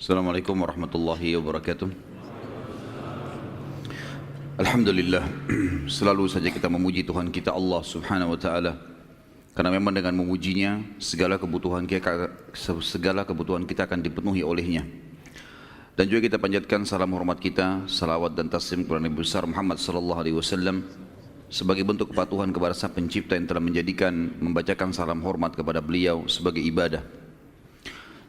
Assalamualaikum warahmatullahi wabarakatuh. Alhamdulillah, selalu saja kita memuji Tuhan kita Allah subhanahu wa ta'ala. Karena memang dengan memujinya, segala kebutuhan kita akan dipenuhi olehnya. Dan juga kita panjatkan salam hormat kita, salawat dan taslim kepada Nabi besar Muhammad sallallahu alaihi wasallam sebagai bentuk kepatuhan kepada Sang Pencipta yang telah membacakan salam hormat kepada beliau sebagai ibadah.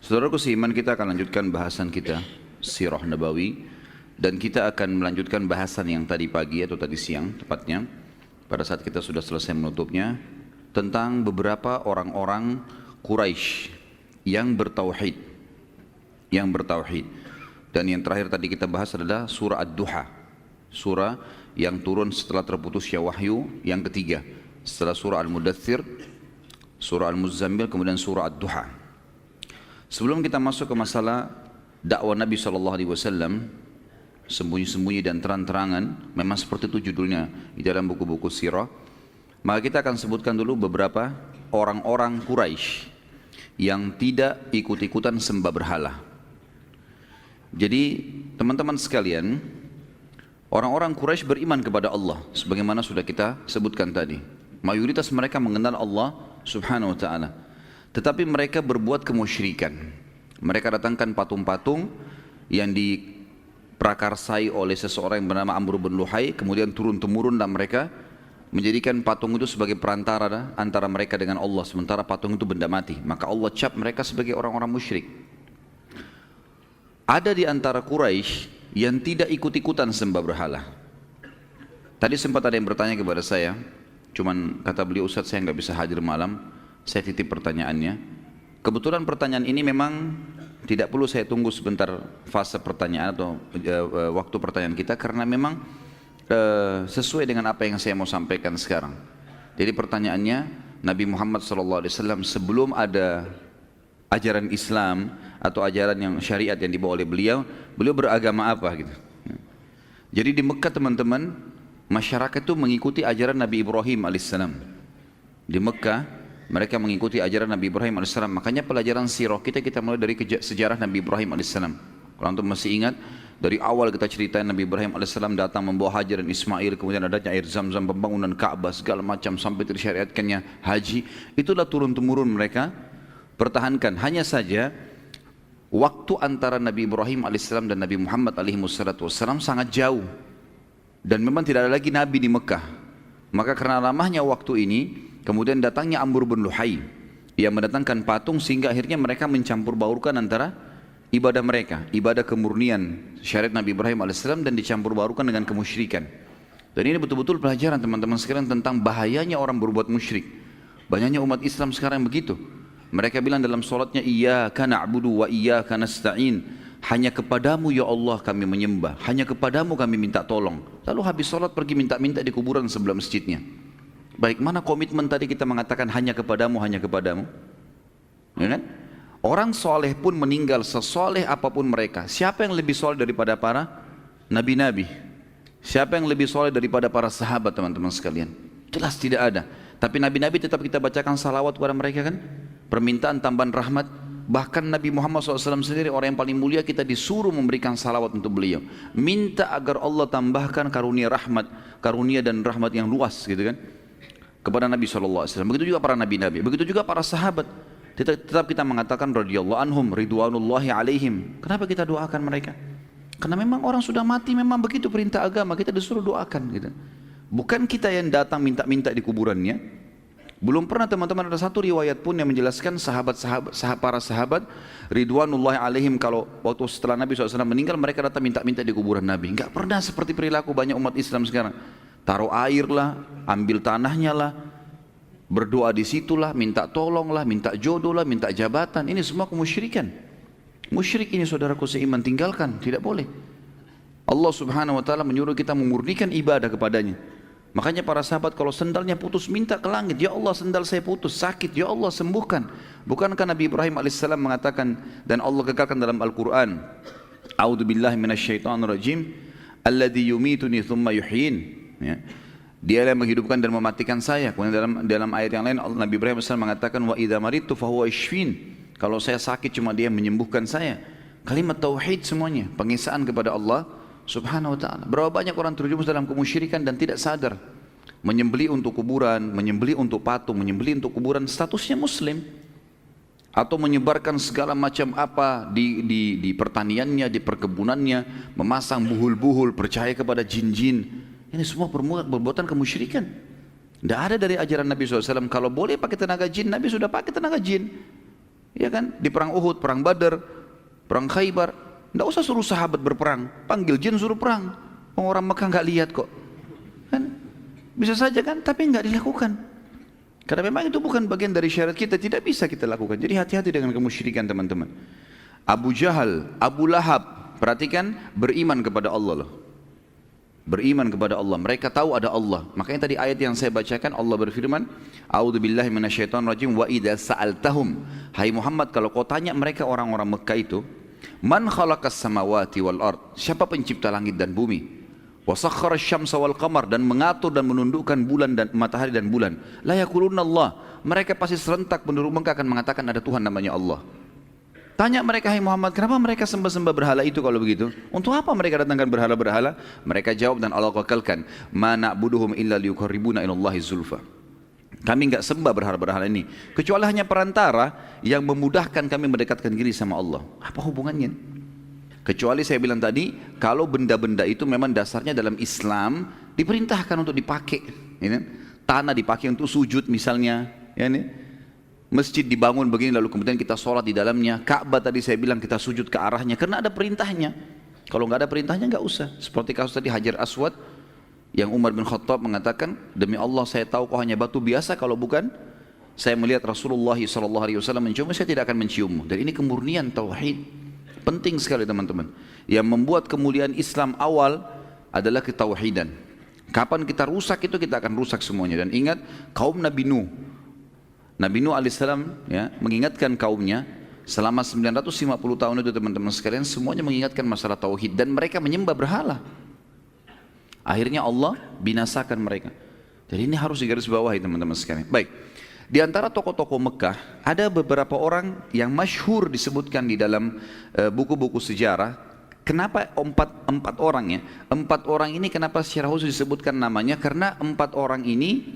Saudaraku seiman, kita akan lanjutkan bahasan kita Sirah Nabawi, dan kita akan melanjutkan bahasan yang tadi pagi atau tadi siang tepatnya pada saat kita sudah selesai menutupnya tentang beberapa orang-orang Quraisy yang bertauhid. Dan yang terakhir tadi kita bahas adalah surah Ad-Duha, surah yang turun setelah terputusnya wahyu yang ketiga setelah surah Al-Mudaththir, surah Al-Muzammil, kemudian surah Ad-Duha. Sebelum kita masuk ke masalah dakwah Nabi SAW, sembunyi-sembunyi dan terang-terangan, memang seperti itu judulnya di dalam buku-buku sirah, maka kita akan sebutkan dulu beberapa orang-orang Quraisy yang tidak ikut-ikutan sembah berhala. Jadi teman-teman sekalian, orang-orang Quraisy beriman kepada Allah sebagaimana sudah kita sebutkan tadi. Mayoritas mereka mengenal Allah subhanahu wa ta'ala, tetapi mereka berbuat kemusyrikan. Mereka datangkan patung-patung yang diprakarsai oleh seseorang yang bernama Amr bin Luhai, kemudian turun-temurun dan mereka menjadikan patung itu sebagai perantara antara mereka dengan Allah, sementara patung itu benda mati. Maka Allah cap mereka sebagai orang-orang musyrik. Ada di antara Quraisy yang tidak ikut-ikutan sembah berhala. Tadi sempat ada yang bertanya kepada saya, cuman kata beliau, Ustaz saya nggak bisa hadir malam. Saya titip pertanyaannya. Kebetulan pertanyaan ini memang tidak perlu saya tunggu sebentar fase pertanyaan atau waktu pertanyaan kita, karena memang sesuai dengan apa yang saya mau sampaikan sekarang. Jadi pertanyaannya, Nabi Muhammad SAW sebelum ada ajaran Islam atau ajaran yang syariat yang dibawa oleh beliau beragama apa gitu. Jadi di Mekah teman-teman, masyarakat itu mengikuti ajaran Nabi Ibrahim alaihissalam. Di Mekah mereka mengikuti ajaran Nabi Ibrahim AS. Makanya pelajaran sirah kita mulai dari sejarah Nabi Ibrahim AS. Kalau antum masih ingat, dari awal kita ceritain Nabi Ibrahim AS datang membawa Hajar dan Ismail, kemudian adanya air Zam-Zam, pembangunan Ka'bah, segala macam sampai tersyariatkannya haji. Itulah turun-temurun mereka pertahankan. Hanya saja waktu antara Nabi Ibrahim AS dan Nabi Muhammad AS sangat jauh, dan memang tidak ada lagi Nabi di Mekah. Maka karena lamanya waktu ini, kemudian datangnya Amr bin Luhai yang mendatangkan patung, sehingga akhirnya mereka mencampur baurkan antara ibadah mereka, ibadah kemurnian syariat Nabi Ibrahim AS, dan dicampur baurkan dengan kemusyrikan. Dan ini betul-betul pelajaran teman-teman sekalian tentang bahayanya orang berbuat musyrik. Banyaknya umat Islam sekarang begitu. Mereka bilang dalam sholatnya, Iyyaka na'budu wa iyyaka nasta'in. Hanya kepadamu ya Allah kami menyembah, hanya kepadamu kami minta tolong. Lalu habis sholat pergi minta-minta di kuburan sebelah masjidnya. Baik, mana komitmen tadi kita mengatakan hanya kepadamu, hanya kepadamu? Ya kan? Orang soleh pun meninggal, sesoleh apapun mereka. Siapa yang lebih soleh daripada para nabi-nabi? Siapa yang lebih soleh daripada para sahabat, teman-teman sekalian? Jelas tidak ada. Tapi nabi-nabi tetap kita bacakan salawat kepada mereka kan? Permintaan tambahan rahmat. Bahkan Nabi Muhammad SAW sendiri, orang yang paling mulia, kita disuruh memberikan salawat untuk beliau. Minta agar Allah tambahkan karunia rahmat, karunia dan rahmat yang luas gitu kan, kepada Nabi SAW. Begitu juga para nabi-nabi, begitu juga para sahabat. Tetap kita mengatakan radhiyallahu anhum, ridwanullahi alaihim. Kenapa kita doakan mereka? Karena memang orang sudah mati, memang begitu perintah agama, kita disuruh doakan gitu. Bukan kita yang datang minta-minta di kuburannya. Belum pernah teman-teman ada satu riwayat pun yang menjelaskan para sahabat ridwanullahi alaihim, kalau waktu setelah Nabi SAW meninggal mereka datang minta-minta di kuburan Nabi. Enggak pernah seperti perilaku banyak umat Islam sekarang. Taruh air lah, ambil tanahnya lah, berdoa di situlah, minta tolong lah, minta jodoh lah, minta jabatan. Ini semua kemusyrikan. Musyrik ini saudaraku seiman, tinggalkan, tidak boleh. Allah subhanahu wa ta'ala menyuruh kita memurnikan ibadah kepadanya. Makanya para sahabat kalau sendalnya putus minta ke langit, ya Allah sendal saya putus, sakit, ya Allah sembuhkan. Bukankah Nabi Ibrahim alaihissalam mengatakan, dan Allah kekalkan dalam Al-Quran, A'udzubillahi minasyaitonirrajim, alladzi yumituni thumma yuhyin. Ya. Dia yang menghidupkan dan mematikan saya. Kemudian dalam ayat yang lain Nabi Ibrahim alaihissalam mengatakan, wa idza maridtu fahuwa yashfin. Kalau saya sakit cuma dia yang menyembuhkan saya. Kalimat tauhid semuanya, pengesaan kepada Allah Subhanahu wa ta'ala. Berapa banyak orang terjerumus dalam kemusyrikan dan tidak sadar. Menyembelih untuk kuburan, menyembelih untuk patung, menyembelih untuk kuburan, statusnya muslim. Atau menyebarkan segala macam apa di pertaniannya, di perkebunannya, memasang buhul-buhul, percaya kepada jin-jin. Ini semua perbuatan kemusyrikan. Tidak ada dari ajaran Nabi SAW, kalau boleh pakai tenaga jin, Nabi sudah pakai tenaga jin. Ya kan? Di perang Uhud, perang Badar, perang Khaybar, tidak usah suruh sahabat berperang, panggil jin suruh perang. Orang Mekah nggak lihat kok. Kan? Bisa saja kan, tapi nggak dilakukan. Karena memang itu bukan bagian dari syariat kita, tidak bisa kita lakukan. Jadi hati-hati dengan kemusyrikan teman-teman. Abu Jahal, Abu Lahab, perhatikan, beriman kepada Allah loh. Beriman kepada Allah, mereka tahu ada Allah. Makanya tadi ayat yang saya bacakan, Allah berfirman, A'udzubillahi minasyaitonirrajim, wa idza sa'altahum. Hai Muhammad, kalau kau tanya mereka orang-orang Mekah itu, man khalaqas samawati wal ard, siapa pencipta langit dan bumi? Wa sakhkhara asy-syamsa wal qamar, dan mengatur dan menundukkan bulan dan matahari dan bulan. La yaquluna Allah, mereka pasti serentak penduduk Mekah akan mengatakan ada Tuhan namanya Allah. Tanya mereka, hai Muhammad, kenapa mereka sembah-sembah berhala itu kalau begitu? Untuk apa mereka datangkan berhala-berhala? Mereka jawab dan Allah kakalkan, ma na'buduhum illa liyuqarribuna ilallahi zulfa. Kami enggak sembah berhala-berhala ini kecuali hanya perantara yang memudahkan kami mendekatkan diri sama Allah. Apa hubungannya? Kecuali saya bilang tadi, kalau benda-benda itu memang dasarnya dalam Islam diperintahkan untuk dipakai, ya, tanah dipakai untuk sujud misalnya, ya, masjid dibangun begini lalu kemudian kita sholat di dalamnya, Ka'bah tadi saya bilang kita sujud ke arahnya karena ada perintahnya. Kalau nggak ada perintahnya nggak usah. Seperti kasus tadi Hajar Aswad yang Umar bin Khattab mengatakan, demi Allah saya tahu kau hanya batu biasa, kalau bukan saya melihat Rasulullah SAW mencium, saya tidak akan menciummu. Dan ini kemurnian tauhid. Penting sekali teman-teman. Yang membuat kemuliaan Islam awal adalah ketauhidan. Kapan kita rusak itu kita akan rusak semuanya. Dan ingat kaum Nabi Nuh. Nabi Nuh alaihissalam ya, mengingatkan kaumnya selama 950 tahun itu teman-teman sekalian, semuanya mengingatkan masalah tauhid dan mereka menyembah berhala. Akhirnya Allah binasakan mereka. Jadi ini harus digarisbawahi teman-teman sekalian. Baik. Di antara tokoh-tokoh Mekah, ada beberapa orang yang masyhur disebutkan di dalam buku-buku sejarah. Kenapa empat orang ya? Empat orang ini kenapa secara khusus disebutkan namanya? Karena empat orang ini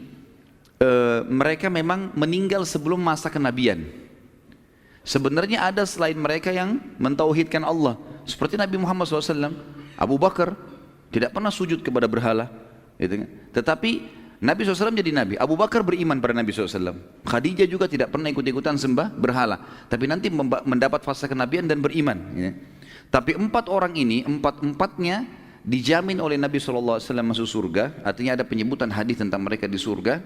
mereka memang meninggal sebelum masa kenabian. Sebenarnya ada selain mereka yang mentauhidkan Allah. Seperti Nabi Muhammad SAW, Abu Bakar tidak pernah sujud kepada berhala. Gitu kan? Tetapi Nabi SAW jadi Nabi, Abu Bakar beriman pada Nabi SAW, Khadijah juga tidak pernah ikut-ikutan sembah berhala, tapi nanti mendapat fase kenabian dan beriman ya. Tapi empat orang ini, empat-empatnya dijamin oleh Nabi SAW masuk surga. Artinya ada penyebutan hadis tentang mereka di surga.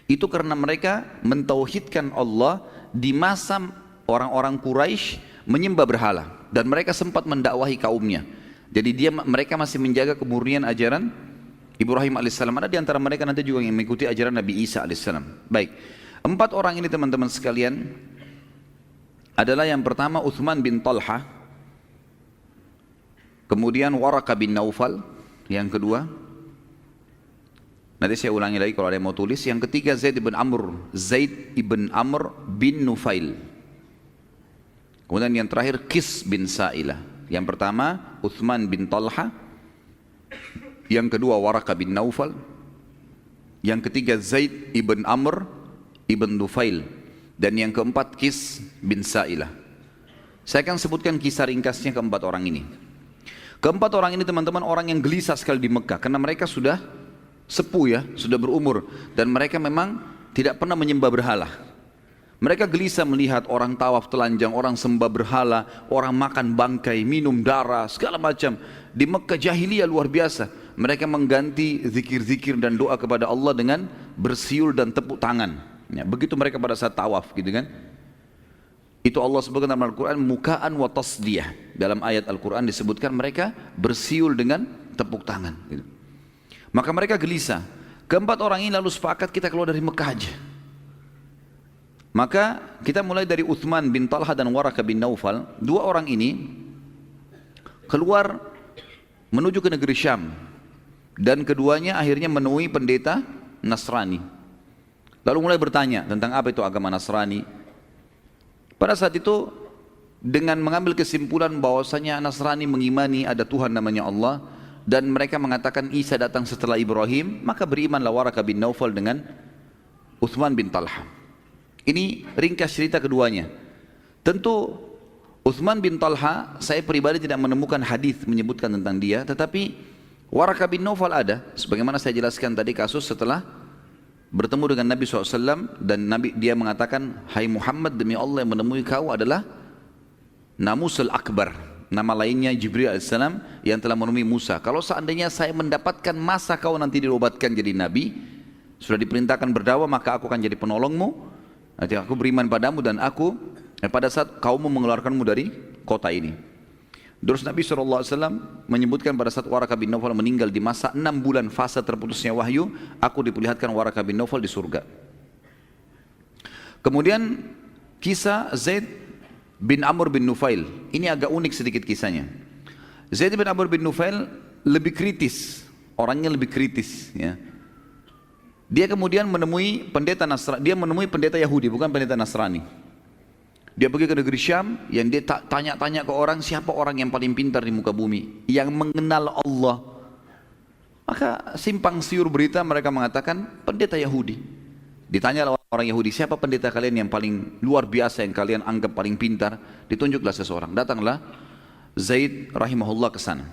Itu karena mereka mentauhidkan Allah di masa orang-orang Quraisy menyembah berhala, dan mereka sempat mendakwahi kaumnya. Jadi mereka masih menjaga kemurnian ajaran Ibrahim alaihissalam. Ada di antara mereka nanti juga yang mengikuti ajaran Nabi Isa alaihissalam. Baik, empat orang ini teman-teman sekalian adalah yang pertama Uthman bin Talha, kemudian Waraka bin Naufal, yang kedua, nanti saya ulangi lagi kalau ada yang mau tulis, yang ketiga Zaid ibn Amr bin Nufail, kemudian yang terakhir Qis bin Sa'ilah. Yang pertama Uthman bin Talha, yang kedua Waraka bin Naufal, yang ketiga Zaid ibn Amr ibn Nufail, dan yang keempat Qis bin Sa'ilah. Saya akan sebutkan kisah ringkasnya keempat orang ini. Keempat orang ini teman-teman orang yang gelisah sekali di Mekah karena mereka sudah sepuh ya, sudah berumur, dan mereka memang tidak pernah menyembah berhala. Mereka gelisah melihat orang tawaf telanjang, orang sembah berhala, orang makan bangkai, minum darah, segala macam. Di Mekah jahiliyah luar biasa. Mereka mengganti zikir-zikir dan doa kepada Allah dengan bersiul dan tepuk tangan. Ya, begitu mereka pada saat tawaf gitu kan. Itu Allah sebutkan dalam Al-Quran mukaan wa tasdiyah. Dalam ayat Al-Quran disebutkan mereka bersiul dengan tepuk tangan gitu. Maka mereka gelisah. Keempat orang ini lalu sepakat kita keluar dari Mekah aja. Maka kita mulai dari Uthman bin Talha dan Waraka bin Naufal. Dua orang ini keluar menuju ke negeri Syam. Dan keduanya akhirnya menemui pendeta Nasrani. Lalu mulai bertanya tentang apa itu agama Nasrani. Pada saat itu dengan mengambil kesimpulan bahwasanya Nasrani mengimani ada Tuhan namanya Allah, dan mereka mengatakan Isa datang setelah Ibrahim, maka berimanlah Waraqah bin Naufal dengan Uthman bin Talha. Ini ringkas cerita keduanya. Tentu Uthman bin Talha, saya pribadi tidak menemukan hadis menyebutkan tentang dia, tetapi Waraqah bin Naufal ada. Sebagaimana saya jelaskan tadi, kasus setelah bertemu dengan Nabi SAW, dan dia mengatakan, hai Muhammad, demi Allah yang menemui kau adalah Namusul Akbar, nama lainnya Jibril AS yang telah menemui Musa. Kalau seandainya saya mendapatkan masa kau nanti diobatkan jadi Nabi, sudah diperintahkan berdakwah, maka aku akan jadi penolongmu. Nanti aku beriman padamu, dan aku pada saat kaummu mengeluarkanmu dari kota ini. Terus Nabi SAW menyebutkan pada saat Waraqah bin Naufal meninggal di masa 6 bulan fase terputusnya wahyu, aku diperlihatkan Waraqah bin Naufal di surga. Kemudian kisah Zaid bin Amr bin Nufail, ini agak unik sedikit kisahnya. Zaid bin Amr bin Nufail lebih kritis, orangnya lebih kritis, ya. Dia kemudian menemui pendeta Nasrani, dia menemui pendeta Yahudi, bukan pendeta Nasrani. Dia pergi ke negeri Syam, yang dia tanya-tanya ke orang, siapa orang yang paling pintar di muka bumi, yang mengenal Allah. Maka simpang siur berita, mereka mengatakan pendeta Yahudi. Ditanya orang Yahudi, siapa pendeta kalian yang paling luar biasa, yang kalian anggap paling pintar? Ditunjuklah seseorang. Datanglah Zaid rahimahullah ke sana.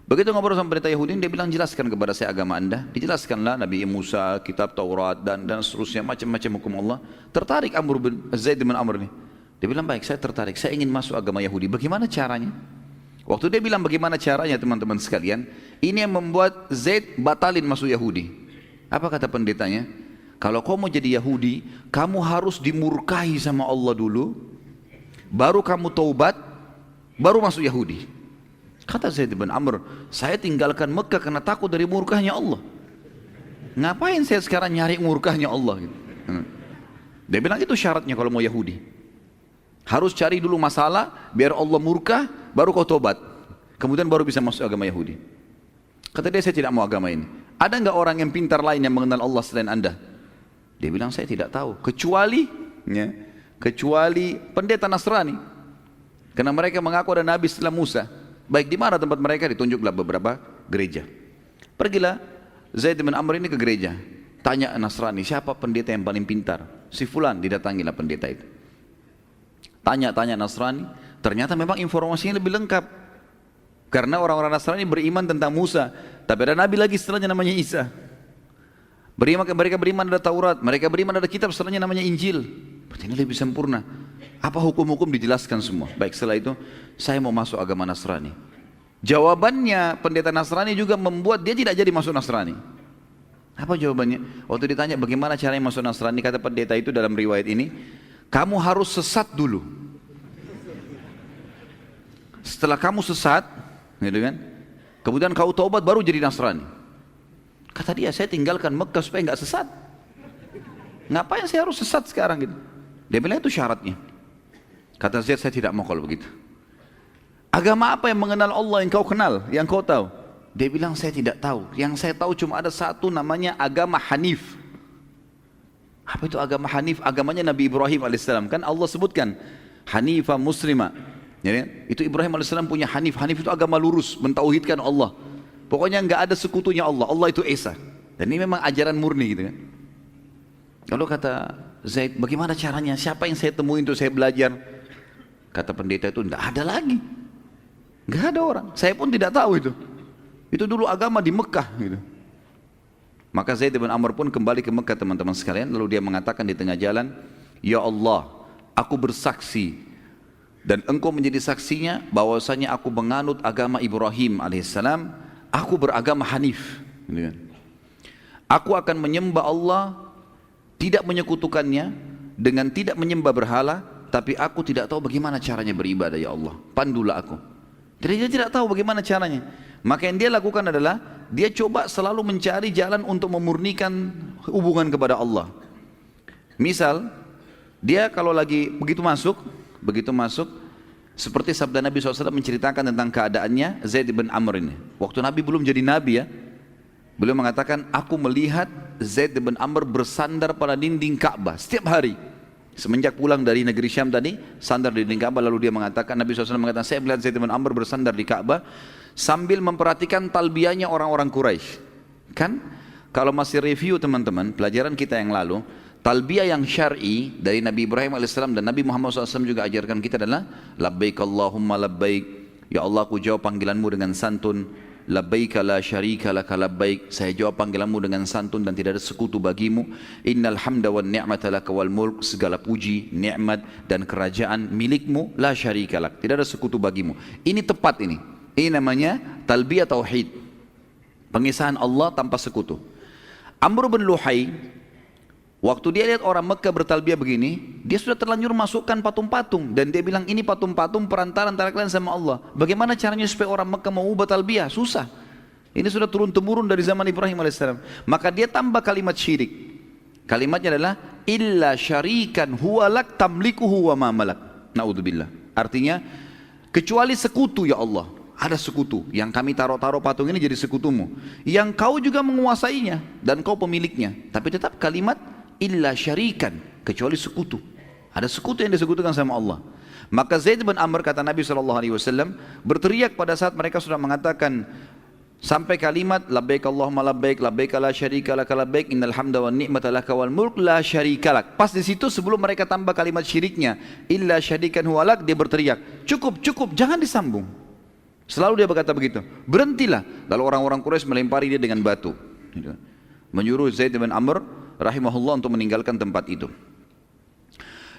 Begitu ngobrol sama pendeta Yahudi, dia bilang, jelaskan kepada saya agama anda. Dijelaskanlah Nabi Musa, kitab Taurat, dan seterusnya, macam-macam hukum Allah. Tertarik Zaid bin Amr ini. Dia bilang, baik, saya tertarik, saya ingin masuk agama Yahudi. Bagaimana caranya? Waktu dia bilang bagaimana caranya, teman-teman sekalian, ini yang membuat Zaid batalin masuk Yahudi. Apa kata pendetanya? Kalau kau mau jadi Yahudi, kamu harus dimurkahi sama Allah dulu, baru kamu taubat, baru masuk Yahudi. Kata Zaid bin Amr, saya tinggalkan Mekah karena takut dari murkahnya Allah. Ngapain saya sekarang nyari murkahnya Allah? Dia bilang itu syaratnya kalau mau Yahudi. Harus cari dulu masalah, biar Allah murka, baru kau tobat. Kemudian baru bisa masuk agama Yahudi. Kata dia, saya tidak mau agama ini. Ada enggak orang yang pintar lain yang mengenal Allah selain anda? Dia bilang, saya tidak tahu. Kecuali pendeta Nasrani. Karena mereka mengaku ada Nabi setelah Musa. Baik, di mana tempat mereka? Ditunjuklah beberapa gereja. Pergilah Zaid bin Amr ini ke gereja. Tanya Nasrani, siapa pendeta yang paling pintar? Si fulan, didatangilah pendeta itu. Tanya-tanya Nasrani, ternyata memang informasinya lebih lengkap. Karena orang-orang Nasrani beriman tentang Musa, tapi ada Nabi lagi setelahnya namanya Isa. Mereka beriman ada Taurat, mereka beriman ada kitab setelahnya namanya Injil. Berarti ini lebih sempurna. Apa hukum-hukum dijelaskan semua. Baik, setelah itu saya mau masuk agama Nasrani. Jawabannya pendeta Nasrani juga membuat dia tidak jadi masuk Nasrani. Apa jawabannya? Waktu ditanya bagaimana caranya masuk Nasrani, kata pendeta itu dalam riwayat ini, kamu harus sesat dulu. Setelah kamu sesat, gitu kan, kemudian kau taubat baru jadi Nasrani. Kata dia, saya tinggalkan Mekah supaya nggak sesat. Ngapain saya harus sesat sekarang gitu? Dia bilang itu syaratnya. Kata Zaid, saya tidak mau kalau begitu. Agama apa yang mengenal Allah yang kau kenal, yang kau tahu? Dia bilang, saya tidak tahu. Yang saya tahu cuma ada satu, namanya agama Hanif. Apa itu agama Hanif? Agamanya Nabi Ibrahim alaihissalam. Kan Allah sebutkan Hanifah Muslimah. Ya, itu Ibrahim alaihissalam punya Hanif. Hanif itu agama lurus, mentauhidkan Allah. Pokoknya nggak ada sekutunya Allah. Allah itu Esa. Dan ini memang ajaran murni gitu kan. Lalu kata Zaid, bagaimana caranya? Siapa yang saya temui untuk saya belajar? Kata pendeta itu, nggak ada lagi. Nggak ada orang. Saya pun tidak tahu itu. Itu dulu agama di Mekah gitu. Maka Zaid bin Amr pun kembali ke Mekah, teman-teman sekalian. Lalu dia mengatakan di tengah jalan, ya Allah, aku bersaksi dan engkau menjadi saksinya bahwasanya aku menganut agama Ibrahim alaihissalam, aku beragama Hanif. Aku akan menyembah Allah, tidak menyekutukannya, dengan tidak menyembah berhala, tapi aku tidak tahu bagaimana caranya beribadah, ya Allah, pandulah aku. Jadi dia tidak tahu bagaimana caranya. Maka yang dia lakukan adalah dia coba selalu mencari jalan untuk memurnikan hubungan kepada Allah. Misal, dia kalau lagi begitu masuk, seperti sabda Nabi SAW menceritakan tentang keadaannya Zaid bin Amr ini. Waktu Nabi belum jadi Nabi ya, beliau mengatakan, aku melihat Zaid bin Amr bersandar pada dinding Ka'bah setiap hari. Semenjak pulang dari negeri Syam tadi, sandar di dinding Ka'bah, lalu dia mengatakan, Nabi SAW mengatakan, saya melihat Zaid bin Amr bersandar di Ka'bah sambil memperhatikan talbiyahnya orang-orang Quraisy. Kan kalau masih review teman-teman, pelajaran kita yang lalu, talbiyah yang syar'i dari Nabi Ibrahim alaihissalam dan Nabi Muhammad SAW juga ajarkan kita adalah labbaik Allahumma labbaik, ya Allah aku jawab panggilanmu dengan santun, labbaika la syarika laka labbaik, saya jawab panggilanmu dengan santun dan tidak ada sekutu bagimu, innal hamda wan ni'mata laka wal mulk, segala puji, nikmat dan kerajaan milikmu, la syarika lak, tidak ada sekutu bagimu. Ini tepat ini namanya talbiyah tauhid, pengisahan Allah tanpa sekutu. Amr bin Luhai, waktu dia lihat orang Mekah bertalbiyah begini, dia sudah terlanjur masukkan patung-patung dan dia bilang ini patung-patung perantara antara kalian sama Allah. Bagaimana caranya supaya orang Mekah mau ubah talbiyah? Susah. Ini sudah turun-temurun dari zaman Ibrahim alaihissalam. Maka dia tambah kalimat syirik. Kalimatnya adalah illa syarikan huwalak tamlikuhu wa ma malak. Naudzubillah. Artinya kecuali sekutu ya Allah. Ada sekutu yang kami taruh-taruh patung ini jadi sekutumu, yang kau juga menguasainya dan kau pemiliknya. Tapi tetap kalimat illa syarikan, kecuali sekutu. Ada sekutu yang disekutukan sama Allah. Maka Zaid bin Amr, kata Nabi SAW, berteriak pada saat mereka sudah mengatakan sampai kalimat labbaik Allahumma labbaik, labbaik la syarika laka labbaik, innal hamda wan ni'mata laka wal mulk la syarika lak. Pas di situ sebelum mereka tambah kalimat syiriknya illa syarikan huwalak, dia berteriak cukup, cukup, jangan disambung. Selalu dia berkata begitu, berhentilah. Lalu orang-orang Quraisy melempari dia dengan batu, menyuruh Zaid bin Amr rahimahullah untuk meninggalkan tempat itu.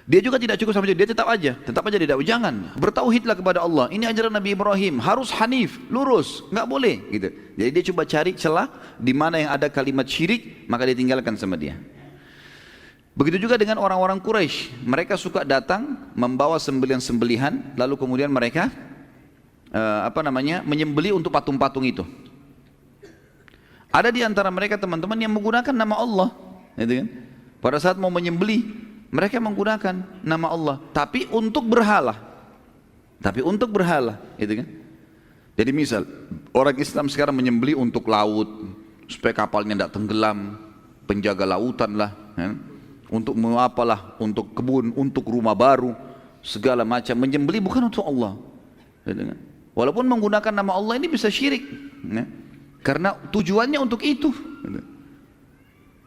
Dia juga tidak cukup sampai dia tetap aja tidak, jangan, bertauhidlah kepada Allah. Ini ajaran Nabi Ibrahim, harus hanif, lurus, nggak boleh gitu. Jadi dia coba cari celah di mana yang ada kalimat syirik, maka dia tinggalkan sama dia. Begitu juga dengan orang-orang Quraisy, mereka suka datang membawa sembelihan-sembelihan, lalu kemudian mereka menyembeli untuk patung-patung itu. Ada di antara mereka teman-teman yang menggunakan nama Allah, gitu kan? Pada saat mau menyembeli, mereka menggunakan nama Allah, tapi untuk berhala, gitu kan? Jadi misal orang Islam sekarang menyembeli untuk laut, supaya kapalnya tidak tenggelam, penjaga lautan lah, ya? Untuk apalah, untuk kebun, untuk rumah baru, segala macam. Menyembeli bukan untuk Allah, gitu kan? Walaupun menggunakan nama Allah ini bisa syirik, ya? Karena tujuannya untuk itu,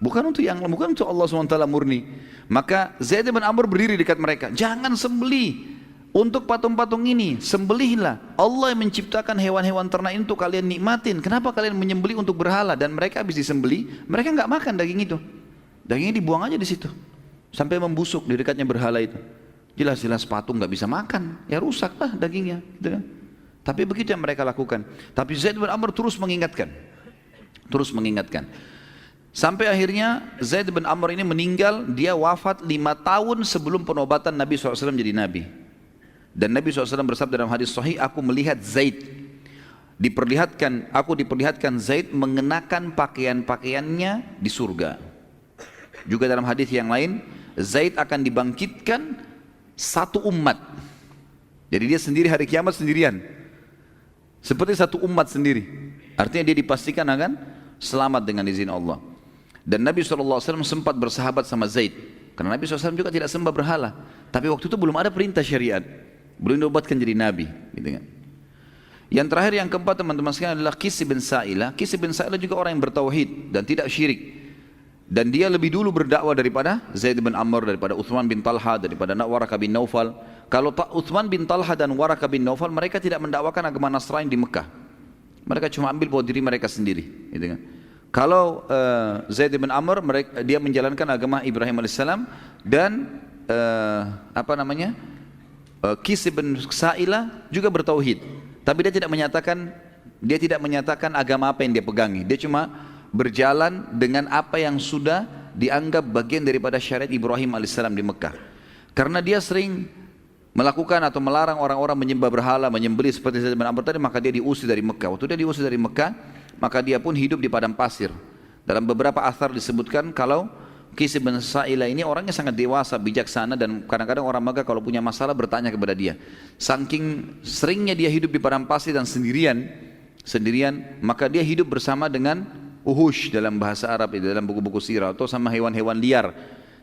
bukan untuk Allah SWT murni. Maka Zaid bin Amr berdiri dekat mereka, jangan sembelih untuk patung-patung ini, sembelihlah. Allah yang menciptakan hewan-hewan ternak itu untuk kalian nikmatin. Kenapa kalian menyembelih untuk berhala? Dan mereka habis disembelih, mereka nggak makan daging itu, dagingnya dibuang aja di situ sampai membusuk di dekatnya berhala itu. Jelas-jelas patung nggak bisa makan, ya rusaklah dagingnya, gitu kan? Tapi begitu yang mereka lakukan. Tapi Zaid bin Amr terus mengingatkan. Sampai akhirnya Zaid bin Amr ini meninggal, dia wafat 5 tahun sebelum penobatan Nabi SAW jadi Nabi. Dan Nabi SAW bersabda dalam hadis sahih, aku melihat Zaid, aku diperlihatkan Zaid mengenakan pakaian-pakaiannya di surga. Juga dalam hadis yang lain, Zaid akan dibangkitkan satu umat. Jadi dia sendiri hari kiamat sendirian, seperti satu umat sendiri. Artinya dia dipastikan akan selamat dengan izin Allah. Dan Nabi SAW sempat bersahabat sama Zaid, karena Nabi SAW juga tidak sembah berhala. Tapi waktu itu belum ada perintah syariat, belum dinobatkan jadi Nabi, gitu kan. Yang terakhir, yang keempat teman-teman sekalian adalah Qis bin Sa'ilah. Qis bin Sa'ilah juga orang yang bertauhid dan tidak syirik. Dan dia lebih dulu berdakwah daripada Zaid bin Amr, daripada Uthman bin Talha, daripada Waraqah bin Naufal. Kalau Uthman bin Talha dan Waraqah bin Naufal, mereka tidak mendakwakan agama Nasrani di Mekah. Mereka cuma ambil buat diri mereka sendiri, gitu kan. Kalau Zaid bin Amr, dia menjalankan agama Ibrahim alaihissalam. Dan Qis bin Sa'ilah juga bertauhid. Tapi dia tidak menyatakan agama apa yang dia pegangi. Dia cuma berjalan dengan apa yang sudah dianggap bagian daripada syariat Ibrahim alaihissalam di Mekah. Karena dia sering melakukan atau melarang orang-orang menyembah berhala, menyembelih seperti Zaid bin Amr tadi, maka dia diusir dari Mekah. Waktu dia diusir dari Mekah, maka dia pun hidup di padang pasir. Dalam beberapa athar disebutkan kalau Qis bin Sa'ilah ini orangnya sangat dewasa, bijaksana, dan kadang-kadang orang Mekah kalau punya masalah bertanya kepada dia. Saking seringnya dia hidup di padang pasir dan sendirian, maka dia hidup bersama dengan uhush dalam bahasa Arab, dalam buku-buku sirah, atau sama hewan-hewan liar.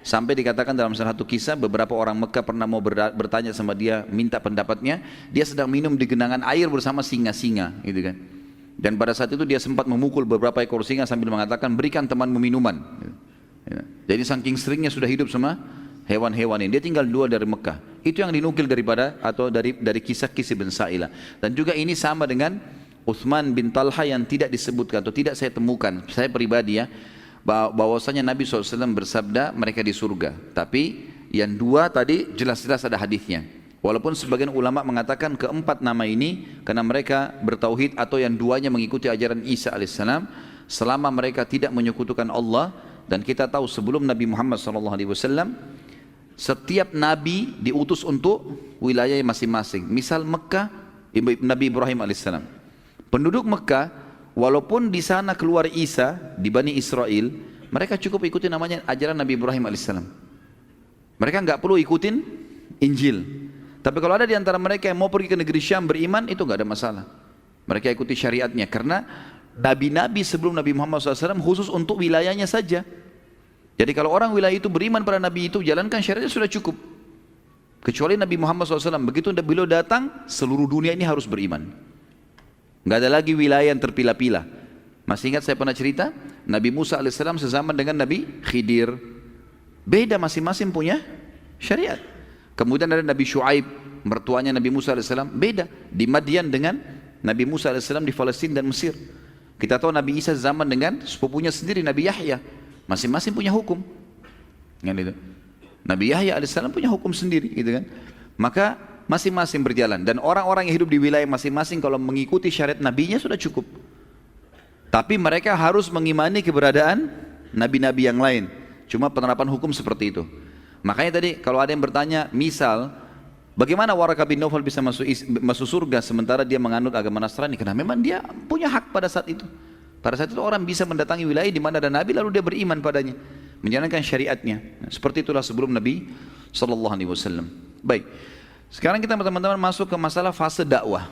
Sampai dikatakan dalam salah satu kisah, beberapa orang Mekah pernah mau bertanya sama dia, minta pendapatnya. Dia sedang minum di genangan air bersama singa-singa, gitu kan. Dan pada saat itu dia sempat memukul beberapa ekor singa sambil mengatakan, berikan temanmu minuman. Jadi saking seringnya sudah hidup sama hewan-hewan ini. Dia tinggal 2 dari Mekah. Itu yang dinukil daripada atau dari kisah-kisah bin Sa'ilah. Dan juga ini sama dengan Uthman bin Talha yang tidak disebutkan atau tidak saya temukan. Saya pribadi ya, bahwasanya Nabi SAW bersabda mereka di surga. Tapi yang 2 tadi jelas-jelas ada hadisnya. Walaupun sebagian ulama mengatakan keempat nama ini karena mereka bertauhid atau yang 2-nya mengikuti ajaran Isa alaihissalam selama mereka tidak menyekutukan Allah. Dan kita tahu sebelum Nabi Muhammad SAW, setiap Nabi diutus untuk wilayah masing-masing. Misal Mekah, Nabi Ibrahim alaihissalam. Penduduk Mekah, walaupun di sana keluar Isa di Bani Israel, mereka cukup ikuti namanya ajaran Nabi Ibrahim alaihissalam. Mereka nggak perlu ikutin Injil. Tapi kalau ada di antara mereka yang mau pergi ke negeri Syam beriman, itu nggak ada masalah. Mereka ikuti syariatnya karena nabi-nabi sebelum Nabi Muhammad SAW khusus untuk wilayahnya saja. Jadi kalau orang wilayah itu beriman pada Nabi itu, jalankan syariatnya sudah cukup. Kecuali Nabi Muhammad SAW, begitu beliau datang, seluruh dunia ini harus beriman. Nggak ada lagi wilayah yang terpilah-pilah. Masih ingat saya pernah cerita, Nabi Musa AS sezaman dengan Nabi Khidir. Beda, masing-masing punya syariat. Kemudian ada Nabi Shu'aib, mertuanya Nabi Musa AS, beda. Di Madian dengan Nabi Musa AS di Palestina dan Mesir. Kita tahu Nabi Isa zaman dengan sepupunya sendiri Nabi Yahya, masing-masing punya hukum. Gitu. Nabi Yahya alaihissalam punya hukum sendiri, gitu kan. Maka masing-masing berjalan dan orang-orang yang hidup di wilayah masing-masing kalau mengikuti syariat nabinya sudah cukup. Tapi mereka harus mengimani keberadaan nabi-nabi yang lain. Cuma penerapan hukum seperti itu. Makanya tadi kalau ada yang bertanya, misal bagaimana Waraqah bin Naufal bisa masuk surga sementara dia menganut agama Nasrani? Karena memang dia punya hak pada saat itu. Pada saat itu orang bisa mendatangi wilayah di mana ada Nabi lalu dia beriman padanya, menjalankan syariatnya. Nah, seperti itulah sebelum Nabi SAW. Baik, sekarang kita teman-teman masuk ke masalah fase dakwah.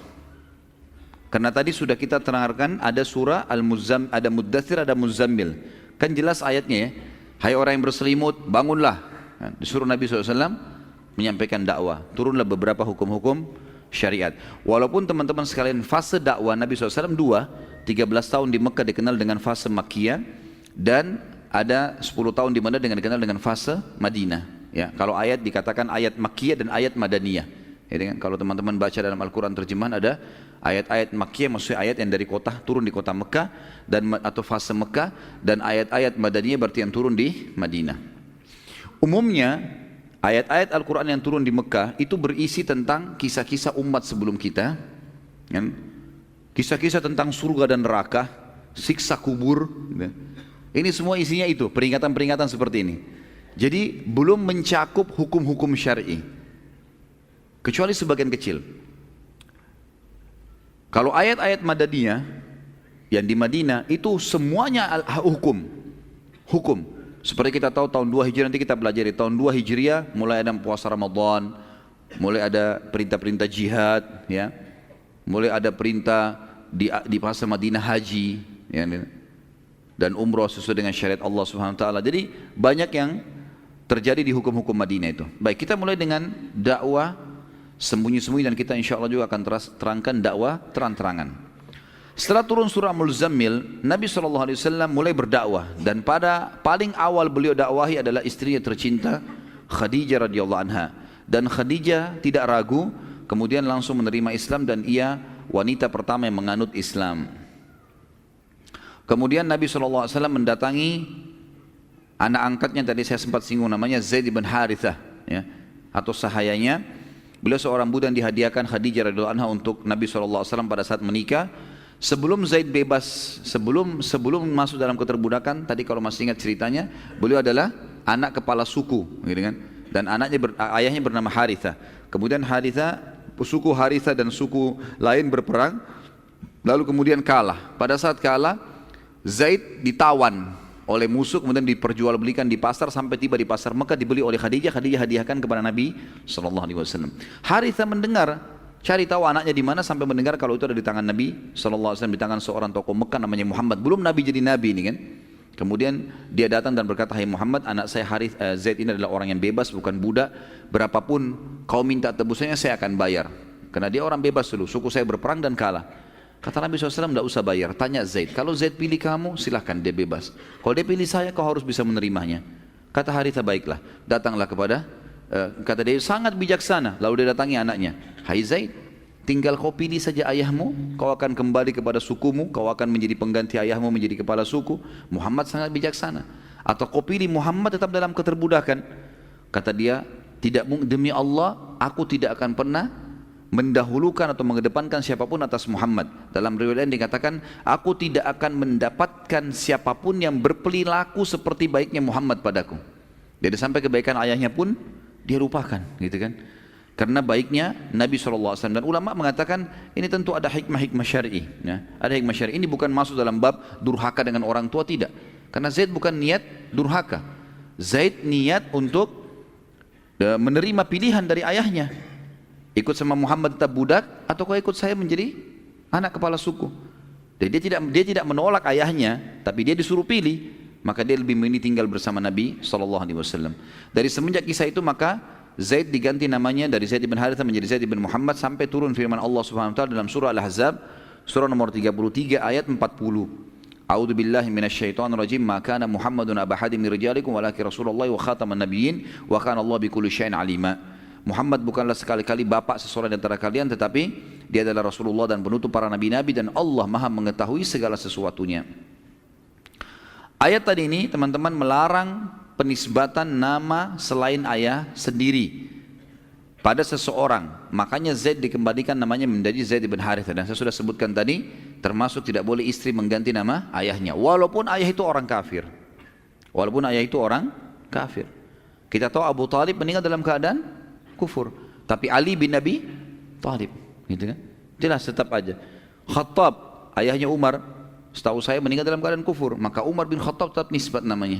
Karena tadi sudah kita terangkan ada surah Al-Muzammil, ada Muddathir, ada Muzammil. Kan jelas ayatnya ya. Hai orang yang berselimut, bangunlah. Nah, disuruh Nabi SAW menyampaikan dakwah, turunlah beberapa hukum-hukum syariat. Walaupun teman-teman sekalian fase dakwah Nabi SAW 13 tahun di Mekah dikenal dengan fase Makkiyah dan ada 10 tahun di mana dikenal dengan fase Madinah. Ya, kalau ayat dikatakan ayat Makkiyah dan ayat Madaniyah. Ya, kalau teman-teman baca dalam Al-Quran terjemahan ada ayat-ayat Makkiyah, maksudnya ayat yang dari kota turun di kota Mekah dan atau fase Mekah, dan ayat-ayat Madaniyah berarti yang turun di Madinah. Umumnya ayat-ayat Al-Quran yang turun di Mekah itu berisi tentang kisah-kisah umat sebelum kita, kan? Kisah-kisah tentang surga dan neraka, siksa kubur, gitu. Ini semua isinya itu, peringatan-peringatan seperti ini. Jadi belum mencakup hukum-hukum syar'i, kecuali sebagian kecil. Kalau ayat-ayat Madaniyah yang di Madinah itu semuanya hukum. Seperti kita tahu tahun 2 Hijriah, nanti kita pelajari tahun 2 Hijriah mulai ada puasa Ramadan, mulai ada perintah-perintah jihad, ya, mulai ada perintah di fase Madinah haji, ya, dan umroh sesuai dengan syariat Allah Subhanahu Wa Taala. Jadi banyak yang terjadi di hukum-hukum Madinah itu. Baik, kita mulai dengan dakwah sembunyi-sembunyi dan kita insya Allah juga akan terangkan dakwah terang-terangan. Setelah turun surah Al-Muzammil, Nabi SAW mulai berdakwah dan pada paling awal beliau dakwahi adalah istrinya tercinta Khadijah radhiyallahu anha. Dan Khadijah tidak ragu, kemudian langsung menerima Islam dan ia wanita pertama yang menganut Islam. Kemudian Nabi SAW mendatangi anak angkatnya, tadi saya sempat singgung namanya Zaid bin Harithah, ya, atau sahayanya. Beliau seorang budak yang dihadiahkan Khadijah radhiyallahu anha untuk Nabi SAW pada saat menikah. Sebelum Zaid bebas, sebelum masuk dalam keterbudakan, tadi kalau masih ingat ceritanya, beliau adalah anak kepala suku, gitu kan? Dan ayahnya bernama Harithah. Kemudian suku Harithah dan suku lain berperang, lalu kemudian kalah. Pada saat kalah, Zaid ditawan oleh musuh, kemudian diperjualbelikan di pasar sampai tiba di pasar Mekah, dibeli oleh Khadijah. Khadijah hadiahkan kepada Nabi SAW. Harithah mendengar, cari tahu anaknya di mana, sampai mendengar kalau itu ada di tangan Nabi SAW, di tangan seorang tokoh Mekah namanya Muhammad. Belum Nabi jadi Nabi ini kan. Kemudian dia datang dan berkata, hai Muhammad, anak saya Zaid ini adalah orang yang bebas, bukan budak. Berapapun kau minta tebusannya saya akan bayar. Karena dia orang bebas dulu, suku saya berperang dan kalah. Kata Nabi SAW, tidak usah bayar, tanya Zaid. Kalau Zaid pilih kamu, silahkan, dia bebas. Kalau dia pilih saya, kau harus bisa menerimanya. Kata Haritha, baiklah. Datanglah kepada, kata dia, sangat bijaksana. Lalu dia datangi anaknya. Hai Zaid, tinggal kau pilih saja ayahmu, kau akan kembali kepada sukumu, kau akan menjadi pengganti ayahmu menjadi kepala suku. Muhammad sangat bijaksana. Atau kau pilih Muhammad tetap dalam keterbudakan. Kata dia, tidak, demi Allah, aku tidak akan pernah mendahulukan atau mengedepankan siapapun atas Muhammad. Dalam riwayat lain dikatakan, aku tidak akan mendapatkan siapapun yang berperilaku seperti baiknya Muhammad padaku. Jadi sampai kebaikan ayahnya pun dia lupakan, gitu kan? Karena baiknya Nabi SAW. Dan ulama mengatakan ini tentu ada hikmah-hikmah syar'i, ya. Ada hikmah syar'i. Ini bukan masuk dalam bab durhaka dengan orang tua, tidak. Karena Zaid bukan niat durhaka. Zaid niat untuk menerima pilihan dari ayahnya. Ikut sama Muhammad tetap budak, atau kau ikut saya menjadi anak kepala suku. Jadi dia tidak menolak ayahnya, tapi dia disuruh pilih. Maka dia lebih memilih tinggal bersama Nabi SAW. Dari semenjak kisah itu maka Zaid diganti namanya dari Zaid bin Haritha menjadi Zaid bin Muhammad sampai turun firman Allah Subhanahu wa taala dalam surah Al-Ahzab surah nomor 33 ayat 40. A'udzu billahi minasyaitonir rajim. Ma kana Muhammadun aba hadin min rijalikum walakin Rasulullah wa khataman nabiyyin wa kana Allah bikulli syai'in alima. Muhammad bukanlah sekali-kali bapak seseorang di antara kalian, tetapi dia adalah Rasulullah dan penutup para nabi-nabi, dan Allah Maha mengetahui segala sesuatunya. Ayat tadi ini teman-teman melarang penisbatan nama selain ayah sendiri pada seseorang. Makanya Zaid dikembalikan namanya menjadi Zaid bin Haritha. Dan saya sudah sebutkan tadi, termasuk tidak boleh istri mengganti nama ayahnya, walaupun ayah itu orang kafir. Walaupun ayah itu orang kafir. Kita tahu Abu Talib meninggal dalam keadaan kufur, tapi Ali bin Abi Talib, gitu kan? Jelas tetap aja. Khattab, ayahnya Umar, setahu saya meninggal dalam keadaan kufur, maka Umar bin Khattab tetap nisbat namanya.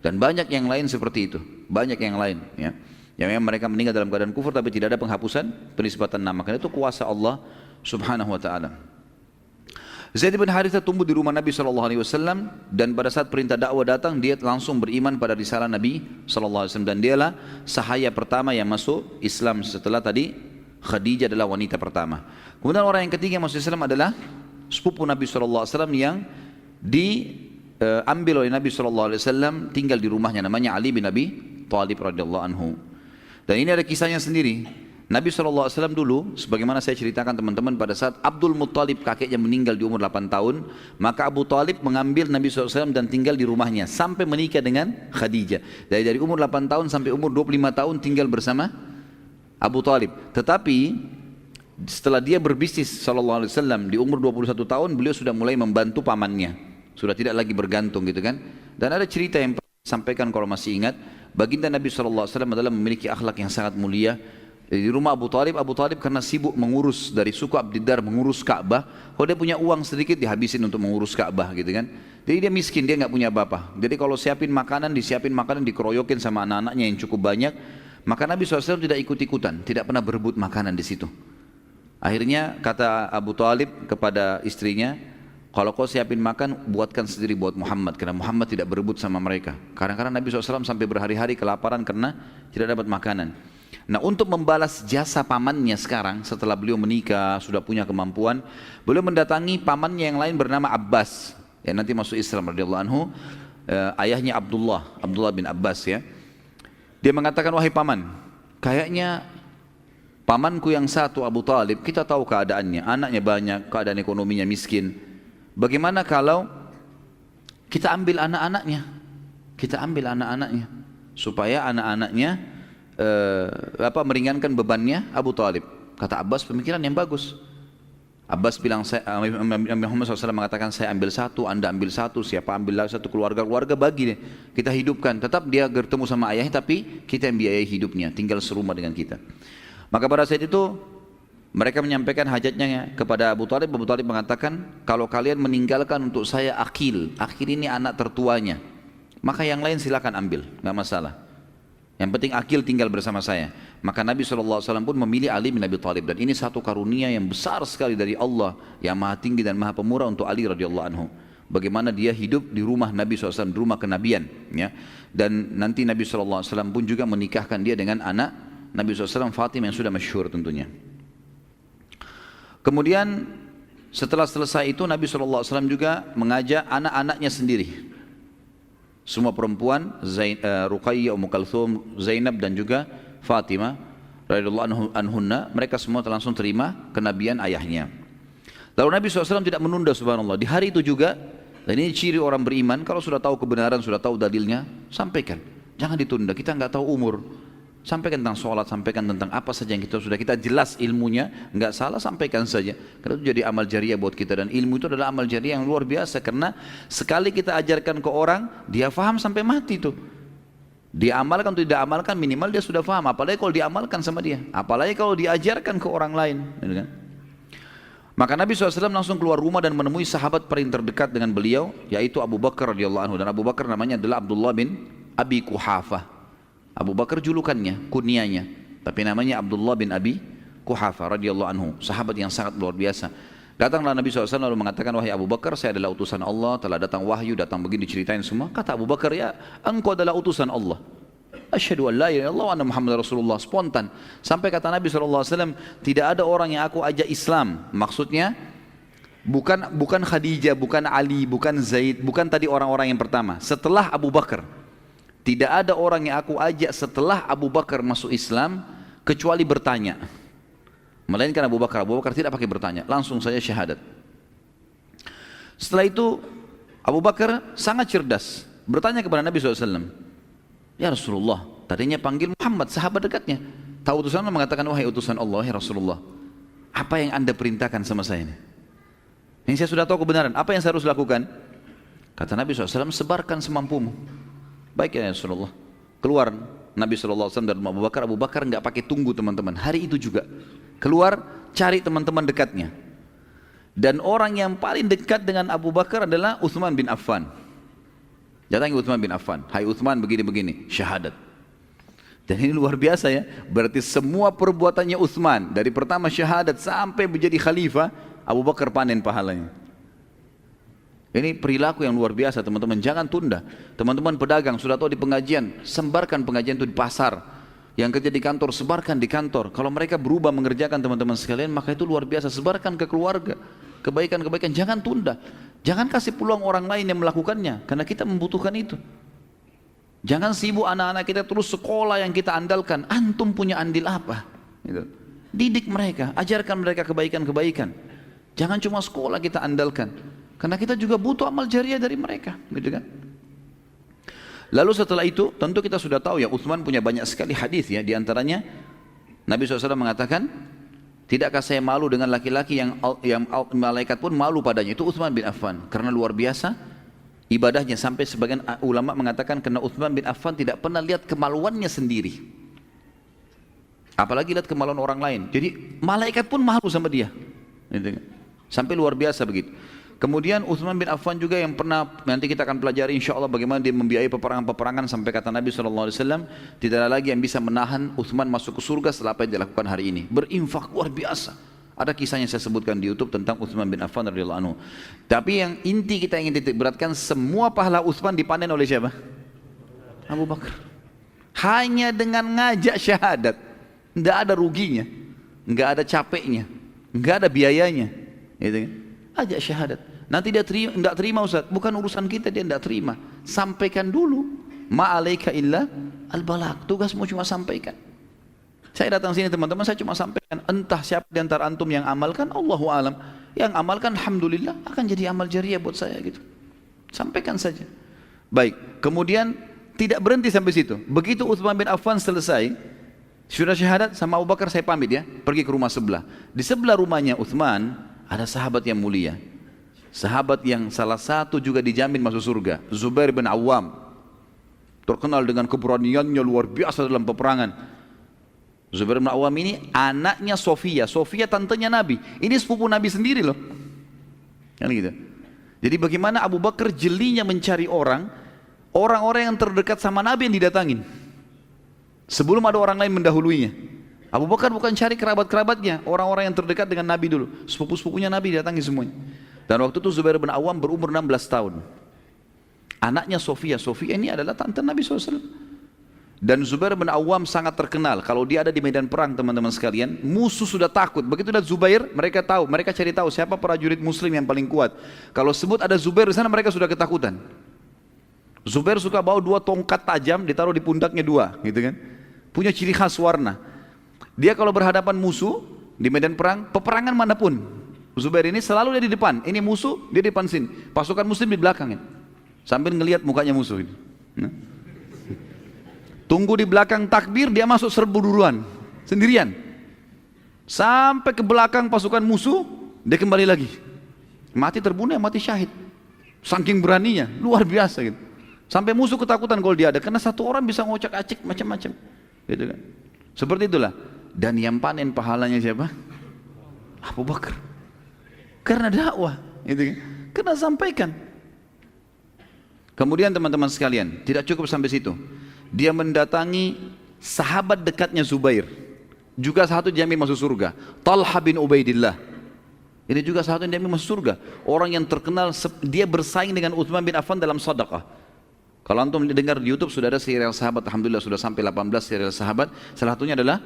Dan banyak yang lain seperti itu, banyak yang lain, ya. Yang memang mereka meninggal dalam keadaan kufur tapi tidak ada penghapusan penisbatan nama, karena itu kuasa Allah Subhanahu wa taala. Zaid bin Haritha tumbuh di rumah Nabi SAW, dan pada saat perintah dakwah datang dia langsung beriman pada risalah Nabi SAW, dan dialah sahaya pertama yang masuk Islam setelah tadi Khadijah adalah wanita pertama. Kemudian orang yang ketiga yang masuk Islam adalah sepupu Nabi SAW yang diambil oleh Nabi SAW, tinggal di rumahnya, namanya Ali bin Abi Thalib radhiyallahu anhu. Dan ini ada kisahnya sendiri. Nabi SAW dulu, sebagaimana saya ceritakan teman-teman, pada saat Abdul Muttalib kakeknya meninggal di umur 8 tahun, maka Abu Talib mengambil Nabi SAW dan tinggal di rumahnya sampai menikah dengan Khadijah. Dari umur 8 tahun sampai umur 25 tahun tinggal bersama Abu Talib. Tetapi setelah dia berbisnis SAW di umur 21 tahun, beliau sudah mulai membantu pamannya, sudah tidak lagi bergantung, gitu kan. Dan ada cerita yang sampaikan kalau masih ingat, baginda Nabi SAW adalah memiliki akhlak yang sangat mulia. Di rumah Abu Talib karena sibuk mengurus dari suku Abdiddar, mengurus Ka'bah. Kalau dia punya uang sedikit dihabisin untuk mengurus Ka'bah, gitu kan. Jadi dia miskin, dia nggak punya apa-apa. Jadi kalau disiapin makanan dikeroyokin sama anak-anaknya yang cukup banyak. Maka Nabi SAW tidak ikut-ikutan, tidak pernah berebut makanan di situ. Akhirnya kata Abu Talib kepada istrinya, kalau kau siapin makan, buatkan sendiri buat Muhammad, karena Muhammad tidak berebut sama mereka. Kadang-kadang Nabi SAW sampai berhari-hari kelaparan karena tidak dapat makanan. Nah, untuk membalas jasa pamannya sekarang, setelah beliau menikah, sudah punya kemampuan, beliau mendatangi pamannya yang lain bernama Abbas, yang nanti masuk Islam radhiyallahu anhu, ayahnya Abdullah bin Abbas, ya. Dia mengatakan, wahai paman, kayaknya pamanku yang satu Abu Talib, kita tahu keadaannya, anaknya banyak, keadaan ekonominya miskin. Bagaimana kalau kita ambil anak-anaknya, supaya anak-anaknya meringankan bebannya Abu Talib. Kata Abbas, pemikiran yang bagus. Abbas bilang, Muhammad SAW mengatakan, saya ambil satu, anda ambil satu, siapa ambil satu, keluarga bagi deh, kita hidupkan. Tetap dia bertemu sama ayahnya, tapi kita yang biayai hidupnya, tinggal serumah dengan kita. Maka pada saat itu mereka menyampaikan hajatnya kepada Abu Talib. Abu Talib mengatakan, kalau kalian meninggalkan untuk saya Aqil ini anak tertuanya, maka yang lain silakan ambil, nggak masalah. Yang penting Aqil tinggal bersama saya. Maka Nabi SAW pun memilih Ali bin Abi Thalib. Dan ini satu karunia yang besar sekali dari Allah yang maha tinggi dan maha pemurah untuk Ali radhiyallahu anhu. bagaimana dia hidup di rumah Nabi SAW, di rumah kenabian, ya. Dan nanti Nabi SAW pun juga menikahkan dia dengan anak Nabi SAW, Fatimah, yang sudah masyhur tentunya. Kemudian setelah selesai itu Nabi SAW juga mengajak anak-anaknya sendiri, semua perempuan, Ruqayyah, Ummu Kalthum, Zainab dan juga Fatimah radhiyallahu anhunna, mereka semua langsung terima kenabian ayahnya. Lalu Nabi SAW tidak menunda, subhanallah, di hari itu juga. Dan ini ciri orang beriman, kalau sudah tahu kebenaran, sudah tahu dalilnya, sampaikan, jangan ditunda. Kita nggak tahu umur, sampaikan tentang sholat, sampaikan tentang apa saja yang kita jelas ilmunya, nggak salah, sampaikan saja. Karena itu jadi amal jariah buat kita, dan ilmu itu adalah amal jariah yang luar biasa, karena sekali kita ajarkan ke orang, dia faham sampai mati tuh. Dia amalkan atau tidak amalkan, minimal dia sudah faham. Apalagi kalau diamalkan sama dia, apalagi kalau diajarkan ke orang lain, gitu kan? Maka Nabi SAW langsung keluar rumah dan menemui sahabat paling terdekat dengan beliau, yaitu Abu Bakar radhiyallahu anhu. Dan Abu Bakar namanya adalah Abdullah bin Abi Quhafah. Abu Bakar julukannya, kunyanya, tapi namanya Abdullah bin Abi Quhafah radhiyallahu anhu, sahabat yang sangat luar biasa. Datanglah Nabi SAW lalu mengatakan, wahai Abu Bakar, saya adalah utusan Allah, telah datang wahyu, datang begini, diceritain semua. Kata Abu Bakar, ya engkau adalah utusan Allah. Asyhadu an la ilaha illallah wa anna Muhammadar Rasulullah. Spontan. Sampai kata Nabi SAW, tidak ada orang yang aku ajak Islam. Maksudnya bukan Khadijah, bukan Ali, bukan Zaid, bukan tadi orang-orang yang pertama. Setelah Abu Bakar, tidak ada orang yang aku ajak setelah Abu Bakar masuk Islam kecuali bertanya. Melainkan Abu Bakar tidak pakai bertanya, langsung saja syahadat. Setelah itu Abu Bakar sangat cerdas, bertanya kepada Nabi SAW, ya Rasulullah, tadinya panggil Muhammad, sahabat dekatnya. Tahu utusan Allah, mengatakan, wahai utusan Allah, ya Rasulullah, apa yang anda perintahkan sama saya ini? Ini saya sudah tahu kebenaran, apa yang saya harus lakukan? Kata Nabi SAW, sebarkan semampumu. Baik ya Rasulullah. Keluar Nabi SAW dan Abu Bakar nggak pakai tunggu teman-teman, hari itu juga keluar cari teman-teman dekatnya. Dan orang yang paling dekat dengan Abu Bakar adalah Utsman bin Affan. Datangi Utsman bin Affan, hai Utsman begini-begini, syahadat. Dan ini luar biasa ya, berarti semua perbuatannya Utsman dari pertama syahadat sampai menjadi khalifah, Abu Bakar panen pahalanya. Ini perilaku yang luar biasa teman-teman, jangan tunda. Teman-teman pedagang sudah tahu di pengajian, sebarkan pengajian itu di pasar. Yang kerja di kantor, sebarkan di kantor. Kalau mereka berubah mengerjakan teman-teman sekalian, maka itu luar biasa, sebarkan ke keluarga. Kebaikan-kebaikan, jangan tunda. Jangan kasih peluang orang lain yang melakukannya, karena kita membutuhkan itu. Jangan sibuk anak-anak kita terus sekolah yang kita andalkan. Antum punya andil apa? Gitu. Didik mereka, ajarkan mereka kebaikan-kebaikan. Jangan cuma sekolah kita andalkan, karena kita juga butuh amal jariah dari mereka, gitu kan? Lalu setelah itu, tentu kita sudah tahu ya, Utsman punya banyak sekali hadis ya. Di antaranya Nabi SAW mengatakan, tidakkah saya malu dengan laki-laki yang malaikat pun malu padanya? Itu Utsman bin Affan, karena luar biasa ibadahnya, sampai sebagian ulama mengatakan karena Utsman bin Affan tidak pernah lihat kemaluannya sendiri, apalagi lihat kemaluan orang lain. Jadi malaikat pun malu sama dia, sampai luar biasa begitu. Kemudian Utsman bin Affan juga yang pernah, nanti kita akan pelajari insya Allah bagaimana dia membiayai peperangan-peperangan, sampai kata Nabi SAW, tidak ada lagi yang bisa menahan Utsman masuk ke surga setelah apa yang dilakukan hari ini. Berinfak luar biasa. Ada kisahnya saya sebutkan di YouTube tentang Utsman bin Affan radhiyallahu anhu. Tapi yang inti kita ingin titik beratkan, semua pahala Utsman dipanen oleh siapa? Abu Bakar. Hanya dengan ngajak syahadat, tidak ada ruginya, nggak ada capeknya, nggak ada biayanya, gitu kan? Ajak syahadat. Nanti dia tidak terima Ustaz, bukan urusan kita, dia tidak terima. Sampaikan dulu. Ma'alaika illa al-balagh. Tugasmu cuma sampaikan. Saya datang sini teman-teman, saya cuma sampaikan. Entah siapa di antara antum yang amalkan, Allahu alam. Yang amalkan alhamdulillah akan jadi amal jariah buat saya gitu. Sampaikan saja. Baik, kemudian tidak berhenti sampai situ. Begitu Utsman bin Affan selesai, sudah syahadat, sama Abu Bakar saya pamit ya, pergi ke rumah sebelah. Di sebelah rumahnya Utsman ada sahabat yang mulia, sahabat yang salah satu juga dijamin masuk surga, Zubair bin Awam, terkenal dengan keberaniannya luar biasa dalam peperangan. Zubair bin Awam ini anaknya Sofia, Sofia tantenya Nabi, ini sepupu Nabi sendiri loh, kan gitu. Jadi bagaimana Abu Bakar jelinya mencari orang-orang yang terdekat sama Nabi yang didatangin, sebelum ada orang lain mendahuluinya. Abu Bakar bukan cari kerabat-kerabatnya, orang-orang yang terdekat dengan Nabi dulu, sepupu-sepupunya Nabi datangi semuanya. Dan waktu itu Zubair bin Awam berumur 16 tahun. Anaknya Sofia, Sofia ini adalah tante Nabi SAW. Dan Zubair bin Awam sangat terkenal. Kalau dia ada di medan perang, teman-teman sekalian, musuh sudah takut. Begitu ada Zubair, mereka tahu, mereka cari tahu siapa prajurit muslim yang paling kuat. Kalau sebut ada Zubair di sana, mereka sudah ketakutan. Zubair suka bawa 2 tongkat tajam, ditaruh di pundaknya 2, gitu kan. Punya ciri khas warna. Dia kalau berhadapan musuh di medan perang, peperangan manapun, Zubair ini selalu dia di depan. Ini musuh, dia di depan sini. Pasukan muslim di belakangnya, sambil ngelihat mukanya musuh ini. Nah. Tunggu di belakang takbir, dia masuk serbu duluan, sendirian. Sampai ke belakang pasukan musuh, dia kembali lagi. Mati terbunuh, mati syahid. Saking beraninya, luar biasa gitu. Sampai musuh ketakutan kalau dia ada, karena satu orang bisa ngocak-acik macam-macam. Gitu kan. Seperti itulah. Dan yang panen pahalanya siapa? Abu Bakar. Karena dakwah, gitu kan. Karena sampaikan. Kemudian teman-teman sekalian, tidak cukup sampai situ. Dia mendatangi sahabat dekatnya Zubair, juga satu yang dijamin masuk surga, Talha bin Ubaidillah. Ini juga satu yang dijamin masuk surga. Orang yang terkenal, dia bersaing dengan Utsman bin Affan dalam sedekah. Kalau antum dengar di YouTube sudah ada serial sahabat, alhamdulillah sudah sampai 18 serial sahabat. Salah satunya adalah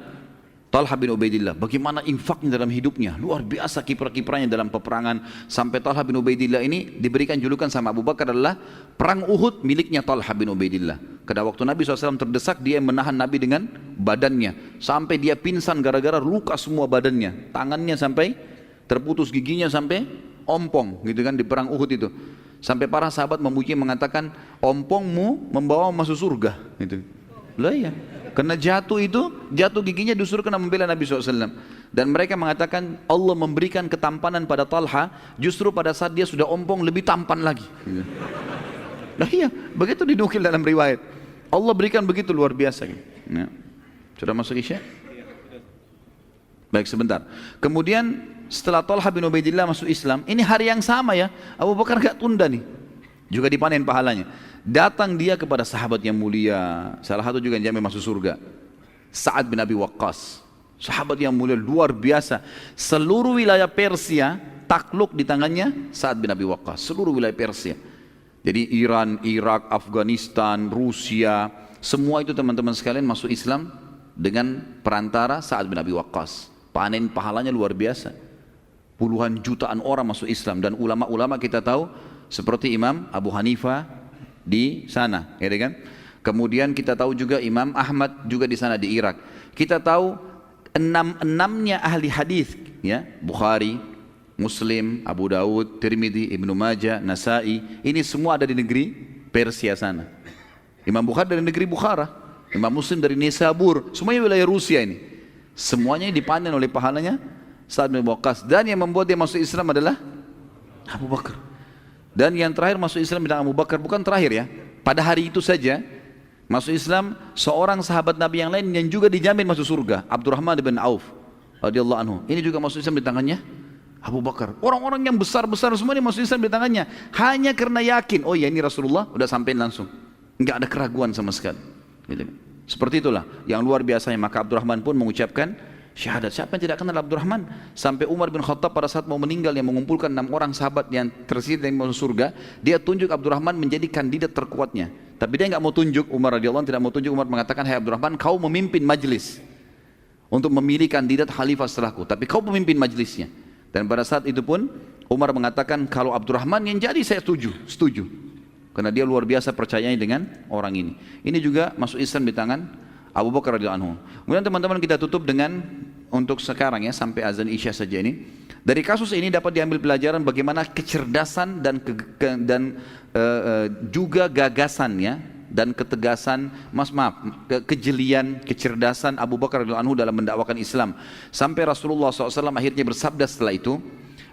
Talha bin Ubaidillah. Bagaimana infaknya dalam hidupnya, luar biasa kiprah-kiprahnya dalam peperangan. Sampai Talha bin Ubaidillah ini diberikan julukan sama Abu Bakar adalah perang Uhud miliknya Talha bin Ubaidillah. Karena waktu Nabi SAW terdesak, dia menahan Nabi dengan badannya. Sampai dia pingsan gara-gara luka semua badannya. Tangannya sampai terputus, giginya sampai ompong gitu kan di perang Uhud itu. Sampai para sahabat memuji mengatakan, ompongmu membawa masuk surga gitu. Lah ya. Karena jatuh giginya disuruh kena membela Nabi SAW. Dan mereka mengatakan Allah memberikan ketampanan pada Talha justru pada saat dia sudah ompong lebih tampan lagi. Nah iya, begitu dinukil dalam riwayat. Allah berikan begitu luar biasa. Nah, sudah masuk Isya? Baik sebentar. Kemudian setelah Talha bin Ubaidillah masuk Islam, ini hari yang sama ya, Abu Bakar gak tunda nih. Juga dipanen pahalanya. Datang dia kepada sahabat yang mulia, salah satu juga yang jamin masuk surga, Sa'ad bin Abi Waqqas. Sahabat yang mulia luar biasa. Seluruh wilayah Persia takluk di tangannya Sa'ad bin Abi Waqqas. Seluruh wilayah Persia. Jadi Iran, Irak, Afghanistan, Rusia, semua itu teman-teman sekalian masuk Islam dengan perantara Sa'ad bin Abi Waqqas. Panen pahalanya luar biasa. Puluhan jutaan orang masuk Islam, dan ulama-ulama kita tahu seperti Imam Abu Hanifah di sana, ya kan? Kemudian kita tahu juga Imam Ahmad juga di sana di Irak. Kita tahu enam-enamnya ahli hadis, ya, Bukhari, Muslim, Abu Daud, Tirmidzi, Ibnu Majah, Nasai, ini semua ada di negeri Persia sana. Imam Bukhari dari negeri Bukhara, Imam Muslim dari Nisabur, semuanya wilayah Rusia ini. Semuanya dipanen oleh pahalanya Sa'ad bin Waqqas. Dan yang membuat dia masuk Islam adalah Abu Bakar. Dan yang terakhir masuk Islam dengan Abu Bakar, bukan terakhir ya, pada hari itu saja masuk Islam seorang sahabat Nabi yang lain yang juga dijamin masuk surga, Abdurrahman bin Auf radhiyallahu anhu. Ini juga masuk Islam di tangannya Abu Bakar. Orang-orang yang besar-besar semua ini masuk Islam di tangannya, hanya karena yakin, oh ya ini Rasulullah, udah sampein langsung, enggak ada keraguan sama sekali. Gitu. Seperti itulah yang luar biasanya. Maka Abdurrahman pun mengucapkan syahadat. Siapa yang tidak kenal Abdurrahman? Sampai Umar bin Khattab pada saat mau meninggal, yang mengumpulkan 6 orang sahabat yang tersisa dari masuk surga, dia tunjuk Abdurrahman menjadi kandidat terkuatnya. Tapi dia nggak mau tunjuk, Umar radhiyallahu anhu tidak mau tunjuk. Umar mengatakan, hai Abdurrahman, kau memimpin majlis untuk memilih kandidat khalifah setelahku, tapi kau pemimpin majlisnya. Dan pada saat itu pun Umar mengatakan, kalau Abdurrahman yang jadi saya setuju. Karena dia luar biasa percayanya dengan orang ini. Ini juga masuk Islam di tangan Abu Bakar radhiyallahu anhu. Kemudian teman-teman kita tutup dengan untuk sekarang ya, sampai azan Isya saja ini. Dari kasus ini dapat diambil pelajaran bagaimana kecerdasan dan juga gagasannya dan ketegasan, kejelian, kecerdasan Abu Bakar radhiyallahu anhu dalam mendakwakan Islam. Sampai Rasulullah SAW akhirnya bersabda setelah itu,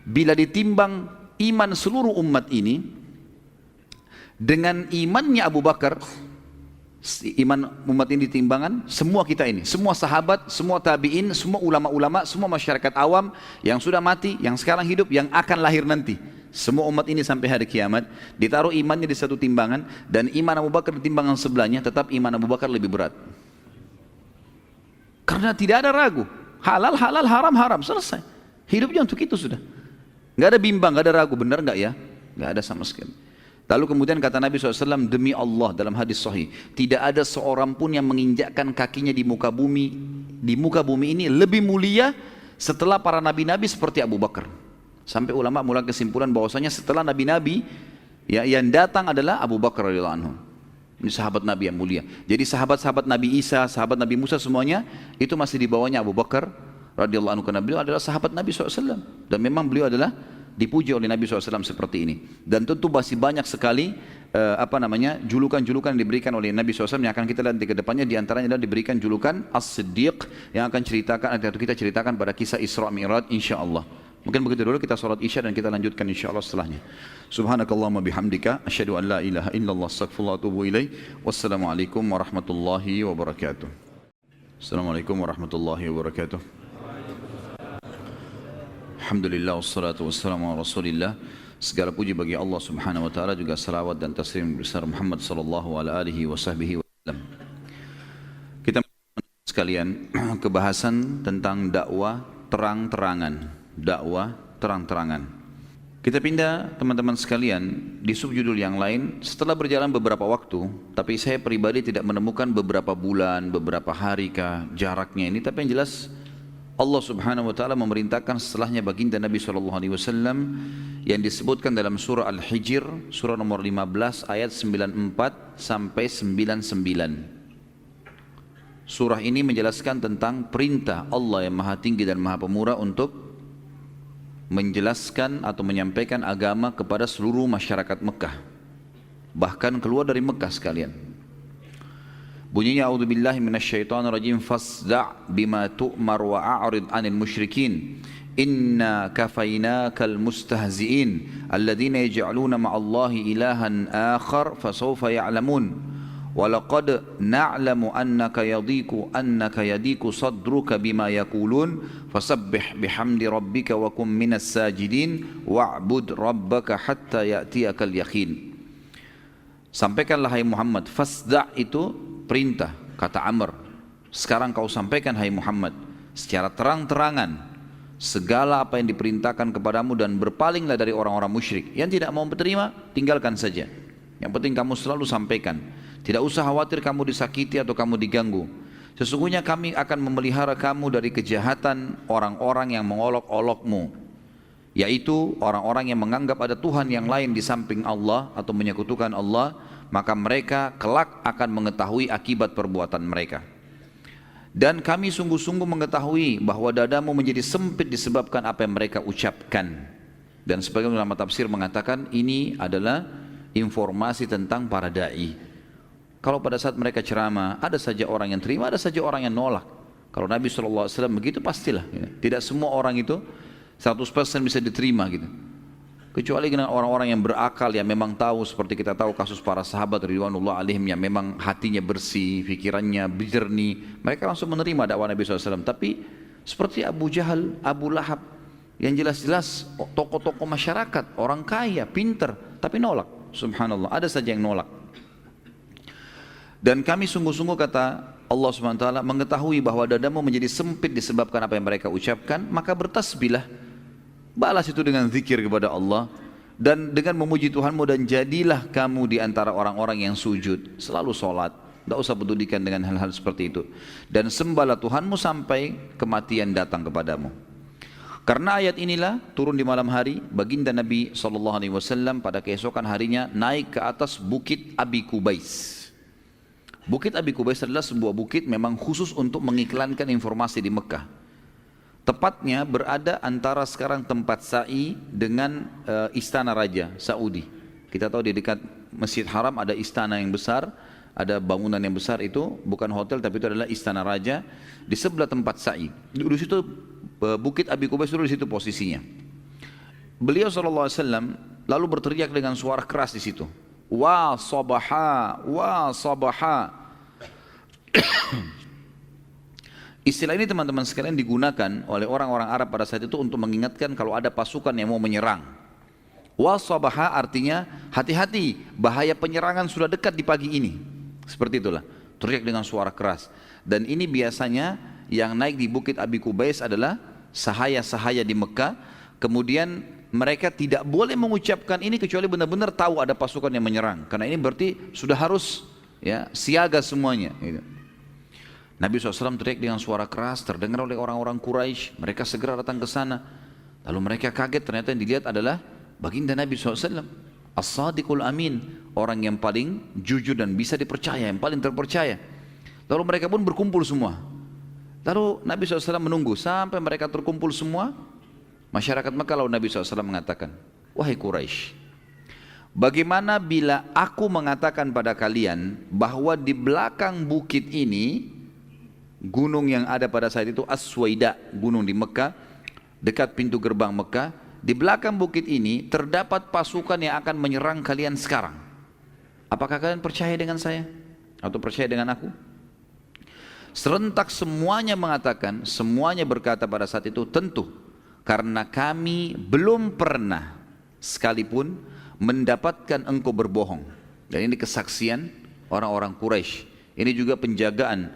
bila ditimbang iman seluruh umat ini dengan imannya Abu Bakar, iman umat ini ditimbangan, semua kita ini, semua sahabat, semua tabi'in, semua ulama-ulama, semua masyarakat awam yang sudah mati, yang sekarang hidup, yang akan lahir nanti, semua umat ini sampai hari kiamat ditaruh imannya di satu timbangan, dan iman Abu Bakar di timbangan sebelahnya, tetap iman Abu Bakar lebih berat. Karena tidak ada ragu, halal halal, haram haram, selesai. Hidupnya untuk itu sudah. Nggak ada bimbang, nggak ada ragu, benar nggak ya? Nggak ada sama sekali. Lalu kemudian kata Nabi SAW, demi Allah dalam hadis sahih, tidak ada seorang pun yang menginjakkan kakinya di muka bumi ini lebih mulia setelah para nabi-nabi seperti Abu Bakar. Sampai ulama mulai kesimpulan bahwasanya setelah nabi-nabi ya, yang datang adalah Abu Bakar radhiyallahu anhu. Ini sahabat Nabi yang mulia. Jadi sahabat-sahabat Nabi Isa, sahabat Nabi Musa semuanya itu masih di bawahnya Abu Bakar radhiyallahu anhu, karena beliau adalah sahabat Nabi SAW. Dan memang beliau adalah dipuji oleh Nabi SAW seperti ini. Dan tentu masih banyak sekali julukan-julukan yang diberikan oleh Nabi SAW yang akan kita lihat ke depannya. Di antaranya adalah diberikan julukan As-Siddiq yang akan kita ceritakan pada kisah Isra Mi'raj insyaallah. Mungkin begitu dulu, kita salat Isya dan kita lanjutkan insyaallah setelahnya. Subhanakallahumma bihamdika asyhadu an la ilaha illallah astaghfirullah wa atubu ilaik. Wassalamualaikum warahmatullahi wabarakatuh. Assalamualaikum warahmatullahi wabarakatuh. Alhamdulillah wassalatu wassalamu ala rasulillah. Segala puji bagi Allah subhanahu wa ta'ala, juga salawat dan taslim besar Muhammad sallallahu alaihi wasallam. Kita sekalian kebahasan tentang dakwah terang-terangan. Dakwah terang-terangan. Kita pindah teman-teman sekalian di subjudul yang lain setelah berjalan beberapa waktu, tapi saya pribadi tidak menemukan beberapa bulan, beberapa hari kah jaraknya ini, tapi yang jelas Allah subhanahu wa ta'ala memerintahkan setelahnya baginda Nabi SAW yang disebutkan dalam surah Al-Hijr, surah nomor 15 ayat 94 sampai 99. Surah ini menjelaskan tentang perintah Allah yang maha tinggi dan maha pemurah untuk menjelaskan atau menyampaikan agama kepada seluruh masyarakat Mekah, bahkan keluar dari Mekah sekalian. Bunyinya a'udzubillahi minasyaitonirrajim, fasda' bima tu'mar wa a'rid 'anil musyrikin inna kafainakal mustahzi'in alladhina yaj'aluna ma'allahi ilahan akhar fasawfa ya'lamun walaqad na'lamu annaka yadiku sadruka bima yaqulun fasabbih bihamdi rabbika wa kum minas sajidin wa'bud rabbaka hatta ya'tiyakal yaqin. Sampaikanlah hai Muhammad, fasda' itu perintah, kata Amr. Sekarang kau sampaikan hai Muhammad secara terang-terangan segala apa yang diperintahkan kepadamu dan berpalinglah dari orang-orang musyrik. Yang tidak mau menerima, tinggalkan saja. Yang penting kamu selalu sampaikan. Tidak usah khawatir kamu disakiti atau kamu diganggu. Sesungguhnya kami akan memelihara kamu dari kejahatan orang-orang yang mengolok-olokmu, yaitu orang-orang yang menganggap ada Tuhan yang lain di samping Allah atau menyekutukan Allah. Maka mereka kelak akan mengetahui akibat perbuatan mereka. Dan kami sungguh-sungguh mengetahui bahwa dadamu menjadi sempit disebabkan apa yang mereka ucapkan. Dan sebagian ulama tafsir mengatakan ini adalah informasi tentang para da'i. Kalau pada saat mereka ceramah, ada saja orang yang terima, ada saja orang yang nolak. Kalau Nabi SAW begitu pastilah. Tidak semua orang itu 100% bisa diterima gitu. Kecuali dengan orang-orang yang berakal, yang memang tahu, seperti kita tahu kasus para sahabat ridwanullah alaihim yang memang hatinya bersih, pikirannya jernih, mereka langsung menerima dakwah Nabi SAW. Tapi seperti Abu Jahal, Abu Lahab, yang jelas-jelas tokoh-tokoh masyarakat, orang kaya, pinter, tapi nolak. Subhanallah, ada saja yang nolak. Dan kami sungguh-sungguh, kata Allah SWT, mengetahui bahwa dadamu menjadi sempit disebabkan apa yang mereka ucapkan, maka bertasbihlah. Balas itu dengan zikir kepada Allah dan dengan memuji Tuhanmu, dan jadilah kamu di antara orang-orang yang sujud, selalu sholat, tidak usah pedulikan dengan hal-hal seperti itu, dan sembahlah Tuhanmu sampai kematian datang kepadamu. Karena ayat inilah turun di malam hari, baginda Nabi SAW pada keesokan harinya naik ke atas bukit Abi Kubais. Bukit Abi Kubais adalah sebuah bukit memang khusus untuk mengiklankan informasi di Mekah. Tepatnya berada antara sekarang tempat sa'i dengan istana raja Saudi. Kita tahu di dekat Masjid Haram ada istana yang besar, ada bangunan yang besar, itu bukan hotel tapi itu adalah istana raja. Di sebelah tempat sa'i, di situ bukit Abi Kubais, dulu di situ posisinya. Beliau SAW lalu berteriak dengan suara keras di situ, wa sabaha, wa sabaha. Istilah ini teman-teman sekalian digunakan oleh orang-orang Arab pada saat itu untuk mengingatkan kalau ada pasukan yang mau menyerang. Wasabaha artinya hati-hati, bahaya penyerangan sudah dekat di pagi ini. Seperti itulah, teriak dengan suara keras. Dan ini biasanya yang naik di bukit Abi Kubais adalah sahaya-sahaya di Mekah. Kemudian mereka tidak boleh mengucapkan ini kecuali benar-benar tahu ada pasukan yang menyerang. Karena ini berarti sudah harus ya siaga semuanya. Gitu. Nabi SAW teriak dengan suara keras, terdengar oleh orang-orang Quraisy. Mereka segera datang ke sana. Lalu mereka kaget, ternyata yang dilihat adalah baginda Nabi SAW. As-Sadiqul Amin, orang yang paling jujur dan bisa dipercaya, yang paling terpercaya. Lalu mereka pun berkumpul semua. Lalu Nabi SAW menunggu sampai mereka terkumpul semua. Masyarakat Mekah, lalu Nabi SAW mengatakan, wahai Quraisy, bagaimana bila aku mengatakan pada kalian bahwa di belakang bukit ini, gunung yang ada pada saat itu As-Suwaida, gunung di Mekah, dekat pintu gerbang Mekah, di belakang bukit ini terdapat pasukan yang akan menyerang kalian sekarang. Apakah kalian percaya dengan saya? Atau percaya dengan aku? Serentak semuanya mengatakan, semuanya berkata pada saat itu, tentu, karena kami belum pernah sekalipun mendapatkan engkau berbohong. Dan ini kesaksian orang-orang Quraisy. Ini juga penjagaan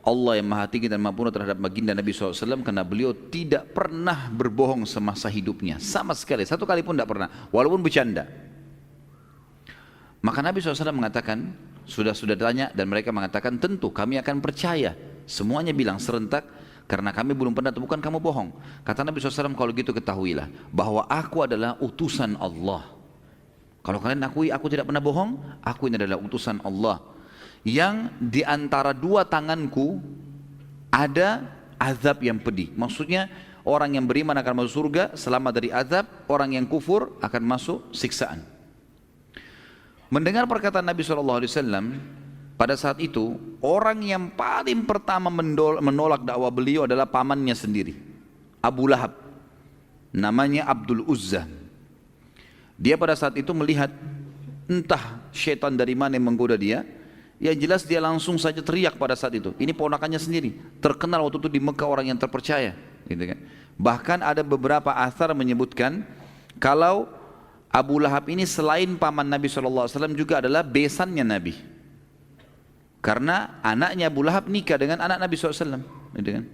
Allah yang Maha Tinggi dan Maha Penuh terhadap baginda Nabi SAW, karena beliau tidak pernah berbohong semasa hidupnya, sama sekali, satu kali pun tidak pernah, walaupun bercanda. Maka Nabi SAW mengatakan, sudah tanya, dan mereka mengatakan tentu kami akan percaya. Semuanya bilang serentak, karena kami belum pernah temukan kamu bohong. Kata Nabi SAW, kalau gitu ketahuilah bahwa aku adalah utusan Allah. Kalau kalian akui aku tidak pernah bohong, aku ini adalah utusan Allah, yang di antara dua tanganku ada azab yang pedih. Maksudnya orang yang beriman akan masuk surga selamat dari azab, orang yang kufur akan masuk siksaan. Mendengar perkataan Nabi SAW, pada saat itu orang yang paling pertama menolak dakwah beliau adalah pamannya sendiri, Abu Lahab, namanya Abdul Uzza. Dia pada saat itu melihat entah syaitan dari mana yang menggoda dia. Yang jelas dia langsung saja teriak pada saat itu. Ini ponakannya sendiri, terkenal waktu itu di Mekah orang yang terpercaya, gitu kan. Bahkan ada beberapa athar menyebutkan kalau Abu Lahab ini selain paman Nabi SAW juga adalah besannya Nabi. Karena anaknya Abu Lahab nikah dengan anak Nabi SAW, gitu kan.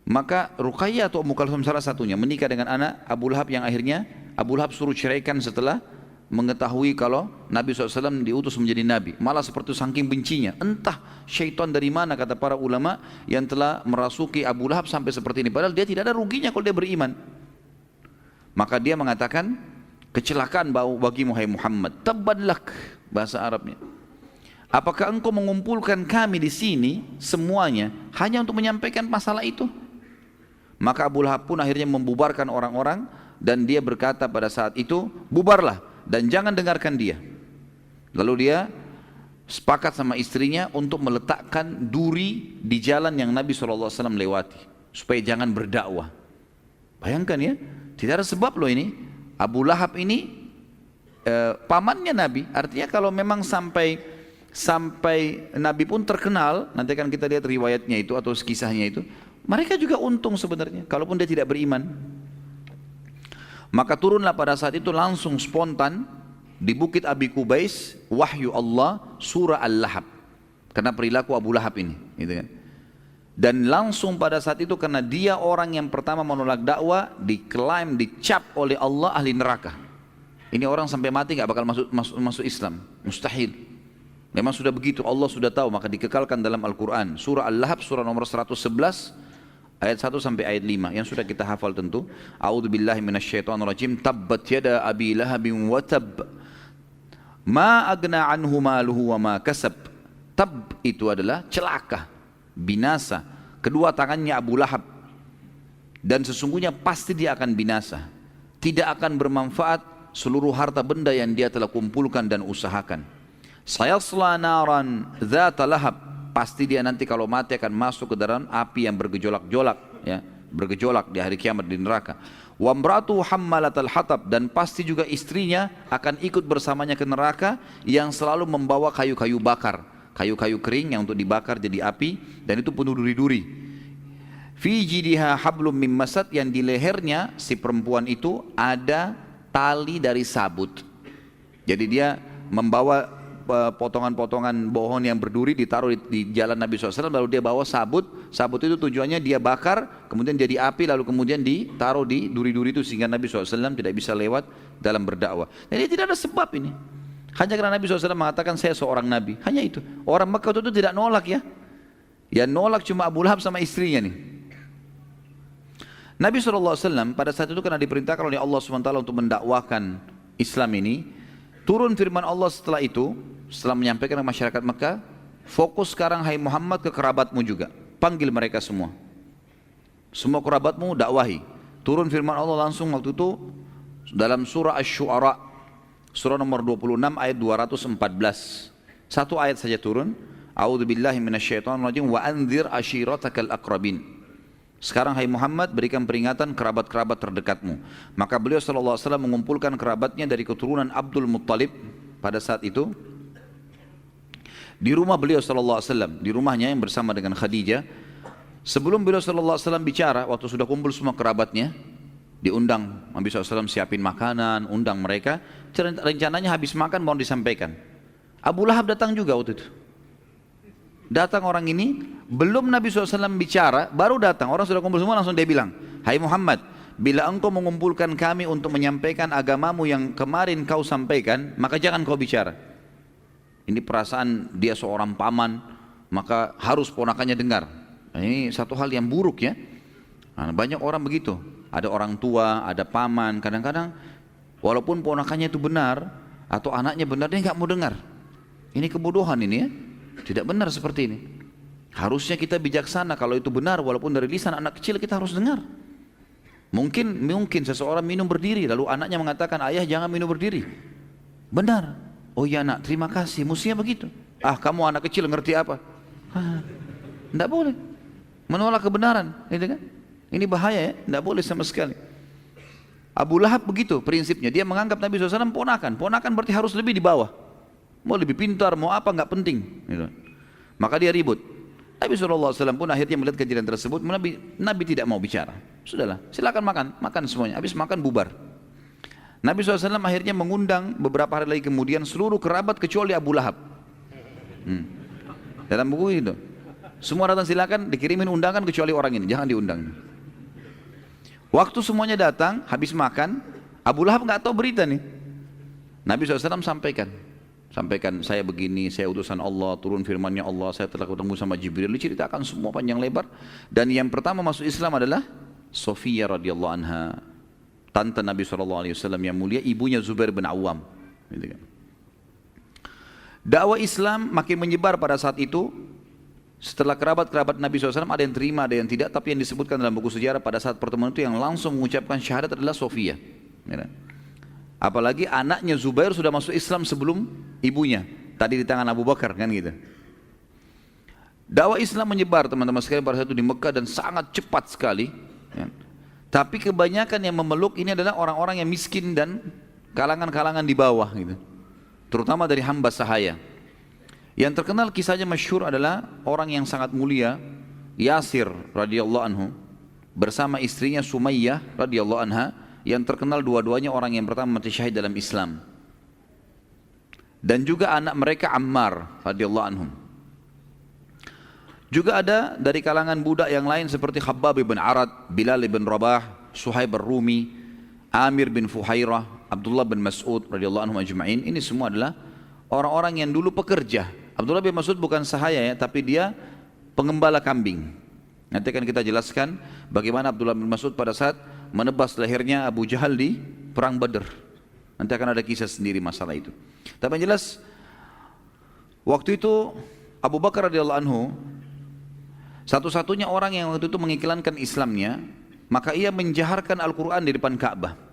Maka Ruqayyah atau Ummu Kalsum salah satunya menikah dengan anak Abu Lahab, yang akhirnya Abu Lahab suruh ceraikan setelah mengetahui kalau Nabi SAW diutus menjadi Nabi. Malah seperti saking bencinya, entah syaitan dari mana, kata para ulama, yang telah merasuki Abu Lahab sampai seperti ini. Padahal dia tidak ada ruginya kalau dia beriman. Maka dia mengatakan, kecelakaan bagi Muhammad, tabban lak, bahasa Arabnya. Apakah engkau mengumpulkan kami di sini semuanya hanya untuk menyampaikan masalah itu? Maka Abu Lahab pun akhirnya membubarkan orang-orang, dan dia berkata pada saat itu, bubarlah dan jangan dengarkan dia. Lalu dia sepakat sama istrinya untuk meletakkan duri di jalan yang Nabi SAW lewati, supaya jangan berdakwah. Bayangkan ya, tidak ada sebab loh ini. Abu Lahab ini pamannya Nabi, artinya kalau memang sampai Nabi pun terkenal, nanti akan kita lihat riwayatnya itu atau kisahnya itu, mereka juga untung sebenarnya, kalaupun dia tidak beriman. Maka turunlah pada saat itu langsung spontan di Bukit Abi Qubais wahyu Allah surah Al-Lahab, karena perilaku Abu Lahab ini, gitu kan. Dan langsung pada saat itu, karena dia orang yang pertama menolak dakwah, diklaim, dicap oleh Allah ahli neraka. Ini orang sampai mati nggak bakal masuk Islam, mustahil. Memang sudah begitu, Allah sudah tahu, maka dikekalkan dalam Al-Quran. Surah Al-Lahab, surah nomor 111, ayat 1 sampai ayat 5, yang sudah kita hafal tentu. A'udzubillahi minasyaitonirrajim. Tabbat yada abi lahabin wa tab, ma agna anhu maluhu wa ma kasab. Tab itu adalah celaka, binasa, kedua tangannya Abu Lahab, dan sesungguhnya pasti dia akan binasa. Tidak akan bermanfaat seluruh harta benda yang dia telah kumpulkan dan usahakan. Sayasla naran dzata lahab, pasti dia nanti kalau mati akan masuk ke dalam api yang bergejolak-jolak, ya, bergejolak di hari kiamat di neraka. Wa imratu hammalatal hatab, dan pasti juga istrinya akan ikut bersamanya ke neraka, yang selalu membawa kayu-kayu bakar, kayu-kayu kering yang untuk dibakar jadi api, dan itu penuh duri-duri. Fi jidiha hablum mim masad, yang di lehernya si perempuan itu ada tali dari sabut. Jadi dia membawa potongan-potongan pohon yang berduri ditaruh di jalan Nabi SAW, lalu dia bawa sabut itu tujuannya dia bakar, kemudian jadi api, lalu kemudian ditaruh di duri-duri itu sehingga Nabi SAW tidak bisa lewat dalam berdakwah. Jadi tidak ada sebab ini. Hanya karena Nabi SAW mengatakan saya seorang Nabi, hanya itu. Orang Mekah itu tidak nolak ya. Yang nolak cuma Abu Lahab sama istrinya nih. Nabi SAW pada saat itu karena diperintahkan oleh Allah SWT untuk mendakwakan Islam ini, turun firman Allah setelah itu, setelah menyampaikan ke masyarakat Mekah, fokus sekarang hai Muhammad ke kerabatmu juga, panggil mereka semua. Semua kerabatmu dakwahi. Turun firman Allah langsung waktu itu dalam surah Asy-Syu'ara, surah nomor 26 ayat 214. Satu ayat saja turun. A'udzubillahi minasyaitonirrajim wa anzir ashiratakal aqrabin. Sekarang hai Muhammad berikan peringatan kerabat-kerabat terdekatmu. Maka beliau SAW mengumpulkan kerabatnya dari keturunan Abdul Muttalib pada saat itu. Di rumah beliau SAW, di rumahnya yang bersama dengan Khadijah. Sebelum beliau SAW bicara, waktu sudah kumpul semua kerabatnya, diundang Nabi SAW siapin makanan, undang mereka. Rencananya habis makan mau disampaikan. Abu Lahab datang juga waktu itu. Datang orang ini, belum Nabi SAW bicara, baru datang. Orang sudah kumpul semua, langsung dia bilang, hai Muhammad, bila engkau mengumpulkan kami untuk menyampaikan agamamu yang kemarin kau sampaikan, maka jangan kau bicara. Ini perasaan dia seorang paman, maka harus ponakannya dengar. Nah, ini satu hal yang buruk ya. Nah, banyak orang begitu. Ada orang tua, ada paman, kadang-kadang walaupun ponakannya itu benar, atau anaknya benar, dia nggak mau dengar. Ini kebodohan ini ya. Tidak benar seperti ini. Harusnya kita bijaksana, kalau itu benar walaupun dari lisan anak kecil kita harus dengar. Mungkin seseorang minum berdiri lalu anaknya mengatakan ayah jangan minum berdiri. Benar. Oh iya nak, terima kasih. Mestinya begitu. Ah kamu anak kecil ngerti apa? Tidak boleh menolak kebenaran, gitu kan? Ini bahaya ya, tidak boleh sama sekali. Abu Lahab begitu prinsipnya, dia menganggap Nabi SAW ponakan. Ponakan berarti harus lebih di bawah. Mau lebih pintar, mau apa, nggak penting gitu. Maka dia ribut. Nabi SAW pun akhirnya melihat kejadian tersebut, Nabi tidak mau bicara. Sudahlah, silakan makan semuanya. Habis makan bubar. Nabi SAW akhirnya mengundang beberapa hari lagi kemudian seluruh kerabat kecuali Abu Lahab. Dalam buku itu semua datang, silakan dikirimin undangan kecuali orang ini, jangan diundang. Waktu semuanya datang, habis makan, Abu Lahab nggak tahu berita nih. Nabi SAW sampaikan saya begini, saya utusan Allah, turun firmannya Allah, saya telah ketemu sama Jibril, diceritakan semua panjang lebar. Dan yang pertama masuk Islam adalah Sofia radhiyallahu anha, tante Nabi SAW yang mulia, ibunya Zubair bin Awam. Gitu kan. Dakwah Islam makin menyebar pada saat itu. Setelah kerabat-kerabat Nabi SAW ada yang terima, ada yang tidak. Tapi yang disebutkan dalam buku sejarah pada saat pertemuan itu yang langsung mengucapkan syahadat adalah Sofia. Ya. Apalagi anaknya Zubair sudah masuk Islam sebelum ibunya. Tadi di tangan Abu Bakar kan gitu. Dakwah Islam menyebar teman-teman sekalian pada saat itu di Mekah dan sangat cepat sekali. Ya. Tapi kebanyakan yang memeluk ini adalah orang-orang yang miskin dan kalangan-kalangan di bawah gitu. Terutama dari hamba sahaya. Yang terkenal kisahnya masyhur adalah orang yang sangat mulia, Yasir radhiyallahu anhu bersama istrinya Sumayyah radhiyallahu anha, yang terkenal dua-duanya orang yang pertama mati syahid dalam Islam. Dan juga anak mereka Ammar radhiyallahu anhum. Juga ada dari kalangan budak yang lain seperti Khabbab bin Arad, Bilal bin Rabah, Suhaib ar-Rumi, Amir bin Fuhairah, Abdullah bin Mas'ud radhiyallahu anhum ajma'in. Ini semua adalah orang-orang yang dulu pekerja. Abdullah bin Mas'ud bukan sahaya ya, tapi dia pengembala kambing. Nanti akan kita jelaskan bagaimana Abdullah bin Mas'ud pada saat menebas lehernya Abu Jahal di perang Badr. Nanti akan ada kisah sendiri masalah itu. Tapi yang jelas waktu itu Abu Bakar radhiyallahu anhu satu-satunya orang yang waktu itu mengiklankan Islamnya, maka ia menjaharkan Al-Quran di depan Ka'bah.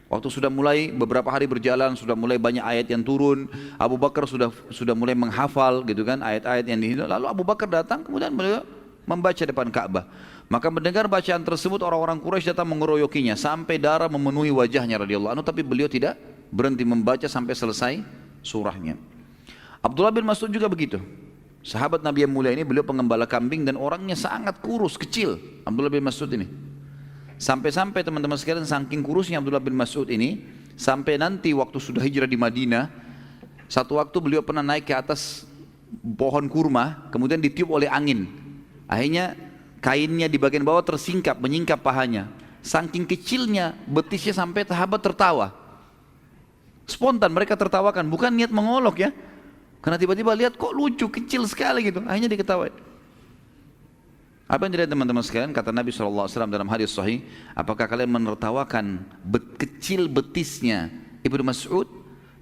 Waktu sudah mulai beberapa hari berjalan, sudah mulai banyak ayat yang turun, Abu Bakar sudah mulai menghafal gitu kan ayat-ayat yang di situ. Lalu Abu Bakar datang, kemudian beliau membaca depan Ka'bah. Maka mendengar bacaan tersebut orang-orang Quraisy datang mengeroyokinya sampai darah memenuhi wajahnya radhiyallahu anhu, tapi beliau tidak berhenti membaca sampai selesai surahnya. Abdullah bin Mas'ud juga begitu. Sahabat Nabi yang mulia ini, beliau pengembala kambing dan orangnya sangat kurus, kecil, Abdullah bin Mas'ud ini. Sampai-sampai teman-teman sekalian, saking kurusnya Abdullah bin Mas'ud ini, sampai nanti waktu sudah hijrah di Madinah, Satu waktu beliau pernah naik ke atas pohon kurma, kemudian ditiup oleh angin. Akhirnya kainnya di bagian bawah tersingkap, menyingkap pahanya. Saking kecilnya betisnya sampai sahabat tertawa. Spontan mereka tertawakan, bukan niat mengolok ya. Karena tiba-tiba lihat kok lucu, kecil sekali gitu. Akhirnya diketawain. Apa yang dilihat teman-teman sekalian? Kata Nabi SAW dalam hadis sahih, apakah kalian menertawakan kecil betisnya Ibnu Mas'ud?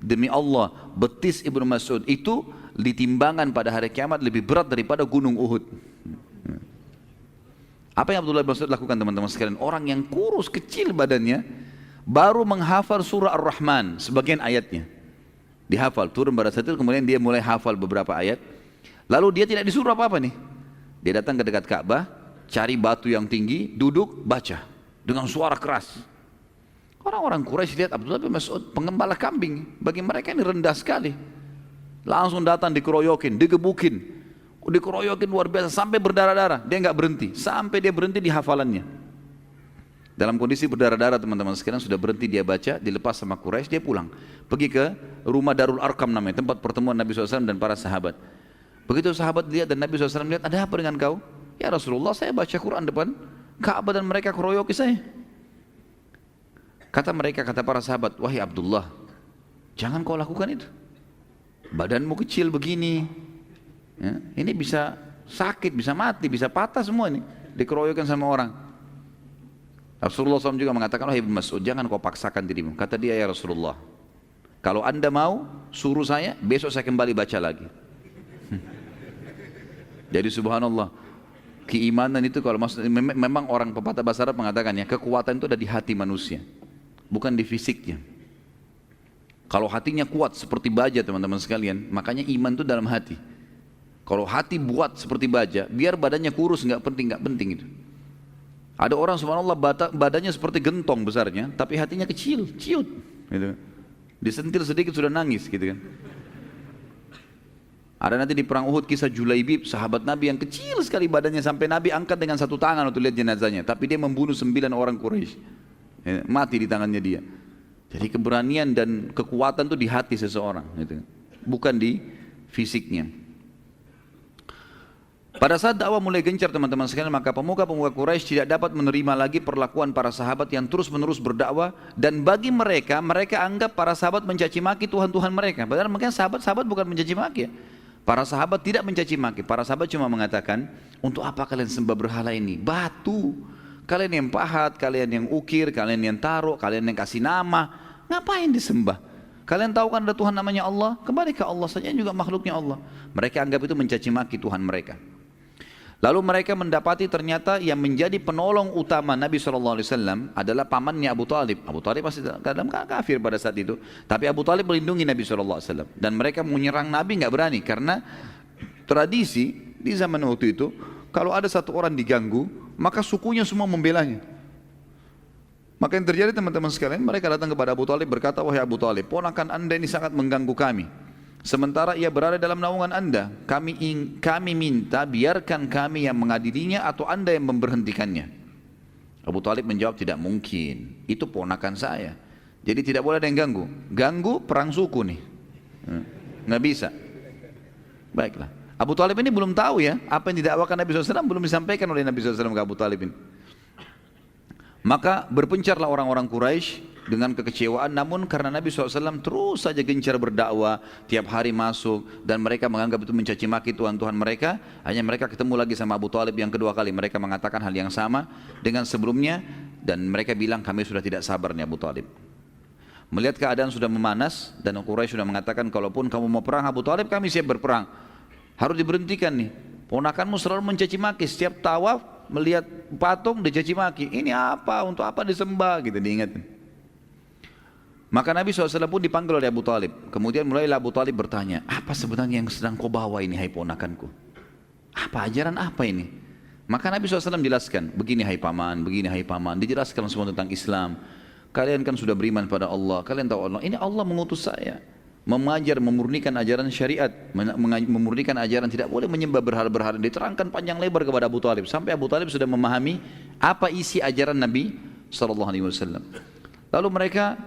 Demi Allah, betis Ibnu Mas'ud itu ditimbangan pada hari kiamat lebih berat daripada gunung Uhud. Apa yang Abdullah bin Mas'ud lakukan teman-teman sekalian? Orang yang kurus kecil badannya baru menghafal surah Ar-Rahman sebagian ayatnya. Dihafal, turun pada saat itu, kemudian dia mulai hafal beberapa ayat. Lalu dia tidak disuruh apa-apa nih. Dia datang ke dekat Ka'bah, cari batu yang tinggi, duduk, baca dengan suara keras. Orang-orang Quraisy lihat Abdullah bin Mas'ud pengembala kambing, bagi mereka ini rendah sekali. Langsung datang dikeroyokin, digebukin, dikeroyokin luar biasa sampai berdarah-darah. Dia nggak berhenti, sampai dia berhenti di hafalannya. Dalam kondisi berdarah-darah teman-teman sekalian, sudah berhenti dia baca, dilepas sama Quraisy, dia pulang. Pergi ke rumah Darul Arqam namanya, tempat pertemuan Nabi SAW dan para sahabat. Begitu sahabat lihat dan Nabi SAW lihat, ada apa dengan kau? Ya Rasulullah, saya baca Quran depan Ka'bah dan mereka keroyoki saya. Kata mereka, kata para sahabat, wahai Abdullah, jangan kau lakukan itu. Badanmu kecil begini, ya, ini bisa sakit, bisa mati, bisa patah semua ini, dikeroyokan sama orang. Rasulullah SAW juga mengatakan, wahai Ibnu Mas'ud, jangan kau paksakan dirimu. Kata dia, ya Rasulullah, kalau anda mau suruh saya, besok saya kembali baca lagi. Jadi subhanallah, keimanan itu kalau memang orang pepatah bahasa Arab mengatakan ya, kekuatan itu ada di hati manusia, bukan di fisiknya. Kalau hatinya kuat seperti baja teman-teman sekalian, makanya iman itu dalam hati. Kalau hati buat seperti baja, biar badannya kurus nggak penting itu. Ada orang subhanallah badannya seperti gentong besarnya, tapi hatinya kecil, ciut, gitu. Disentil sedikit sudah nangis, gitu kan. Ada nanti di perang Uhud kisah Julaibib, sahabat Nabi yang kecil sekali badannya sampai Nabi angkat dengan satu tangan untuk lihat jenazahnya, tapi dia membunuh 9 orang Quraisy, ya, mati di tangannya dia. Jadi keberanian dan kekuatan itu di hati seseorang, gitu, bukan di fisiknya. Pada saat dakwah mulai gencar teman-teman sekalian, maka pemuka-pemuka Quraisy tidak dapat menerima lagi perlakuan para sahabat yang terus-menerus berdakwah, dan bagi mereka, mereka anggap para sahabat mencaci maki Tuhan-Tuhan mereka. Padahal mungkin sahabat-sahabat bukan mencaci maki ya. Para sahabat tidak mencaci maki, para sahabat cuma mengatakan, untuk apa kalian sembah berhala ini? Batu, kalian yang pahat, kalian yang ukir, kalian yang taruh, kalian yang kasih nama, ngapain disembah? Kalian tahu kan ada Tuhan namanya Allah? Kembali ke Allah saja, juga makhluknya Allah. Mereka anggap itu mencaci maki Tuhan mereka. Lalu mereka mendapati ternyata yang menjadi penolong utama Nabi SAW adalah pamannya Abu Talib. Abu Talib masih kadang kafir pada saat itu, tapi Abu Talib melindungi Nabi SAW. Dan mereka menyerang Nabi nggak berani, karena tradisi di zaman waktu itu, kalau ada satu orang diganggu, maka sukunya semua membelanya. Maka yang terjadi teman-teman sekalian, mereka datang kepada Abu Talib berkata, wahai Abu Talib, ponakan anda ini sangat mengganggu kami. Sementara ia berada dalam naungan anda, kami minta biarkan kami yang mengadilinya atau anda yang memberhentikannya. Abu Talib menjawab, tidak mungkin, itu ponakan saya, jadi tidak boleh ada yang ganggu. Ganggu perang suku nih, nggak bisa. Baiklah, Abu Talib ini belum tahu ya, apa yang didakwakan Nabi SAW belum disampaikan oleh Nabi SAW ke Abu Talib ini. Maka berpencarlah orang-orang Quraisy dengan kekecewaan, namun karena Nabi SAW terus saja gencar berdakwah, tiap hari masuk, dan mereka menganggap itu mencaci maki Tuhan-Tuhan mereka, hanya mereka ketemu lagi sama Abu Talib yang kedua kali, mereka mengatakan hal yang sama dengan sebelumnya, dan mereka bilang kami sudah tidak sabar nih Abu Talib. Melihat keadaan sudah memanas, dan Quraisy sudah mengatakan kalaupun kamu mau perang Abu Talib, kami siap berperang, harus diberhentikan nih, ponakanmu selalu mencaci maki, setiap tawaf melihat patung dicaci maki, ini apa, untuk apa disembah, gitu diingatkan. Maka Nabi SAW pun dipanggil oleh Abu Talib. Kemudian mulailah Abu Talib bertanya, apa sebenarnya yang sedang kau bawa ini hai ponakanku? Apa ajaran apa ini? Maka Nabi SAW jelaskan, begini hai paman, begini hai paman, dijelaskan semua tentang Islam. Kalian kan sudah beriman pada Allah, kalian tahu Allah, ini Allah mengutus saya mengajar, memurnikan ajaran syariat, memurnikan ajaran tidak boleh menyembah berhala-berhala. Diterangkan panjang lebar kepada Abu Talib, sampai Abu Talib sudah memahami apa isi ajaran Nabi SAW. Lalu mereka,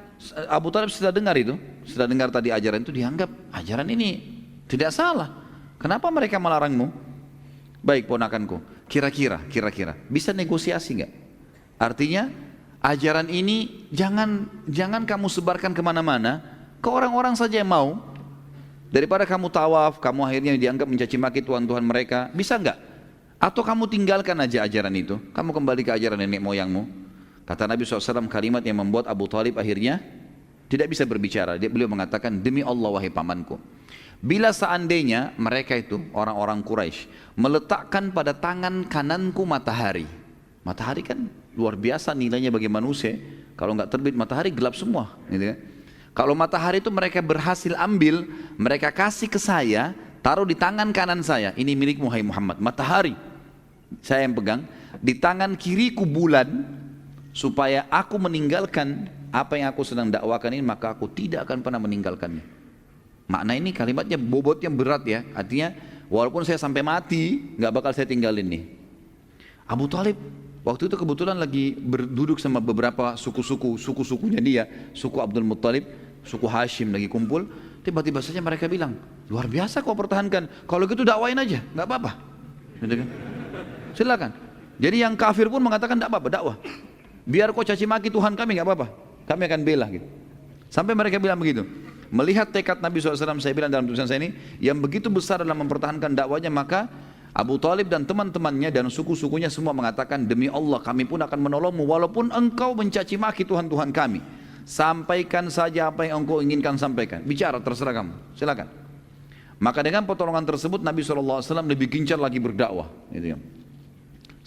Abu Talib setelah dengar itu, setelah dengar tadi ajaran itu dianggap ajaran ini tidak salah. Kenapa mereka melarangmu? Baik ponakanku, kira-kira bisa negosiasi nggak? Artinya ajaran ini jangan kamu sebarkan kemana-mana, ke orang-orang saja yang mau. Daripada kamu tawaf, kamu akhirnya dianggap mencaci maki Tuhan-Tuhan mereka, bisa nggak? Atau kamu tinggalkan aja ajaran itu, kamu kembali ke ajaran nenek moyangmu. Kata Nabi SAW kalimat yang membuat Abu Talib akhirnya tidak bisa berbicara. Beliau mengatakan, demi Allah wahai pamanku, bila seandainya mereka itu orang-orang Quraisy meletakkan pada tangan kananku matahari. Matahari kan luar biasa nilainya bagi manusia. Kalau nggak terbit matahari gelap semua, gitu kan? Kalau matahari itu mereka berhasil ambil, mereka kasih ke saya, taruh di tangan kanan saya, ini milikmu hai Muhammad, matahari saya yang pegang, di tangan kiriku bulan, supaya aku meninggalkan apa yang aku sedang dakwakan ini, maka aku tidak akan pernah meninggalkannya. Makna ini kalimatnya bobotnya berat ya, artinya walaupun saya sampai mati, nggak bakal saya tinggalin nih. Abu Talib waktu itu kebetulan lagi berduduk sama beberapa suku-sukunya dia, suku Abdul Muttalib, suku Hashim lagi kumpul. Tiba-tiba saja mereka bilang, luar biasa kau pertahankan, kalau gitu dakwain aja, nggak apa-apa, gitu kan? Silakan. Jadi yang kafir pun mengatakan nggak apa-apa, dakwah. Biar kau caci maki Tuhan kami nggak apa-apa, kami akan bela gitu. Sampai mereka bilang begitu. Melihat tekad Nabi SAW, saya bilang dalam tulisan saya ini, yang begitu besar dalam mempertahankan dakwanya, maka Abu Talib dan teman-temannya dan suku-sukunya semua mengatakan, demi Allah kami pun akan menolongmu walaupun engkau mencaci maki Tuhan-Tuhan kami. Sampaikan saja apa yang engkau inginkan sampaikan. Bicara terserah kamu, silakan. Maka dengan pertolongan tersebut Nabi SAW lebih gencar lagi berdakwah. Gitu ya.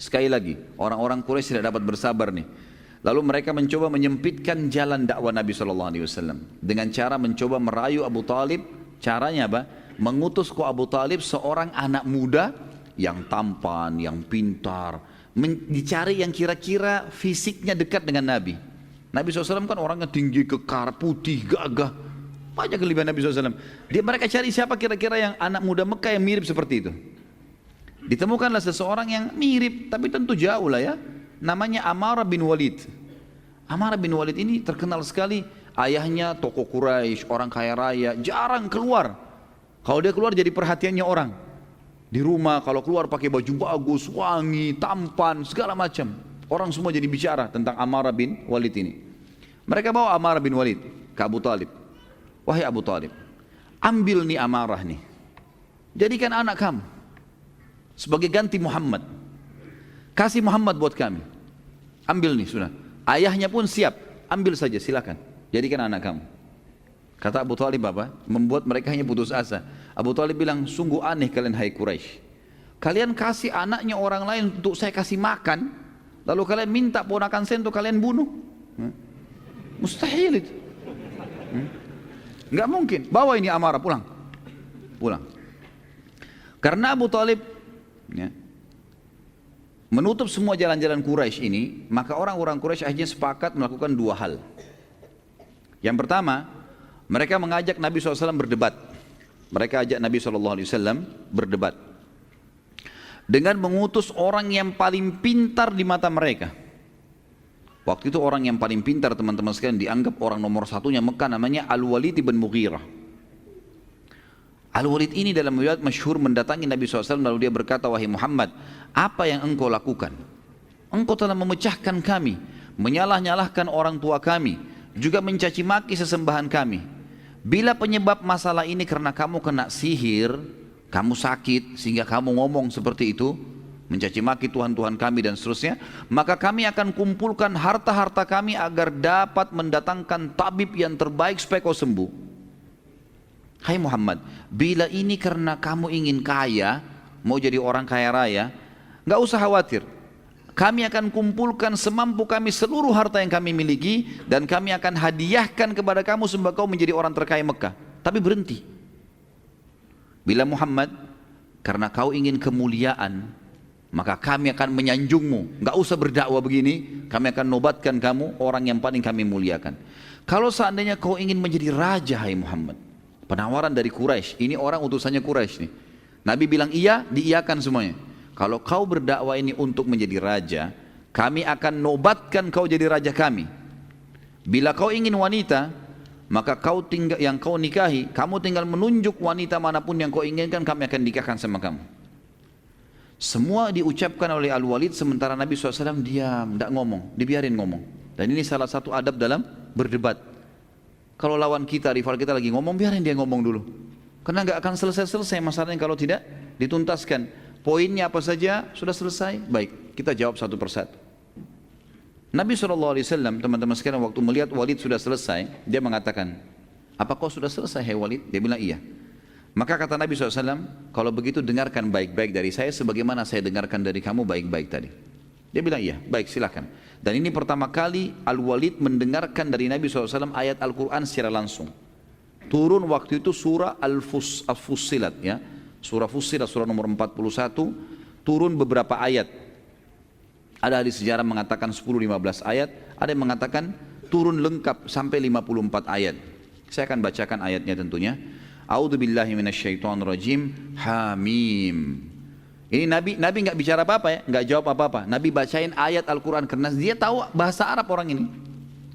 Sekali lagi, orang-orang Quraisy tidak dapat bersabar nih. Lalu mereka mencoba menyempitkan jalan dakwah Nabi SAW dengan cara mencoba merayu Abu Talib. Caranya apa? Mengutus ke Abu Talib seorang anak muda yang tampan, yang pintar, dicari yang kira-kira fisiknya dekat dengan Nabi. Nabi SAW kan orangnya tinggi, kekar, putih, gagah, banyak kelebihan Nabi SAW. Mereka cari siapa kira-kira yang anak muda Mekah yang mirip seperti itu. Ditemukanlah seseorang yang mirip, tapi tentu jauh lah ya. Namanya Amarah bin Walid. Amarah bin Walid ini terkenal sekali, ayahnya tokoh Quraisy, orang kaya raya, jarang keluar. Kalau dia keluar jadi perhatiannya orang. Di rumah kalau keluar pakai baju bagus, wangi, tampan, segala macam. Orang semua jadi bicara tentang Amarah bin Walid ini. Mereka bawa Amarah bin Walid ke Abu Talib. Wahai Abu Talib, ambil nih Amarah nih, jadikan anak kamu sebagai ganti Muhammad. Kasih Muhammad buat kami. Ambil nih sudah. Ayahnya pun siap, ambil saja silakan. Jadikan anak kamu. Kata Abu Talib apa? Membuat mereka hanya putus asa. Abu Talib bilang, sungguh aneh kalian hai Quraisy. Kalian kasih anaknya orang lain untuk saya kasih makan, lalu kalian minta ponakan saya untuk kalian bunuh. Mustahil itu. Enggak mungkin. Bawa ini Amarah pulang. Karena Abu Talib ya, menutup semua jalan-jalan Quraisy ini, maka orang-orang Quraisy akhirnya sepakat melakukan dua hal. Yang pertama, mereka mengajak Nabi SAW berdebat. Mereka ajak Nabi SAW berdebat dengan mengutus orang yang paling pintar di mata mereka. Waktu itu orang yang paling pintar teman-teman sekalian dianggap orang nomor satunya Mekah, namanya Al-Walid bin Mughirah. Al-Walid ini dalam riwayat masyhur mendatangi Nabi SAW lalu dia berkata, wahai Muhammad, apa yang engkau lakukan? Engkau telah memecahkan kami, menyalah-nyalahkan orang tua kami, juga mencaci maki sesembahan kami. Bila penyebab masalah ini karena kamu kena sihir, kamu sakit sehingga kamu ngomong seperti itu, mencaci maki Tuhan-Tuhan kami dan seterusnya, maka kami akan kumpulkan harta-harta kami agar dapat mendatangkan tabib yang terbaik supaya kau sembuh. Hai Muhammad, bila ini karena kamu ingin kaya, mau jadi orang kaya raya, nggak usah khawatir. Kami akan kumpulkan semampu kami seluruh harta yang kami miliki dan kami akan hadiahkan kepada kamu sehingga kau menjadi orang terkaya Mekah. Tapi berhenti. Bila Muhammad, karena kau ingin kemuliaan, maka kami akan menyanjungmu. Nggak usah berdakwah begini, kami akan nobatkan kamu orang yang paling kami muliakan. Kalau seandainya kau ingin menjadi raja, hai Muhammad, penawaran dari Quraisy, ini orang utusannya Quraisy nih. Nabi bilang iya, diiyakan semuanya. Kalau kau berdakwah ini untuk menjadi raja, kami akan nobatkan kau jadi raja kami. Bila kau ingin wanita, maka yang kau nikahi, kamu tinggal menunjuk wanita manapun yang kau inginkan, kami akan nikahkan sama kamu. Semua diucapkan oleh Al-Walid sementara Nabi SAW diam, tidak ngomong, dibiarin ngomong. Dan ini salah satu adab dalam berdebat. Kalau lawan kita, rival kita lagi ngomong, biarin dia ngomong dulu. Karena nggak akan selesai-selesai masalahnya kalau tidak dituntaskan. Poinnya apa saja, sudah selesai, baik, kita jawab satu persatu. Nabi SAW, teman-teman sekalian, waktu melihat Walid sudah selesai, dia mengatakan, apa kau sudah selesai, hai Walid? Dia bilang, iya. Maka kata Nabi SAW, kalau begitu dengarkan baik-baik dari saya, sebagaimana saya dengarkan dari kamu baik-baik tadi. Dia bilang, iya, baik, silakan. Dan ini pertama kali Al-Walid mendengarkan dari Nabi SAW ayat Al-Quran secara langsung. Turun waktu itu surah Al-Fussilat, ya. Surah Fussilat, surah nomor 41, turun beberapa ayat. Ada ahli sejarah mengatakan 10-15 ayat, ada yang mengatakan turun lengkap sampai 54 ayat. Saya akan bacakan ayatnya tentunya. A'udzubillahi minasyaitonirrajim. Hamim. Ini Nabi nggak bicara apa-apa ya, nggak jawab apa-apa. Nabi bacain ayat Al-Quran karena dia tahu bahasa Arab orang ini.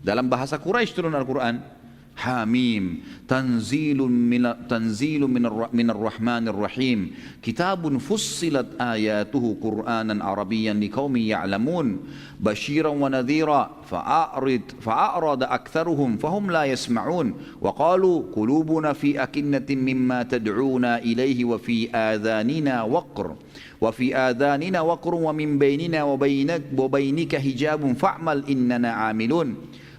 Dalam bahasa Quraisy turun Al-Quran. Hamim. Tanzilun minar rahmanir rahim. Kitabun fussilat ayatuhu Qur'anan Arabiyyan liqaumin ya'lamun. Basyiran wa nadhira fa'arada aktharuhum fahum la yasma'un. Wa qalu qulubuna fi akinnatin mimma tad'una ilayhi wa fi adhanina waqr. وفي آذاننا وقر ومن بيننا وبينك حجاب فاعمل إننا عاملون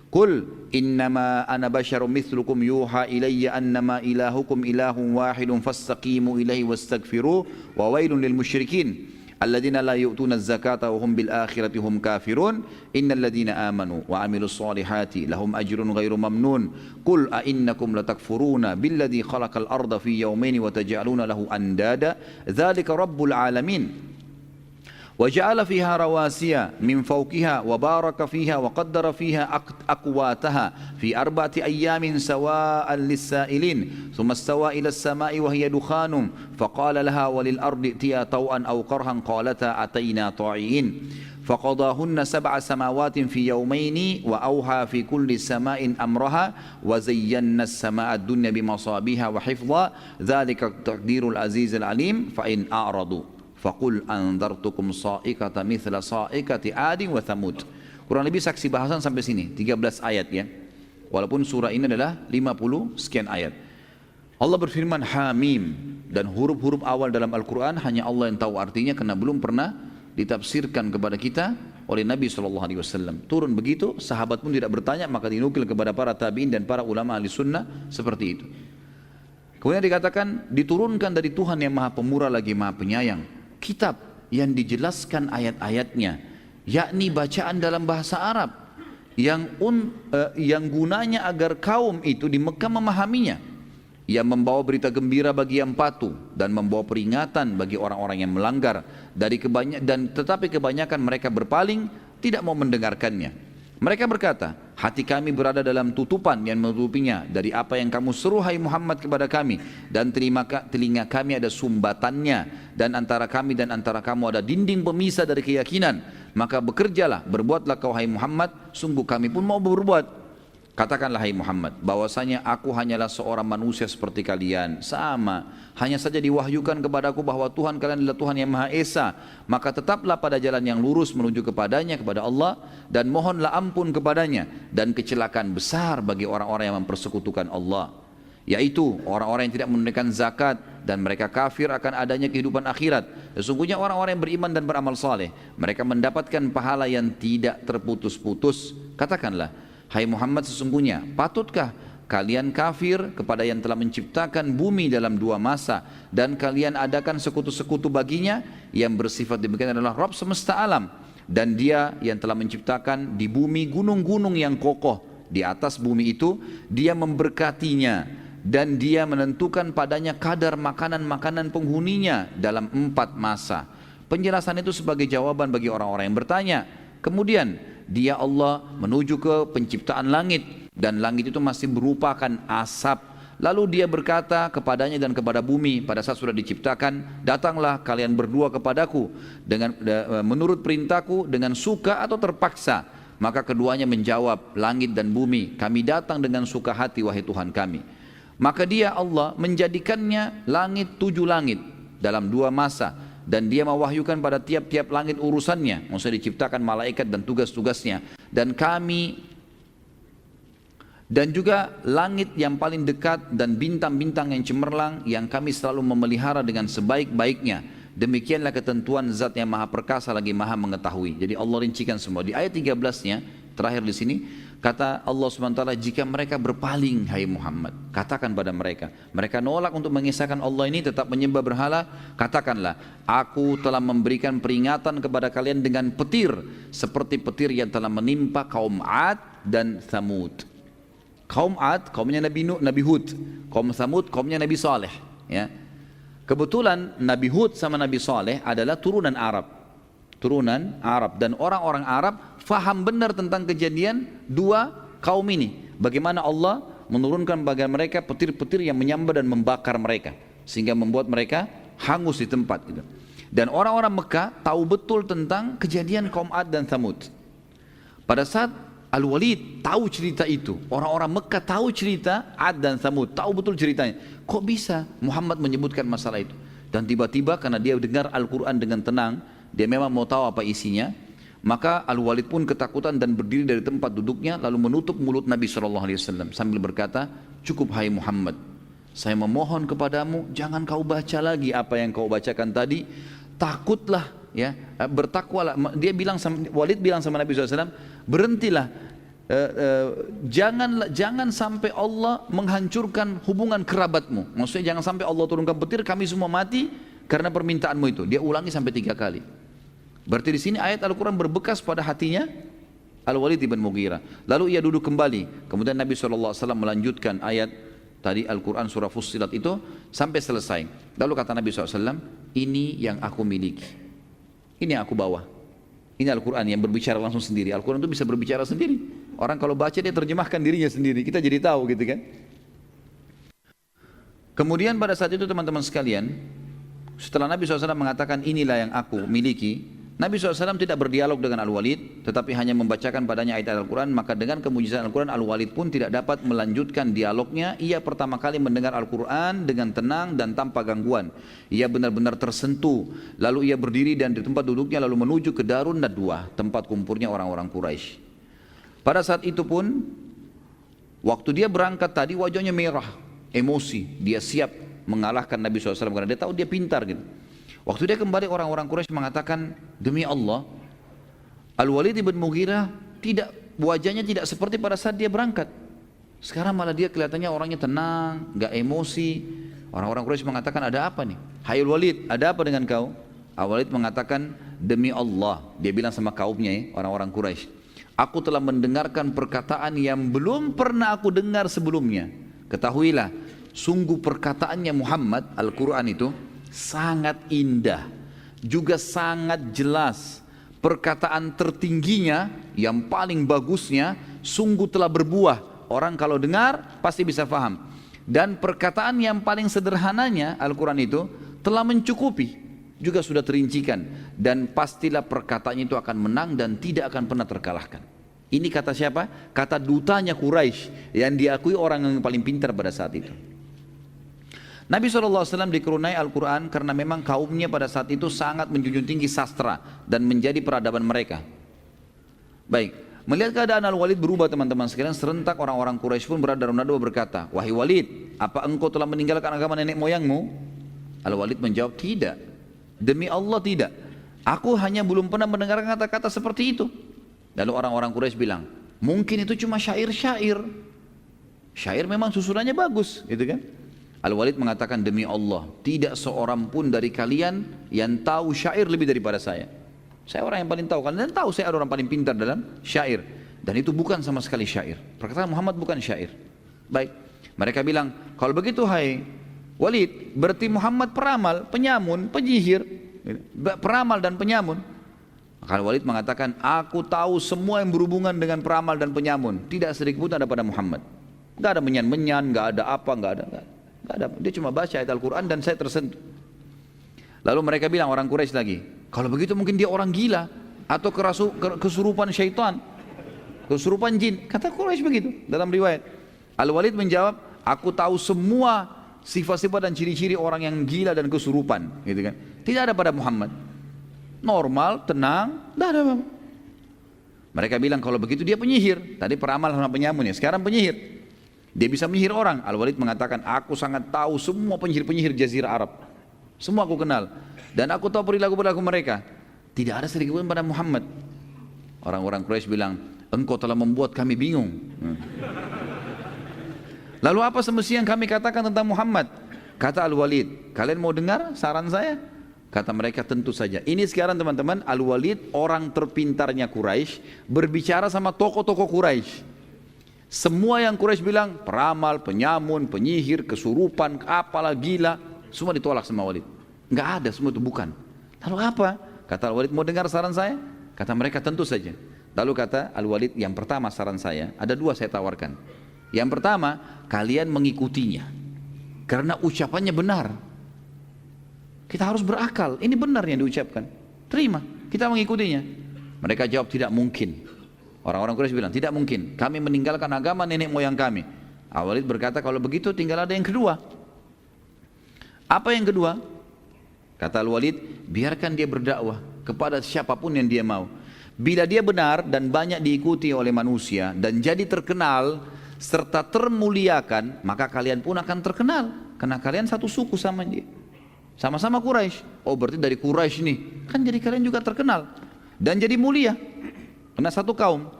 قل إنما أنا بشر مثلكم يوحى إلي أنما إلهكم إله واحد فاستقيموا إليه واستغفروه وويل للمشركين الذين لا يؤتون الزكاة وهم بالآخرة هم كافرون إن الذين آمنوا وعملوا الصالحات لهم أجر غير ممنون قل أئنكم لتكفرون بالذي خلق الأرض في يومين وتجعلون له أندادا ذلك رب العالمين وجعل فيها رواسي من فوقها وبارك فيها وقدر فيها أقواتها في 4 أيام سواء للسائلين ثم استوى إلى السماء وهي دخان فقال لها وللأرض ائتيا طوعا أو كرها قالتا أتينا طاعين فقضاهن 7 سماوات في يومين وأوحى في كل سماء أمرها وزينا السماء الدنيا بمصابيها وحفظا ذلك تقدير العزيز العليم فإن أعرضوا Faqul anzartukum sa'iqata mithla sa'iqati Adin wa Thamud. Kurang lebih saksi bahasan sampai sini, 13 ayat ya. Walaupun surah ini adalah 50 sekian ayat. Allah berfirman Hamim, dan huruf-huruf awal dalam Al-Quran hanya Allah yang tahu artinya karena belum pernah ditafsirkan kepada kita oleh Nabi SAW. Turun begitu, sahabat pun tidak bertanya, maka dinukil kepada para tabi'in dan para ulama ahli sunnah seperti itu. Kemudian dikatakan diturunkan dari Tuhan yang maha pemurah lagi maha penyayang kitab yang dijelaskan ayat-ayatnya, yakni bacaan dalam bahasa Arab yang gunanya agar kaum itu di Mekah memahaminya, yang membawa berita gembira bagi yang patuh dan membawa peringatan bagi orang-orang yang melanggar tetapi kebanyakan mereka berpaling, tidak mau mendengarkannya. Mereka berkata, hati kami berada dalam tutupan yang menutupinya dari apa yang kamu seru hai Muhammad kepada kami, dan telinga kami ada sumbatannya, dan antara kami dan antara kamu ada dinding pemisah dari keyakinan. Maka bekerjalah, berbuatlah kau hai Muhammad, sungguh kami pun mau berbuat. Katakanlah hai Muhammad, bahwasanya aku hanyalah seorang manusia seperti kalian, sama. Hanya saja diwahyukan kepadaku bahwa Tuhan kalian adalah Tuhan yang Maha Esa. Maka tetaplah pada jalan yang lurus menuju kepadanya, kepada Allah, dan mohonlah ampun kepadanya. Dan kecelakaan besar bagi orang-orang yang mempersekutukan Allah, yaitu orang-orang yang tidak menunaikan zakat dan mereka kafir akan adanya kehidupan akhirat. Sesungguhnya orang-orang yang beriman dan beramal saleh, mereka mendapatkan pahala yang tidak terputus-putus. Katakanlah, hai Muhammad, sesungguhnya patutkah kalian kafir kepada yang telah menciptakan bumi dalam 2 masa dan kalian adakan sekutu-sekutu baginya? Yang bersifat demikian adalah Rabb semesta alam, dan dia yang telah menciptakan di bumi gunung-gunung yang kokoh. Di atas bumi itu dia memberkatinya, dan dia menentukan padanya kadar makanan-makanan penghuninya dalam 4 masa. Penjelasan itu sebagai jawaban bagi orang-orang yang bertanya. Kemudian dia Allah menuju ke penciptaan langit, dan langit itu masih merupakan asap. Lalu dia berkata kepadanya dan kepada bumi pada saat sudah diciptakan, datanglah kalian berdua kepadaku dengan menurut perintahku dengan suka atau terpaksa. Maka keduanya menjawab, langit dan bumi, kami datang dengan suka hati wahai Tuhan kami. Maka dia Allah menjadikannya langit 7 langit dalam 2 masa. Dan dia mewahyukan pada tiap-tiap langit urusannya. Maksudnya diciptakan malaikat dan tugas-tugasnya. Dan juga langit yang paling dekat dan bintang-bintang yang cemerlang yang kami selalu memelihara dengan sebaik-baiknya. Demikianlah ketentuan zat yang maha perkasa lagi maha mengetahui. Jadi Allah rincikan semua. Di ayat 13-nya, terakhir di sini, kata Allah SWT, jika mereka berpaling, hai Muhammad, katakan pada mereka. Mereka nolak untuk mengisahkan Allah ini, tetap menyembah berhala, katakanlah, aku telah memberikan peringatan kepada kalian dengan petir, seperti petir yang telah menimpa kaum Ad dan Thamud. Kaum Ad, kaumnya Nabi Hud. Kaum Thamud, kaumnya Nabi Saleh. Ya. Kebetulan Nabi Hud sama Nabi Saleh adalah turunan Arab. Turunan Arab. Dan orang-orang Arab faham benar tentang kejadian 2 kaum ini. Bagaimana Allah menurunkan bagi mereka petir-petir yang menyambar dan membakar mereka. Sehingga membuat mereka hangus di tempat. Gitu. Dan orang-orang Mekah tahu betul tentang kejadian kaum Ad dan Thamud. Pada saat Al-Walid tahu cerita itu, orang-orang Mekah tahu cerita Ad dan Thamud, tahu betul ceritanya. Kok bisa Muhammad menyebutkan masalah itu? Dan tiba-tiba karena dia dengar Al-Quran dengan tenang, dia memang mau tahu apa isinya, maka Al-Walid pun ketakutan dan berdiri dari tempat duduknya lalu menutup mulut Nabi SAW sambil berkata, cukup hai Muhammad, saya memohon kepadamu jangan kau baca lagi apa yang kau bacakan tadi, takutlah, ya, bertakwalah. Dia bilang, Walid bilang sama Nabi SAW, berhentilah, jangan sampai Allah menghancurkan hubungan kerabatmu. Maksudnya jangan sampai Allah turunkan petir kami semua mati karena permintaanmu itu. Dia ulangi sampai 3 kali. Berarti di sini ayat Al-Quran berbekas pada hatinya Al-Walid ibn Mughirah. Lalu ia duduk kembali. Kemudian Nabi SAW melanjutkan ayat tadi Al-Quran surah Fussilat itu sampai selesai. Lalu kata Nabi SAW, ini yang aku miliki, ini yang aku bawa. Ini Al-Quran yang berbicara langsung sendiri. Al-Quran itu bisa berbicara sendiri. Orang kalau baca dia terjemahkan dirinya sendiri. Kita jadi tahu gitu kan. Kemudian pada saat itu teman-teman sekalian, setelah Nabi SAW mengatakan inilah yang aku miliki, Nabi SAW tidak berdialog dengan Al-Walid, tetapi hanya membacakan padanya ayat Al-Quran. Maka dengan kemujizatan Al-Quran, Al-Walid pun tidak dapat melanjutkan dialognya. Ia pertama kali mendengar Al-Quran dengan tenang dan tanpa gangguan. Ia benar-benar tersentuh. Lalu ia berdiri dan di tempat duduknya lalu menuju ke Darun Nadwah, tempat kumpulnya orang-orang Quraisy. Pada saat itu pun, waktu dia berangkat tadi wajahnya merah, emosi. Dia siap mengalahkan Nabi SAW karena dia tahu dia pintar gitu. Waktu dia kembali orang-orang Quraisy mengatakan, demi Allah, Al-Walid ibn Mughirah wajahnya tidak seperti pada saat dia berangkat. Sekarang malah dia kelihatannya orangnya tenang, gak emosi. Orang-orang Quraisy mengatakan, ada apa nih? Hai Al-Walid, ada apa dengan kau? Al-Walid mengatakan, demi Allah, dia bilang sama kaumnya ya, orang-orang Quraisy, aku telah mendengarkan perkataan yang belum pernah aku dengar sebelumnya. Ketahuilah, sungguh perkataannya Muhammad, Al-Quran itu, sangat indah, juga sangat jelas. Perkataan tertingginya, yang paling bagusnya, sungguh telah berbuah. Orang kalau dengar pasti bisa faham. Dan perkataan yang paling sederhananya, Al-Quran itu, telah mencukupi, juga sudah terincikan. Dan pastilah perkataannya itu akan menang dan tidak akan pernah terkalahkan. Ini kata siapa? Kata dutanya Quraisy yang diakui orang yang paling pintar pada saat itu. Nabi SAW dikerunai Al-Quran karena memang kaumnya pada saat itu sangat menjunjung tinggi sastra dan menjadi peradaban mereka. Baik, melihat keadaan Al-Walid berubah teman-teman sekalian, serentak orang-orang Quraisy pun berada dalam nadwa berkata, wahai Walid, apa engkau telah meninggalkan agama nenek moyangmu? Al-Walid menjawab, tidak, demi Allah tidak, aku hanya belum pernah mendengar kata-kata seperti itu. Lalu orang-orang Quraisy bilang, mungkin itu cuma syair-syair. Syair memang susunannya bagus, gitu kan? Al-Walid mengatakan, demi Allah, tidak seorang pun dari kalian yang tahu syair lebih daripada saya. Saya orang yang paling tahu, kalian tahu saya orang paling pintar dalam syair. Dan itu bukan sama sekali syair. Perkataan Muhammad bukan syair. Baik, mereka bilang, kalau begitu hai Walid, berarti Muhammad peramal, penyamun, penyihir, peramal dan penyamun. Maka Walid mengatakan, aku tahu semua yang berhubungan dengan peramal dan penyamun. Tidak sedikit pun ada pada Muhammad. Gak ada menyan-menyan, gak ada apa, gak ada. Dia cuma baca ayat Al-Quran dan saya tersentuh. Lalu mereka bilang, orang Quraisy lagi, kalau begitu mungkin dia orang gila atau kesurupan syaitan. kesurupan jin. Kata Quraisy begitu dalam riwayat. Al-Walid menjawab, aku tahu semua sifat-sifat dan ciri-ciri orang yang gila dan kesurupan, gitu kan. Tidak ada pada Muhammad. Normal, tenang, tidak ada apa-apa. Mereka bilang kalau begitu dia penyihir. Tadi peramal sama penyamun ya, sekarang penyihir. Dia bisa menyihir orang. Al-Walid mengatakan, aku sangat tahu semua penyihir-penyihir Jazirah Arab. Semua aku kenal. Dan aku tahu perilaku-perilaku mereka. Tidak ada sedikit pun pada Muhammad. Orang-orang Quraisy bilang, engkau telah membuat kami bingung. Lalu apa semestinya yang kami katakan tentang Muhammad? Kata Al-Walid, kalian mau dengar saran saya? Kata mereka, tentu saja. Ini sekarang teman-teman, Al-Walid orang terpintarnya Quraisy berbicara sama tokoh-tokoh Quraisy. Semua yang Quraisy bilang, peramal, penyamun, penyihir, kesurupan, apalah gila, semua ditolak sama Walid. Enggak ada, semua itu bukan. Lalu apa? Kata Al-Walid, mau dengar saran saya? Kata mereka, tentu saja. Lalu kata Al-Walid, yang pertama saran saya, ada dua saya tawarkan. Yang pertama, kalian mengikutinya. Karena ucapannya benar. Kita harus berakal, ini benar yang diucapkan. Terima, kita mengikutinya. Mereka jawab, tidak mungkin. Orang-orang Quraisy bilang, tidak mungkin. Kami meninggalkan agama nenek moyang kami. Al-Walid berkata, kalau begitu tinggal ada yang kedua. Apa yang kedua? Kata Al-Walid, biarkan dia berdakwah kepada siapapun yang dia mau. Bila dia benar dan banyak diikuti oleh manusia dan jadi terkenal serta termuliakan, maka kalian pun akan terkenal. Karena kalian satu suku sama dia. Sama-sama Quraisy. Oh berarti dari Quraisy nih. Kan jadi kalian juga terkenal. Dan jadi mulia. Karena satu kaum.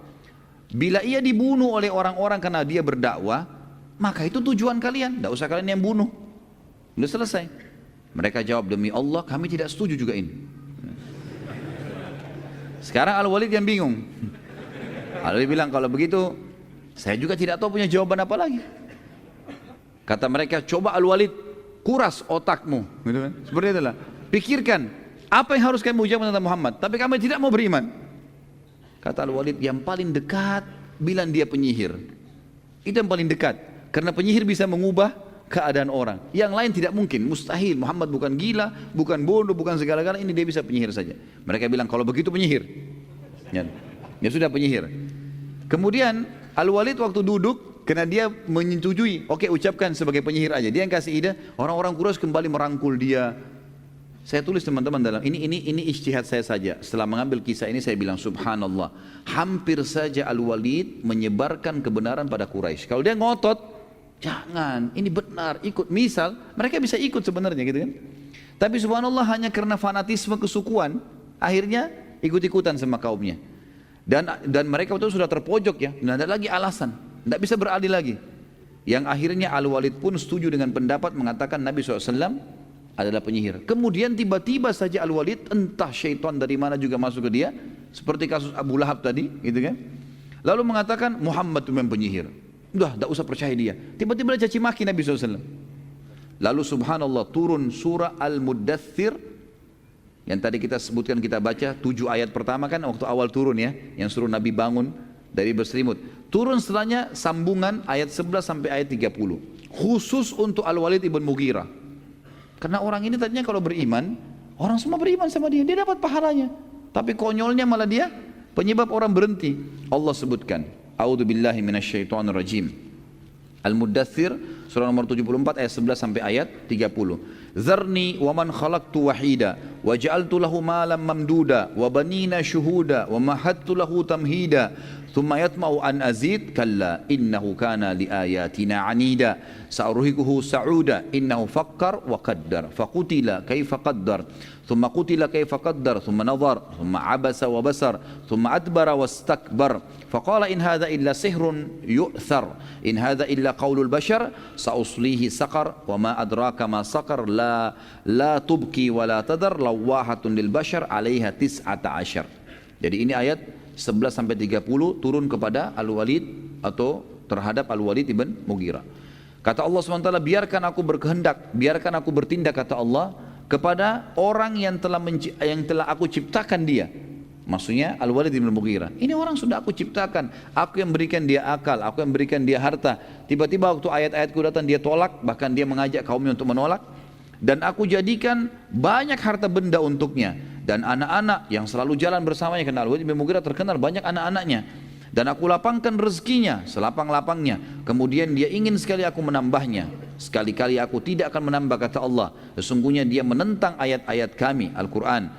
Bila ia dibunuh oleh orang-orang karena dia berdakwah, maka itu tujuan kalian. Tidak usah kalian yang bunuh. Sudah selesai. Mereka jawab, demi Allah kami tidak setuju juga ini. Sekarang Al-Walid yang bingung. Al-Walid bilang, kalau begitu saya juga tidak tahu punya jawaban apa lagi. Kata mereka, coba Al-Walid kuras otakmu, gitu kan? Seperti itulah. Pikirkan apa yang harus kami ucapkan tentang Muhammad, tapi kami tidak mau beriman. Kata Al-Walid, yang paling dekat bilang dia penyihir. Itu yang paling dekat. Karena penyihir bisa mengubah keadaan orang. Yang lain tidak mungkin, mustahil. Muhammad bukan gila, bukan bodoh, bukan segala-galanya, ini dia bisa penyihir saja. Mereka bilang kalau begitu penyihir. Ya sudah penyihir. Kemudian Al-Walid waktu duduk, karena dia menyetujui, oke ucapkan sebagai penyihir aja. Dia yang kasih ide, orang-orang Quraisy kembali merangkul dia. Saya tulis teman-teman dalam ini ijtihad saya saja. Setelah mengambil kisah ini saya bilang subhanallah, hampir saja Al-Walid menyebarkan kebenaran pada Quraisy. Kalau dia ngotot, jangan, ini benar, ikut. Misal, mereka bisa ikut sebenarnya gitu kan. Tapi subhanallah hanya karena fanatisme kesukuan, akhirnya ikut-ikutan sama kaumnya. Dan mereka itu sudah terpojok ya, tidak ada lagi alasan, tidak bisa beralih lagi. Yang akhirnya Al-Walid pun setuju dengan pendapat mengatakan Nabi SAW adalah penyihir. Kemudian tiba-tiba saja Al-Walid, entah syaitan dari mana juga masuk ke dia, seperti kasus Abu Lahab tadi, gitu kan. Lalu mengatakan Muhammad itu memang penyihir. Udah, tidak usah percaya dia. Tiba-tiba dia caci maki Nabi SAW. Lalu subhanallah turun surah Al-Muddathir yang tadi kita sebutkan, kita baca 7 ayat pertama kan waktu awal turun ya, yang suruh Nabi bangun dari berselimut. Turun setelahnya sambungan ayat 11 sampai ayat 30. Khusus untuk Al-Walid ibn Mughirah. Karena orang ini tadinya kalau beriman, orang semua beriman sama dia, dia dapat pahalanya. Tapi konyolnya malah dia penyebab orang berhenti. Allah sebutkan, A'udzubillahi minasyaitonirrajim. Al-Muddathir surah nomor 74 ayat 11 sampai ayat 30. Zarni wa man khalaqtu wahida wa ja'altu lahu malam mamduda wa banina syuhuda wa mahattu lahu tamhida thumma yatma'u an azid kalla innahu kana li ayatina anida sa'urhikuhu sa'uda innahu fakkar wa qaddar faqutila kaifa qaddar thumma qutila kaifa qaddar thumma nadhar thumma abasa wa basar thumma adbara wastakbar faqala in hadha illa sihrun yu'thar in hadha illa qaulul bashar sa'uslihi saqar wa ma adraka ma saqar la tubki wa la tadar lawahatun lil bashar 'alaiha 19. Jadi ini ayat 11 sampai 30 turun kepada Al-Walid atau terhadap Al-Walid ibn Mughirah. Kata Allah SWT, biarkan aku berkehendak, biarkan aku bertindak, kata Allah, kepada orang yang telah aku ciptakan dia. Maksudnya Al-Walid ibn Mughirah. Ini orang sudah aku ciptakan, aku yang berikan dia akal, aku yang berikan dia harta. Tiba-tiba waktu ayat-ayatku datang dia tolak, bahkan dia mengajak kaumnya untuk menolak. Dan aku jadikan banyak harta benda untuknya dan anak-anak yang selalu jalan bersamanya, karena Al-Walid bin Mughirah terkenal banyak anak-anaknya. dan aku lapangkan rezekinya selapang-lapangnya. Kemudian dia ingin sekali aku menambahnya. Sekali-kali aku tidak akan menambah, kata Allah. Sesungguhnya dia menentang ayat-ayat kami, Al-Quran.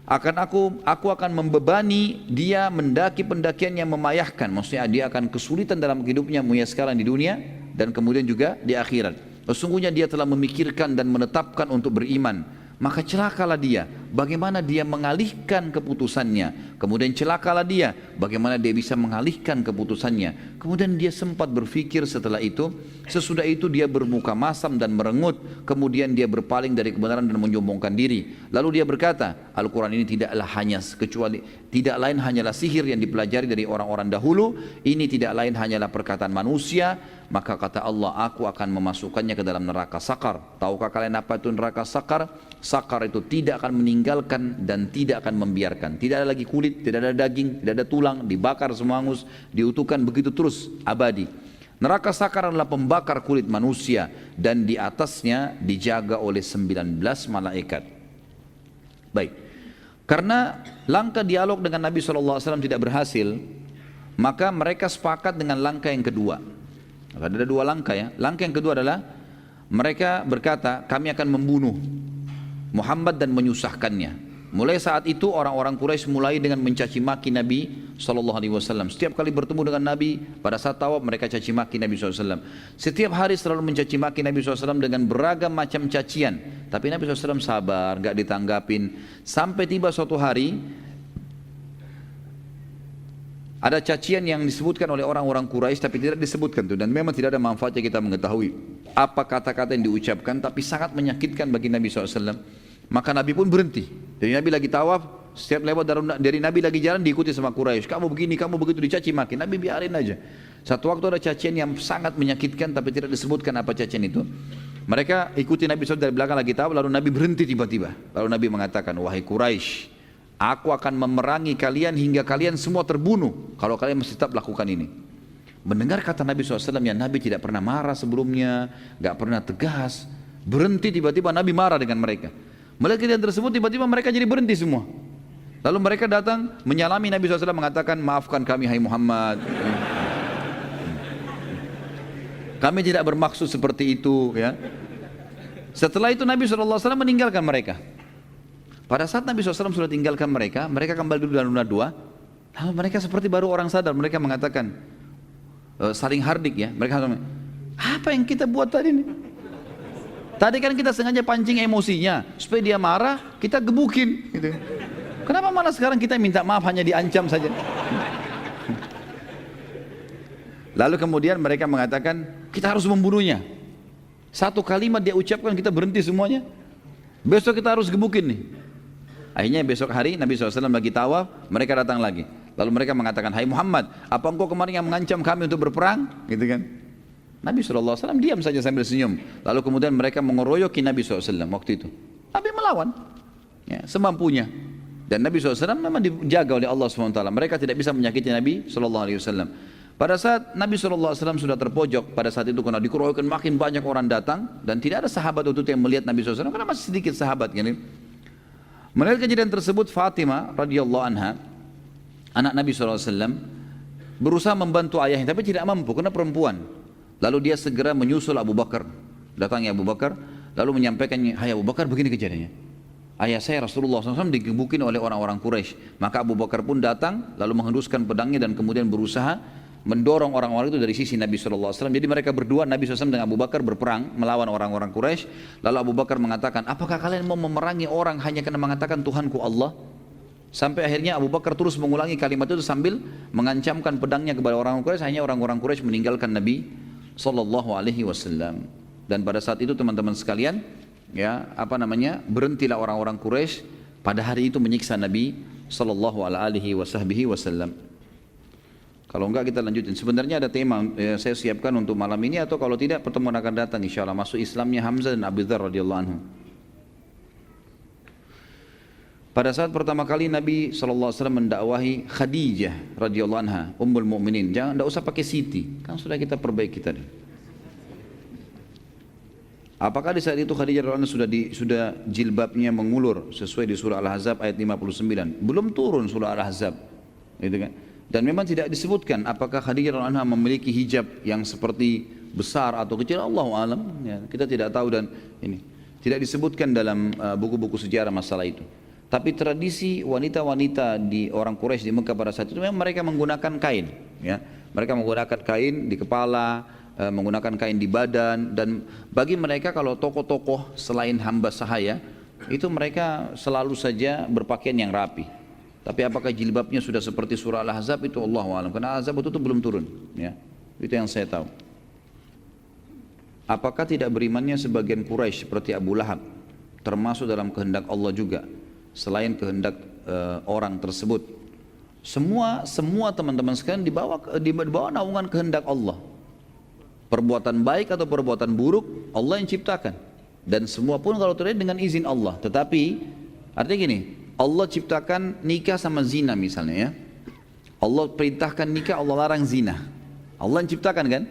Aku akan membebani dia mendaki pendakian yang memayahkan. Maksudnya dia akan kesulitan dalam hidupnya, mulai sekarang di dunia dan kemudian juga di akhirat. Sesungguhnya dia telah memikirkan dan menetapkan untuk beriman, maka celakalah dia bagaimana dia mengalihkan keputusannya. Kemudian celakalah dia bagaimana dia bisa mengalihkan keputusannya. Kemudian dia sempat berpikir setelah itu. Sesudah itu dia bermuka masam dan merengut. Kemudian dia berpaling dari kebenaran dan menyombongkan diri. Lalu dia berkata, Al-Quran ini tidak lain hanyalah sihir yang dipelajari dari orang-orang dahulu. Ini tidak lain hanyalah perkataan manusia. Maka kata Allah, aku akan memasukkannya ke dalam neraka sakar. Tahukah kalian apa itu neraka sakar? Sakar itu tidak akan meninggalkan dan tidak akan membiarkan. Tidak ada lagi kulit, tidak ada daging, tidak ada tulang, dibakar semua hangus, diutuhkan begitu terus abadi. Neraka sakar adalah pembakar kulit manusia dan di atasnya dijaga oleh 19 malaikat. Baik, karena langkah dialog dengan Nabi SAW tidak berhasil, maka mereka sepakat dengan langkah yang kedua. Ada dua langkah ya. Langkah yang kedua adalah mereka berkata, kami akan membunuh Muhammad dan menyusahkannya. Mulai saat itu orang-orang Quraisy mulai dengan mencaci maki Nabi SAW. Setiap kali bertemu dengan Nabi pada saat tawaf mereka caci maki Nabi SAW. Setiap hari selalu mencaci maki Nabi SAW dengan beragam macam cacian. Tapi Nabi SAW sabar, gak ditanggapin. Sampai tiba suatu hari ada cacian yang disebutkan oleh orang-orang Quraisy tapi tidak disebutkan tuh, dan memang tidak ada manfaatnya kita mengetahui apa kata-kata yang diucapkan, tapi sangat menyakitkan bagi Nabi SAW. Maka Nabi pun berhenti. Jadi Nabi lagi tawaf, setiap lewat dari Nabi lagi jalan diikuti sama Quraisy. Kamu begini, kamu begitu, dicaci maki. Nabi biarin aja. Satu waktu ada cacian yang sangat menyakitkan tapi tidak disebutkan apa cacian itu. Mereka ikuti Nabi SAW dari belakang lagi tawaf, lalu Nabi berhenti tiba-tiba. Lalu Nabi mengatakan, wahai Quraisy, aku akan memerangi kalian hingga kalian semua terbunuh kalau kalian masih tetap lakukan ini. Mendengar kata Nabi SAW yang Nabi tidak pernah marah sebelumnya, gak pernah tegas, berhenti tiba-tiba Nabi marah dengan mereka. Melihat kejadian tersebut tiba-tiba mereka jadi berhenti semua. Lalu mereka datang menyalami Nabi SAW mengatakan, maafkan kami hai Muhammad. Kami tidak bermaksud seperti itu ya. Setelah itu Nabi SAW meninggalkan mereka. Pada saat Nabi SAW sudah tinggalkan mereka, mereka kembali dulu dalam lunar dua. Lalu mereka seperti baru orang sadar, mereka mengatakan saling hardik ya. Mereka mengatakan, apa yang kita buat tadi nih? Tadi kan kita sengaja pancing emosinya supaya dia marah, kita gebukin gitu. Kenapa malah sekarang kita minta maaf hanya diancam saja? Lalu kemudian mereka mengatakan, kita harus membunuhnya. Satu kalimat dia ucapkan kita berhenti semuanya. Besok kita harus gebukin nih. Akhirnya besok hari Nabi SAW lagi tawaf, mereka datang lagi. Lalu mereka mengatakan, hai Muhammad, apa engkau kemarin yang mengancam kami untuk berperang? Gitu kan? Nabi SAW diam saja sambil senyum. Lalu kemudian mereka mengeroyoki Nabi SAW waktu itu. Nabi melawan ya, semampunya. Dan Nabi SAW memang dijaga oleh Allah SWT. Mereka tidak bisa menyakiti Nabi SAW. Pada saat Nabi SAW sudah terpojok, pada saat itu karena dikeroyokan makin banyak orang datang, dan tidak ada sahabat waktu itu yang melihat Nabi SAW, karena masih sedikit sahabat. Gitu. Melihat kejadian tersebut, Fatimah radhiyallahu anha, anak Nabi SAW, berusaha membantu ayahnya, tapi tidak mampu karena perempuan. Lalu dia segera menyusul Abu Bakar. Datangnya Abu Bakar, lalu menyampaikannya, hai Abu Bakar, begini kejadiannya. Ayah saya Rasulullah SAW digebukin oleh orang-orang Quraisy. Maka Abu Bakar pun datang, lalu menghembuskan pedangnya dan kemudian berusaha mendorong orang-orang itu dari sisi Nabi SAW. Jadi mereka berdua, Nabi SAW dengan Abu Bakar berperang melawan orang-orang Quraisy. Lalu Abu Bakar mengatakan, apakah kalian mau memerangi orang hanya karena mengatakan Tuhanku Allah? Sampai akhirnya Abu Bakar terus mengulangi kalimat itu sambil mengancamkan pedangnya kepada orang Quraisy. Hanya orang-orang Quraisy meninggalkan Nabi SAW. Dan pada saat itu teman-teman sekalian, ya berhentilah orang-orang Quraisy pada hari itu menyiksa Nabi SAW. Kalau enggak kita lanjutin. Sebenarnya ada tema saya siapkan untuk malam ini, atau kalau tidak pertemuan akan datang insyaallah, masuk Islamnya Hamzah dan Abu Dzar radhiyallahu anhu. Pada saat pertama kali Nabi SAW mendakwahi Khadijah radhiyallahu anha, Ummul Mukminin, tidak usah pakai Siti, kan sudah kita perbaiki tadi. Apakah di saat itu Khadijah radhiyallahu anha sudah jilbabnya mengulur sesuai di surah Al-Ahzab ayat 59? Belum turun surah Al-Ahzab, gitu kan? Dan memang tidak disebutkan apakah Khadijah radhiyallahu anha memiliki hijab yang seperti besar atau kecil, Allahu alam, ya, kita tidak tahu. Dan ini tidak disebutkan dalam buku-buku sejarah masalah itu. Tapi tradisi wanita-wanita di orang Quraisy di Mekah pada saat itu memang mereka menggunakan kain, ya. Mereka menggunakan kain di kepala, menggunakan kain di badan, dan bagi mereka kalau tokoh-tokoh selain hamba sahaya itu mereka selalu saja berpakaian yang rapi. Tapi apakah jilbabnya sudah seperti surah Al-Ahzab itu Allahu a'lam, karena Al-Ahzab itu belum turun, ya. Itu yang saya tahu. Apakah tidak berimannya sebagian Quraisy seperti Abu Lahab termasuk dalam kehendak Allah juga selain kehendak orang tersebut? Semua teman-teman sekalian di bawah naungan kehendak Allah. Perbuatan baik atau perbuatan buruk Allah yang ciptakan, dan semua pun kalau terjadi dengan izin Allah. Tetapi artinya gini, Allah ciptakan nikah sama zina misalnya, ya. Allah perintahkan nikah, Allah larang zina. Allah yang ciptakan kan?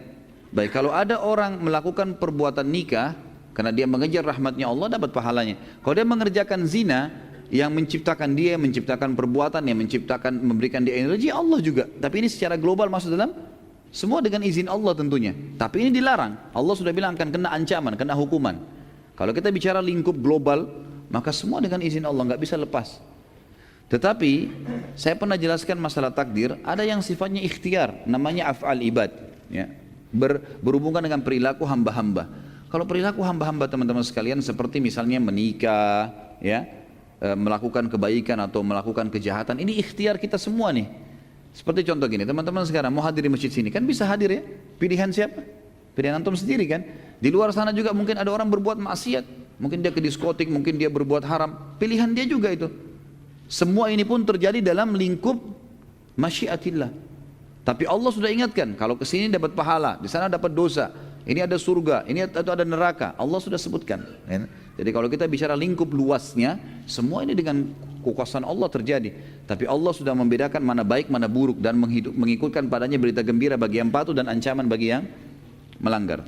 Baik, kalau ada orang melakukan perbuatan nikah karena dia mengejar rahmatnya Allah, dapat pahalanya. Kalau dia mengerjakan zina, yang menciptakan dia, menciptakan perbuatan, yang menciptakan, memberikan dia energi, Allah juga. Tapi ini secara global masuk dalam semua dengan izin Allah tentunya. Tapi ini dilarang. Allah sudah bilang akan kena ancaman, kena hukuman. Kalau kita bicara lingkup global, maka semua dengan izin Allah, nggak bisa lepas. Tetapi saya pernah jelaskan masalah takdir, ada yang sifatnya ikhtiar, namanya af'al ibad, ya. Berhubungan dengan perilaku hamba-hamba. Kalau perilaku hamba-hamba teman-teman sekalian seperti misalnya menikah, ya, melakukan kebaikan atau melakukan kejahatan, ini ikhtiar kita semua nih. Seperti contoh gini, teman-teman sekarang mau hadir di masjid sini, kan bisa hadir, ya. Pilihan siapa? Pilihan antum sendiri kan. Di luar sana juga mungkin ada orang berbuat maksiat, mungkin dia ke diskotik, mungkin dia berbuat haram, pilihan dia juga itu. Semua ini pun terjadi dalam lingkup masyiatillah. Tapi Allah sudah ingatkan, kalau ke sini dapat pahala, di sana dapat dosa, ini ada surga, ini ada neraka, Allah sudah sebutkan. Jadi kalau kita bicara lingkup luasnya, semua ini dengan kekuasaan Allah terjadi. Tapi Allah sudah membedakan mana baik, mana buruk, dan mengikutkan padanya berita gembira bagi yang patuh dan ancaman bagi yang melanggar.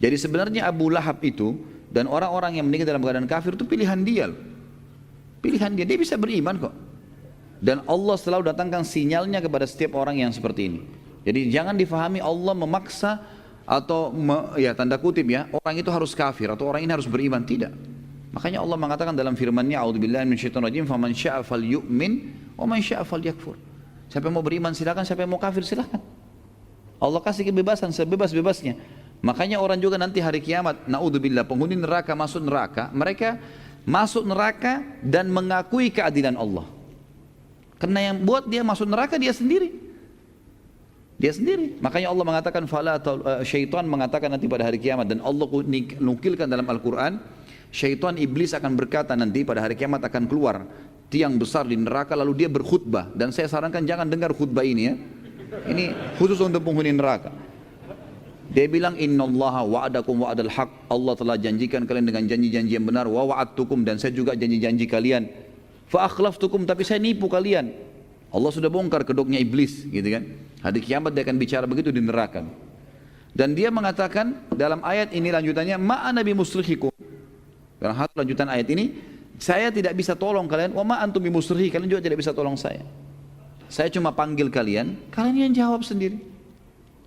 Jadi sebenarnya Abu Lahab itu dan orang-orang yang meninggal dalam keadaan kafir itu pilihan dia. Pilihan dia, dia bisa beriman kok. Dan Allah selalu datangkan sinyalnya kepada setiap orang yang seperti ini. Jadi jangan difahami Allah memaksa atau ya tanda kutip, ya, orang itu harus kafir atau orang ini harus beriman, tidak. Makanya Allah mengatakan dalam firman-Nya, a'udzubillahi minasyaitonir rajim, faman syaa'a falyu'min wa man syaa'a falyakfur. Siapa yang mau beriman silakan, siapa yang mau kafir silakan. Allah kasih kebebasan sebebas-bebasnya. Makanya orang juga nanti hari kiamat, naudzubillah, penghuni neraka masuk neraka, mereka masuk neraka dan mengakui keadilan Allah. Karena yang buat dia masuk neraka dia sendiri. Dia sendiri. Makanya Allah mengatakan syaitan mengatakan nanti pada hari kiamat, dan Allah nukilkan dalam Al-Qur'an, syaitan iblis akan berkata nanti pada hari kiamat akan keluar tiang besar di neraka lalu dia berkhutbah, dan saya sarankan jangan dengar khutbah ini, ya. Ini khusus untuk penghuni neraka. Dia bilang innallaha wa'adakum wa'adal haq, Allah telah janjikan kalian dengan janji-janji yang benar, wa wa'adtukum, dan saya juga janji-janji kalian, fa akhlaftukum, tapi saya nipu kalian. Allah sudah bongkar kedoknya iblis, gitu kan. Hari kiamat dia akan bicara begitu di neraka. Dan dia mengatakan dalam ayat ini lanjutannya, ma ana bimusrihikum. Dalam hal lanjutan ayat ini, saya tidak bisa tolong kalian, wa ma antum bimusrihi, kalian juga tidak bisa tolong saya. Saya cuma panggil kalian, kalian yang jawab sendiri.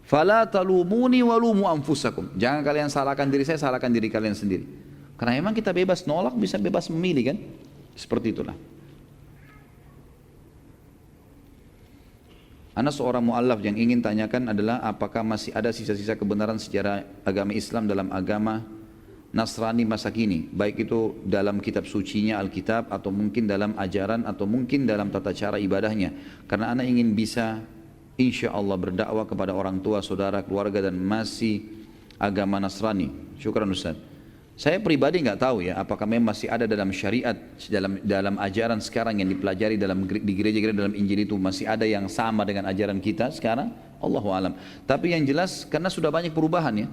Fala talumuni walumu anfusakum. Jangan kalian salahkan diri saya, salahkan diri kalian sendiri. Karena memang kita bebas nolak, bisa bebas memilih kan? Seperti itulah. Ana seorang mu'allaf yang ingin tanyakan adalah apakah masih ada sisa-sisa kebenaran sejarah agama Islam dalam agama Nasrani masa kini, baik itu dalam kitab sucinya Alkitab atau mungkin dalam ajaran atau mungkin dalam tata cara ibadahnya. Karena ana ingin bisa insya Allah berdakwah kepada orang tua, saudara, keluarga dan masih agama Nasrani. Syukran Ustaz. Saya pribadi nggak tahu ya apakah memang masih ada dalam syariat, dalam ajaran sekarang yang dipelajari di gereja-gereja dalam Injil itu masih ada yang sama dengan ajaran kita sekarang. Allahu alam. Tapi yang jelas karena sudah banyak perubahan ya.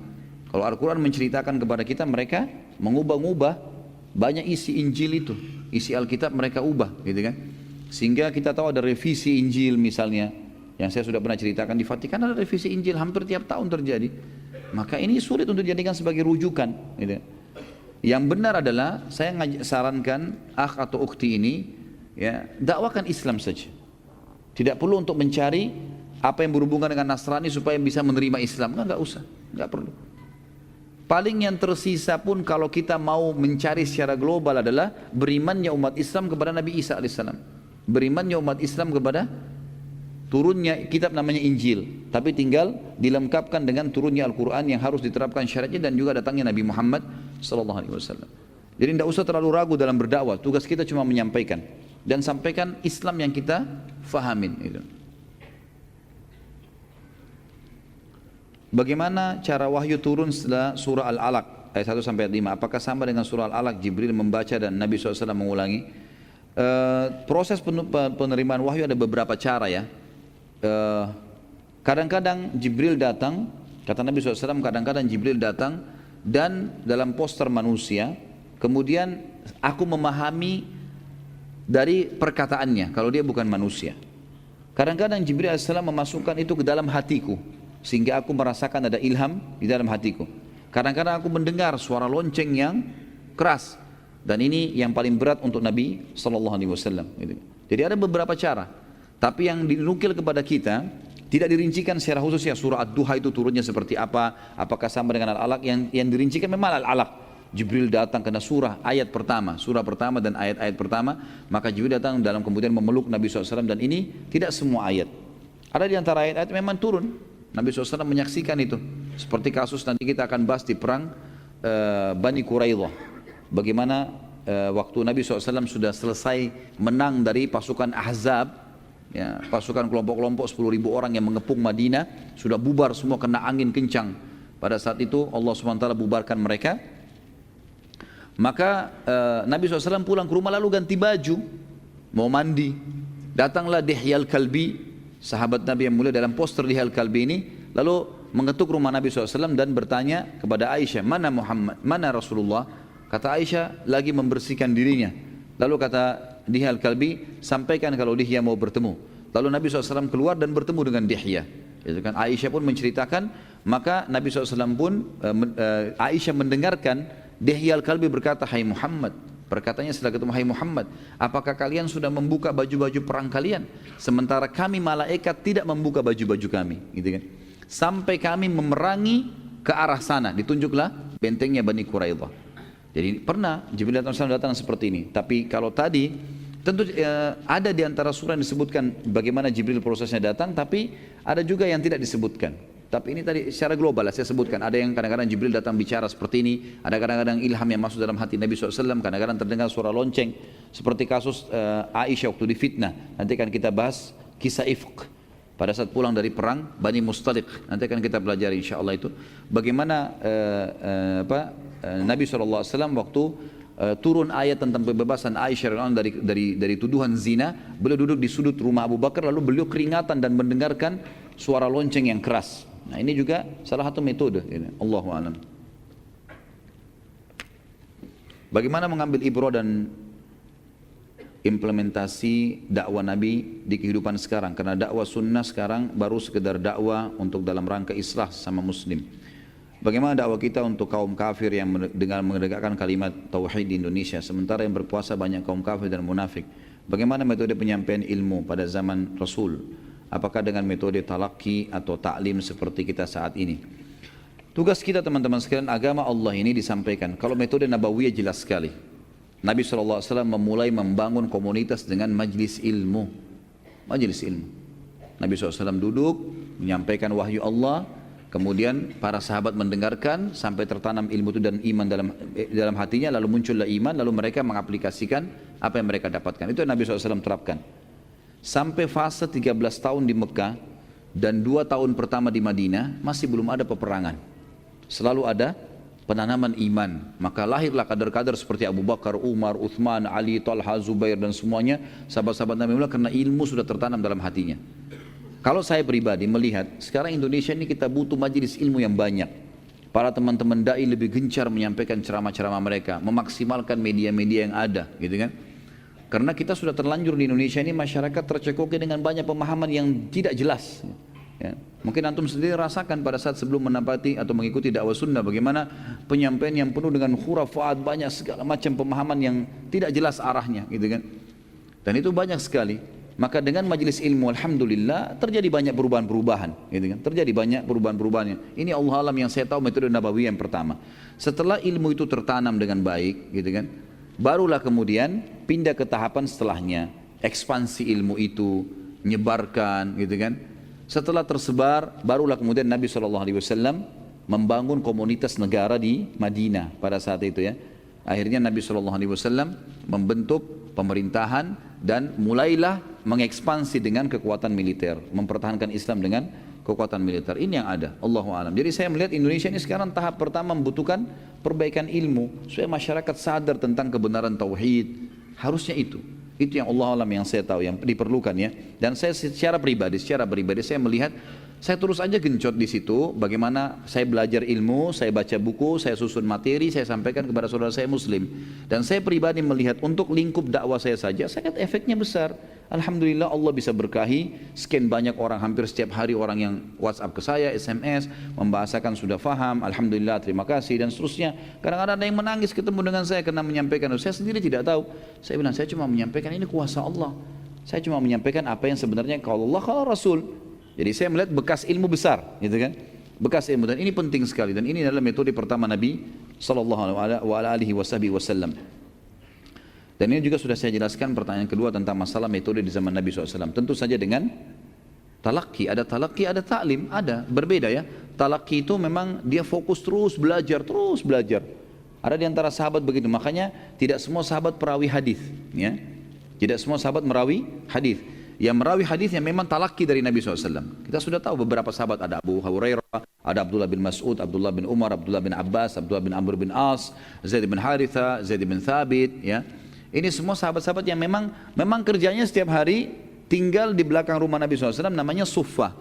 Kalau Al-Quran menceritakan kepada kita mereka mengubah-ubah banyak isi Injil itu, isi Alkitab mereka ubah, gitu kan? Sehingga kita tahu ada revisi Injil misalnya. Yang saya sudah pernah ceritakan di Vatikan ada revisi Injil hampir tiap tahun terjadi. Maka ini sulit untuk dijadikan sebagai rujukan, gitu. Yang benar adalah saya sarankan akh atau ukhti ini ya dakwakan Islam saja. Tidak perlu untuk mencari apa yang berhubungan dengan Nasrani supaya bisa menerima Islam. Enggak usah, enggak perlu. Paling yang tersisa pun kalau kita mau mencari secara global adalah berimannya umat Islam kepada Nabi Isa alaihissalam. Berimannya umat Islam kepada turunnya kitab namanya Injil. Tapi tinggal dilengkapkan dengan turunnya Al-Quran yang harus diterapkan syariatnya dan juga datangnya Nabi Muhammad SAW. Jadi tidak usah terlalu ragu dalam berdakwah. Tugas kita cuma menyampaikan. Dan sampaikan Islam yang kita fahamin. Gitu. Bagaimana cara wahyu turun setelah surah Al-Alaq ayat 1 sampai 5? Apakah sama dengan surah Al-Alaq, Jibril membaca dan Nabi SAW mengulangi? Proses penerimaan wahyu ada beberapa cara ya. Kadang-kadang Jibril datang, kata Nabi SAW, kadang-kadang Jibril datang dan dalam poster manusia, kemudian aku memahami dari perkataannya kalau dia bukan manusia. Kadang-kadang Jibril AS memasukkan itu ke dalam hatiku sehingga aku merasakan ada ilham di dalam hatiku. Kadang-kadang aku mendengar suara lonceng yang keras dan ini yang paling berat untuk Nabi SAW. Jadi ada beberapa cara, tapi yang dinukil kepada kita tidak dirincikan secara khusus ya surah Ad-Duha itu turunnya seperti apa, apakah sama dengan Al-Alaq. Yang dirincikan memang Al-Alaq. Jibril datang karena surah pertama dan ayat-ayat pertama, maka Jibril datang dalam kemudian memeluk Nabi SAW dan ini tidak semua ayat. Ada di antara ayat-ayat memang turun, Nabi SAW menyaksikan itu. Seperti kasus nanti kita akan bahas di perang Bani Quraidah. Bagaimana waktu Nabi SAW sudah selesai menang dari pasukan Ahzab, ya, pasukan kelompok-kelompok 10.000 orang yang mengepung Madinah, sudah bubar semua kena angin kencang. Pada saat itu Allah SWT bubarkan mereka. Maka Nabi SAW pulang ke rumah lalu ganti baju, mau mandi. Datanglah Dihyal Kalbi, sahabat Nabi yang mulia dalam poster Dihyal Kalbi ini, lalu mengetuk rumah Nabi SAW dan bertanya kepada Aisyah, mana Muhammad, mana Rasulullah? Kata Aisyah, lagi membersihkan dirinya. Lalu kata Dihyal Kalbi, sampaikan kalau Dihya mau bertemu. Lalu Nabi SAW keluar dan bertemu dengan Dihya. Itu kan Aisyah pun menceritakan, maka Nabi SAW pun Aisyah mendengarkan Dihya Al-Kalbi berkata, hai Muhammad, perkataannya setelah ketemu, hai Muhammad, apakah kalian sudah membuka baju-baju perang kalian? Sementara kami malaikat tidak membuka baju-baju kami, gitu kan? Sampai kami memerangi ke arah sana, ditunjuklah bentengnya Bani Quraidah. Jadi pernah Jibril datang seperti ini. Tapi kalau tadi, tentu ada di antara surah yang disebutkan bagaimana Jibril prosesnya datang, tapi ada juga yang tidak disebutkan. Tapi ini tadi secara global saya sebutkan. Ada yang kadang-kadang Jibril datang bicara seperti ini. Ada kadang-kadang ilham yang masuk dalam hati Nabi SAW. Kadang-kadang terdengar suara lonceng. Seperti kasus Aisyah waktu difitnah. Nanti akan kita bahas kisah ifq. Pada saat pulang dari perang Bani Mustaliq. Nanti akan kita pelajari insyaAllah itu. Bagaimana Nabi SAW waktu turun ayat tentang pembebasan Aisyah dari tuduhan zina. Beliau duduk di sudut rumah Abu Bakar. Lalu beliau keringatan dan mendengarkan suara lonceng yang keras. Nah ini juga salah satu metode. Allahu a'lam. Bagaimana mengambil ibrah dan implementasi dakwah Nabi di kehidupan sekarang? Karena dakwah sunnah sekarang baru sekedar dakwah untuk dalam rangka islah sama muslim. Bagaimana dakwah kita untuk kaum kafir yang dengan menegakkan kalimat tauhid di Indonesia, sementara yang berpuasa banyak kaum kafir dan munafik? Bagaimana metode penyampaian ilmu pada zaman Rasul? Apakah dengan metode talaki atau taklim seperti kita saat ini? Tugas kita teman-teman sekalian, agama Allah ini disampaikan. Kalau metode Nabawiyah jelas sekali. Nabi SAW memulai membangun komunitas dengan majlis ilmu. Majlis ilmu. Nabi SAW duduk, menyampaikan wahyu Allah, kemudian para sahabat mendengarkan sampai tertanam ilmu itu dan iman dalam hatinya, lalu muncullah iman, lalu mereka mengaplikasikan apa yang mereka dapatkan. Itu yang Nabi SAW terapkan. Sampai fase 13 tahun di Mekah dan 2 tahun pertama di Madinah masih belum ada peperangan. Selalu ada penanaman iman. Maka lahirlah kader-kader seperti Abu Bakar, Umar, Uthman, Ali, Talha, Zubair dan semuanya sahabat-sahabat Nabi Muhammad karena ilmu sudah tertanam dalam hatinya. Kalau saya pribadi melihat sekarang Indonesia ini kita butuh majelis ilmu yang banyak. Para teman-teman dai lebih gencar menyampaikan ceramah-ceramah mereka, memaksimalkan media-media yang ada, gitu kan? Karena kita sudah terlanjur di Indonesia ini masyarakat tercekoki dengan banyak pemahaman yang tidak jelas. Ya. Mungkin antum sendiri rasakan pada saat sebelum menempati atau mengikuti dakwah sunnah bagaimana penyampaian yang penuh dengan khurafat, banyak segala macam pemahaman yang tidak jelas arahnya, gitu kan. Dan itu banyak sekali. Maka dengan majelis ilmu alhamdulillah terjadi banyak perubahan-perubahan, gitu kan? Terjadi banyak perubahan-perubahan. Ini Allah alam yang saya tahu metode Nabawi yang pertama. Setelah ilmu itu tertanam dengan baik, gitu kan? Barulah kemudian pindah ke tahapan setelahnya, ekspansi ilmu itu, nyebarkan, gitu kan? Setelah tersebar, barulah kemudian Nabi SAW membangun komunitas negara di Madinah pada saat itu ya. Akhirnya Nabi SAW membentuk pemerintahan dan mulailah mengekspansi dengan kekuatan militer, mempertahankan Islam dengan kekuatan militer. Ini yang ada, Allahu a'lam. Jadi saya melihat Indonesia ini sekarang tahap pertama membutuhkan perbaikan ilmu supaya masyarakat sadar tentang kebenaran tauhid. Harusnya itu yang Allah alam yang saya tahu yang diperlukan ya. Dan saya secara pribadi saya melihat saya terus aja gencot di situ bagaimana saya belajar ilmu, saya baca buku, saya susun materi, saya sampaikan kepada saudara saya muslim. Dan saya pribadi melihat untuk lingkup dakwah saya saja, saya lihat efeknya besar. Alhamdulillah Allah bisa berkahi, sekian banyak orang, hampir setiap hari orang yang WhatsApp ke saya, SMS, membahasakan sudah faham, Alhamdulillah terima kasih dan seterusnya. Kadang-kadang ada yang menangis ketemu dengan saya karena menyampaikan, saya sendiri tidak tahu. Saya bilang, saya cuma menyampaikan ini kuasa Allah. Saya cuma menyampaikan apa yang sebenarnya kalau Allah, kalau Rasul. Jadi saya melihat bekas ilmu besar, gitu kan? Bekas ilmu, dan ini penting sekali. Dan ini adalah metode pertama Nabi SAW. Dan ini juga sudah saya jelaskan pertanyaan kedua tentang masalah metode di zaman Nabi SAW. Tentu saja dengan talaqi, ada ta'lim, ada, berbeda ya. Talaqi itu memang dia fokus terus belajar. Ada di antara sahabat begitu, makanya tidak semua sahabat perawi hadis, ya. Tidak semua sahabat merawi hadis. Yang merawi hadis yang memang talaqi dari Nabi SAW. Kita sudah tahu beberapa sahabat, ada Abu Hurairah, ada Abdullah bin Mas'ud, Abdullah bin Umar, Abdullah bin Abbas, Abdullah bin Amr bin As, Zaid bin Haritha, Zaid bin Thabit, ya. Ini semua sahabat-sahabat yang memang kerjanya setiap hari tinggal di belakang rumah Nabi SAW, namanya Suffah.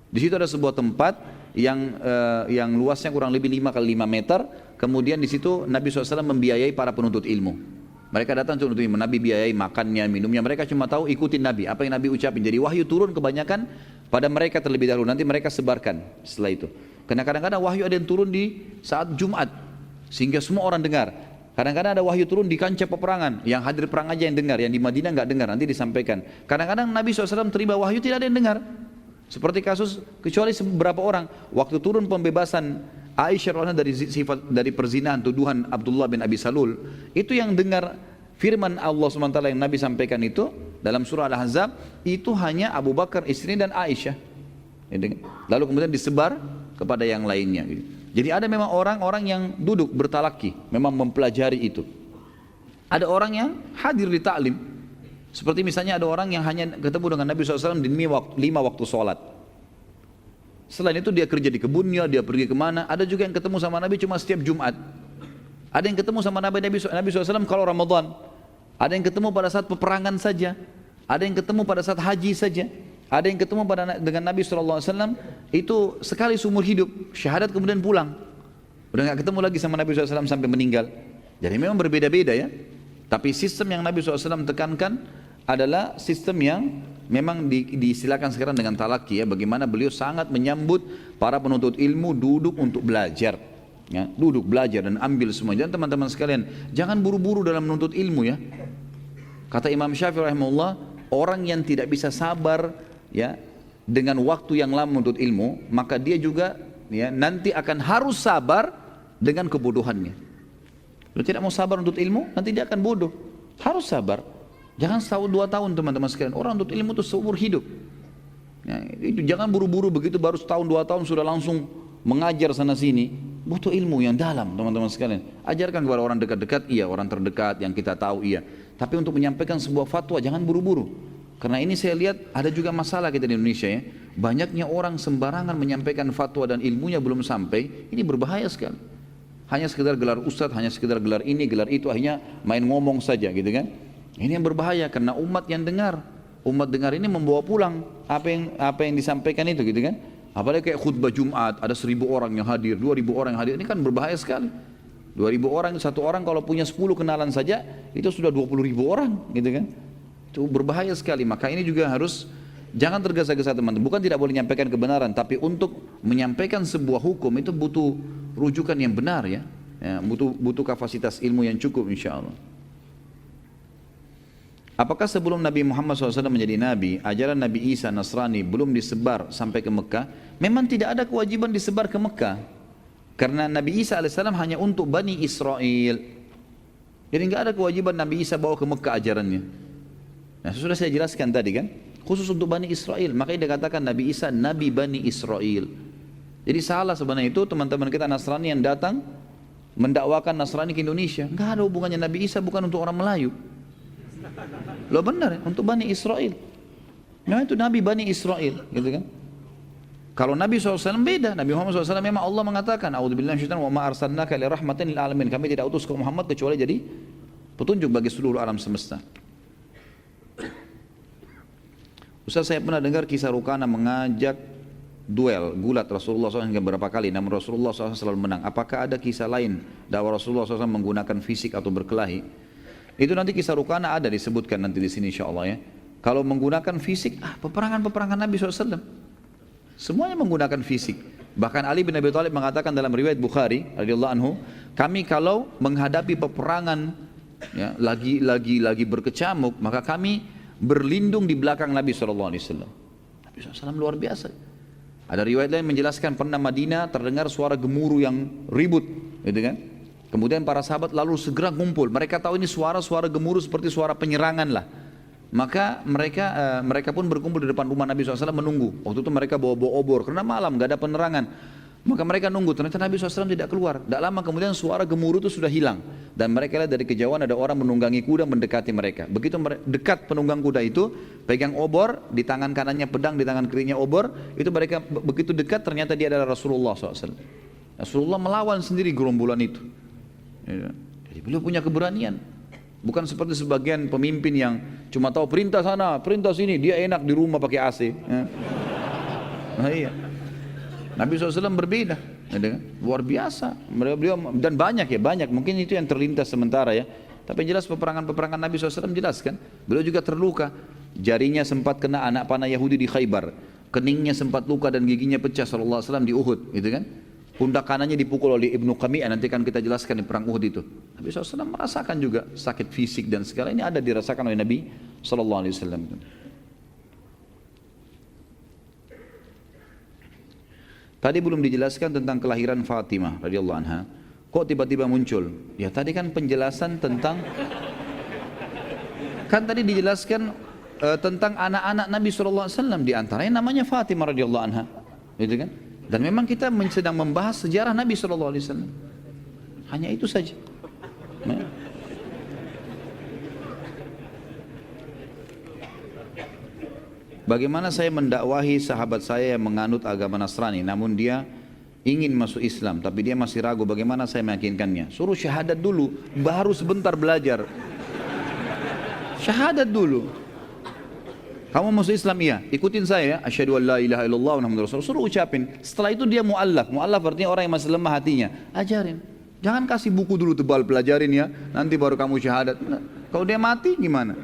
Di situ ada sebuah tempat yang luasnya kurang lebih 5 kali 5 meter. Kemudian di situ Nabi SAW membiayai para penuntut ilmu. Mereka datang untuk ilmu, Nabi biayai makannya, minumnya. Mereka cuma tahu ikutin Nabi, apa yang Nabi ucapin. Jadi wahyu turun kebanyakan pada mereka terlebih dahulu, nanti mereka sebarkan setelah itu. Karena kadang-kadang wahyu ada yang turun di saat Jumat, sehingga semua orang dengar. Kadang-kadang ada wahyu turun di kancah peperangan, yang hadir perang aja yang dengar, yang di Madinah nggak dengar, nanti disampaikan. Kadang-kadang Nabi SAW terima wahyu tidak ada yang dengar. Seperti kasus, kecuali beberapa orang, waktu turun pembebasan Aisyah dari perzinahan tuduhan Abdullah bin Abi Salul, itu yang dengar firman Allah SWT yang Nabi sampaikan itu dalam surah Al-Ahzab, itu hanya Abu Bakar istri dan Aisyah. Lalu kemudian disebar kepada yang lainnya. Jadi ada memang orang-orang yang duduk bertalaki, memang mempelajari itu. Ada orang yang hadir di ta'lim. Seperti misalnya ada orang yang hanya ketemu dengan Nabi SAW di 5 waktu sholat. Selain itu dia kerja di kebunnya, dia pergi kemana. Ada juga yang ketemu sama Nabi cuma setiap Jumat. Ada yang ketemu sama Nabi SAW kalau Ramadan. Ada yang ketemu pada saat peperangan saja. Ada yang ketemu pada saat haji saja. Ada yang ketemu dengan Nabi SAW itu sekali seumur hidup, syahadat kemudian pulang. Udah gak ketemu lagi sama Nabi SAW sampai meninggal. Jadi memang berbeda-beda ya. Tapi sistem yang Nabi SAW tekankan adalah sistem yang memang disilakan sekarang dengan talaki ya. Bagaimana beliau sangat menyambut para penuntut ilmu duduk untuk belajar ya, duduk belajar dan ambil semua. Dan teman-teman sekalian, jangan buru-buru dalam menuntut ilmu ya. Kata Imam Syafi'i rahimahullah, orang yang tidak bisa sabar ya dengan waktu yang lama menuntut ilmu, maka dia juga ya nanti akan harus sabar dengan kebodohannya. Kalau tidak mau sabar untuk ilmu, nanti dia akan bodoh. Harus sabar. Jangan setahun 2 tahun teman-teman sekalian. Orang untuk ilmu itu seumur hidup. Ya, itu jangan buru-buru begitu baru setahun 2 tahun sudah langsung mengajar sana sini. Butuh ilmu yang dalam teman-teman sekalian. Ajarkan kepada orang dekat-dekat, iya, orang terdekat yang kita tahu, iya. Tapi untuk menyampaikan sebuah fatwa jangan buru-buru. Karena ini saya lihat ada juga masalah kita di Indonesia ya. Banyaknya orang sembarangan menyampaikan fatwa dan ilmunya belum sampai. Ini berbahaya sekali. Hanya sekedar gelar ustadz, hanya sekedar gelar ini, gelar itu, hanya main ngomong saja gitu kan. Ini yang berbahaya karena umat yang dengar ini membawa pulang apa yang disampaikan itu gitu kan. Apalagi kayak khutbah Jumat, ada 1.000 orang yang hadir, 2.000 orang yang hadir, ini kan berbahaya sekali. 2.000 orang, satu orang kalau punya 10 kenalan saja, itu sudah 20.000 orang gitu kan. Itu berbahaya sekali, maka ini juga harus, jangan tergesa-gesa teman-teman. Bukan tidak boleh menyampaikan kebenaran, tapi untuk menyampaikan sebuah hukum itu butuh rujukan yang benar ya, butuh kapasitas ilmu yang cukup insya Allah. Apakah sebelum Nabi Muhammad SAW menjadi Nabi, ajaran Nabi Isa Nasrani belum disebar sampai ke Mekah? Memang tidak ada kewajiban disebar ke Mekah. Karena Nabi Isa AS hanya untuk Bani Israel. Jadi nggak ada kewajiban Nabi Isa bawa ke Mekah ajarannya. Nah sudah saya jelaskan tadi kan, khusus untuk Bani Israel. Makanya dikatakan Nabi Isa Nabi Bani Israel. Jadi salah sebenarnya itu teman-teman kita Nasrani yang datang mendakwakan Nasrani ke Indonesia. Nggak ada hubungannya, Nabi Isa bukan untuk orang Melayu. Loh benar ya, untuk Bani Israel. Nah itu Nabi Bani Israel, gitu kan. Kalau Nabi SAW beda. Nabi Muhammad SAW memang Allah mengatakan, A'udzubillahi minasyaitonir rajim, wa ma arsalnaka illa rahmatan lil alamin. Kami tidak utus ke Muhammad kecuali jadi petunjuk bagi seluruh alam semesta. Ustaz, saya pernah dengar kisah Rukana mengajak duel gulat Rasulullah SAW hingga beberapa kali, namun Rasulullah SAW selalu menang. Apakah ada kisah lain dakwah Rasulullah SAW menggunakan fisik atau berkelahi? Itu nanti kisah Rukana ada disebutkan nanti di sini insya Allah ya. Kalau menggunakan fisik, peperangan-peperangan Nabi SAW semuanya menggunakan fisik. Bahkan Ali bin Abi Thalib mengatakan dalam riwayat Bukhari radhiyallahu anhu, kami kalau menghadapi peperangan ya, lagi berkecamuk, maka kami berlindung di belakang Nabi SAW. Nabi SAW luar biasa. Ada riwayat lain menjelaskan pernah Madinah terdengar suara gemuruh yang ribut, gitu kan? Kemudian para sahabat lalu segera ngumpul. Mereka tahu ini suara-suara gemuruh seperti suara penyerangan lah. Maka mereka pun berkumpul di depan rumah Nabi SAW menunggu. Waktu itu mereka bawa-bawa obor karena malam gak ada penerangan. Maka mereka nunggu, ternyata Nabi SAW tidak keluar. Tidak lama kemudian suara gemuruh itu sudah hilang. Dan mereka lihat dari kejauhan ada orang menunggangi kuda mendekati mereka. Begitu dekat penunggang kuda itu, pegang obor, di tangan kanannya pedang, di tangan kirinya obor. Itu mereka begitu dekat ternyata dia adalah Rasulullah SAW. Rasulullah melawan sendiri gerombolan itu. Jadi beliau punya keberanian. Bukan seperti sebagian pemimpin yang cuma tahu perintah sana, perintah sini, dia enak di rumah pakai AC. Nah iya. Nabi SAW berbeda, luar biasa. Beliau dan banyak, mungkin itu yang terlintas sementara ya. Tapi jelas peperangan Nabi SAW jelas kan. Beliau juga terluka, jarinya sempat kena anak panah Yahudi di Khaybar, keningnya sempat luka dan giginya pecah SAW di Uhud, gitu kan. Pundak kanannya dipukul oleh Ibnu Qami'ah, nanti kan kita jelaskan di perang Uhud itu. Nabi SAW merasakan juga sakit fisik dan segala ini ada dirasakan oleh Nabi SAW. Tadi belum dijelaskan tentang kelahiran Fatimah radhiyallahu anha. Kok tiba-tiba muncul? Ya tadi kan penjelasan tentang, kan tadi dijelaskan tentang anak-anak Nabi SAW, di antaranya namanya Fatimah radhiyallahu anha, gitu kan? Dan memang kita sedang membahas sejarah Nabi SAW. Hanya itu saja. Bagaimana saya mendakwahi sahabat saya yang menganut agama Nasrani, namun dia ingin masuk Islam, tapi dia masih ragu, bagaimana saya meyakinkannya? Suruh syahadat dulu, baru sebentar belajar. Syahadat dulu. Kamu masuk Islam, iya, ikutin saya, asyhadu an la ilaha illallah wa muhammadur rasulullah, suruh ucapin. Setelah itu dia mu'allaf artinya orang yang masih lemah hatinya, ajarin. Jangan kasih buku dulu tebal, pelajarin ya, nanti baru kamu syahadat. Nah, kalau dia mati gimana?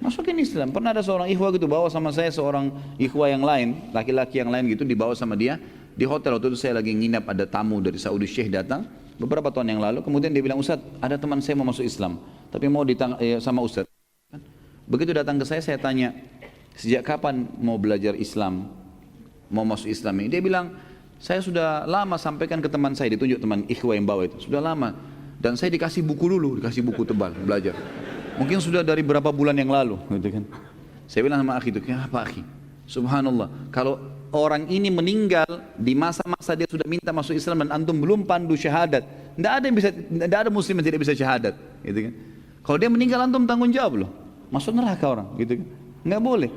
Masukin Islam. Pernah ada seorang ikhwah gitu bawa sama saya seorang ikhwah yang lain, laki-laki yang lain gitu, dibawa sama dia di hotel. Waktu itu saya lagi nginap, ada tamu dari Saudi Syekh datang beberapa tahun yang lalu. Kemudian dia bilang, Ustaz, ada teman saya mau masuk Islam, tapi mau sama Ustaz. Begitu datang ke saya tanya, sejak kapan mau belajar Islam, mau masuk Islam ini? Dia bilang, saya sudah lama sampaikan ke teman saya, ditunjuk teman ikhwah yang bawa itu, sudah lama. Dan saya dikasih buku dulu, dikasih buku tebal, belajar. Mungkin sudah dari berapa bulan yang lalu, gitu kan. Saya bilang sama akhi itu, kenapa akhi? Subhanallah, kalau orang ini meninggal di masa-masa dia sudah minta masuk Islam dan antum belum pandu syahadat, tidak ada muslim yang tidak bisa syahadat, gitu kan. Kalau dia meninggal antum tanggung jawab loh. Masuk neraka orang, gitu kan? Nggak boleh.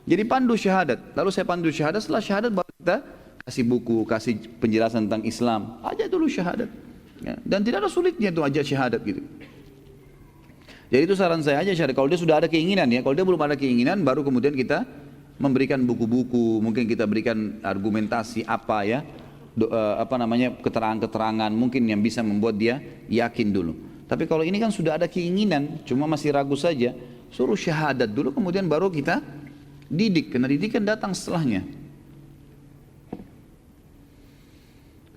Jadi pandu syahadat. Lalu saya pandu syahadat, setelah syahadat baru kita kasih buku, kasih penjelasan tentang Islam. Aja dulu syahadat. Ya. Dan tidak ada sulitnya itu aja syahadat gitu. Jadi itu saran saya aja syahadat. Kalau dia sudah ada keinginan ya, kalau dia belum ada keinginan, baru kemudian kita memberikan buku-buku, mungkin kita berikan argumentasi apa ya, keterangan-keterangan mungkin yang bisa membuat dia yakin dulu. Tapi kalau ini kan sudah ada keinginan, cuma masih ragu saja, suruh syahadat dulu, kemudian baru kita didik, karena didikan datang setelahnya.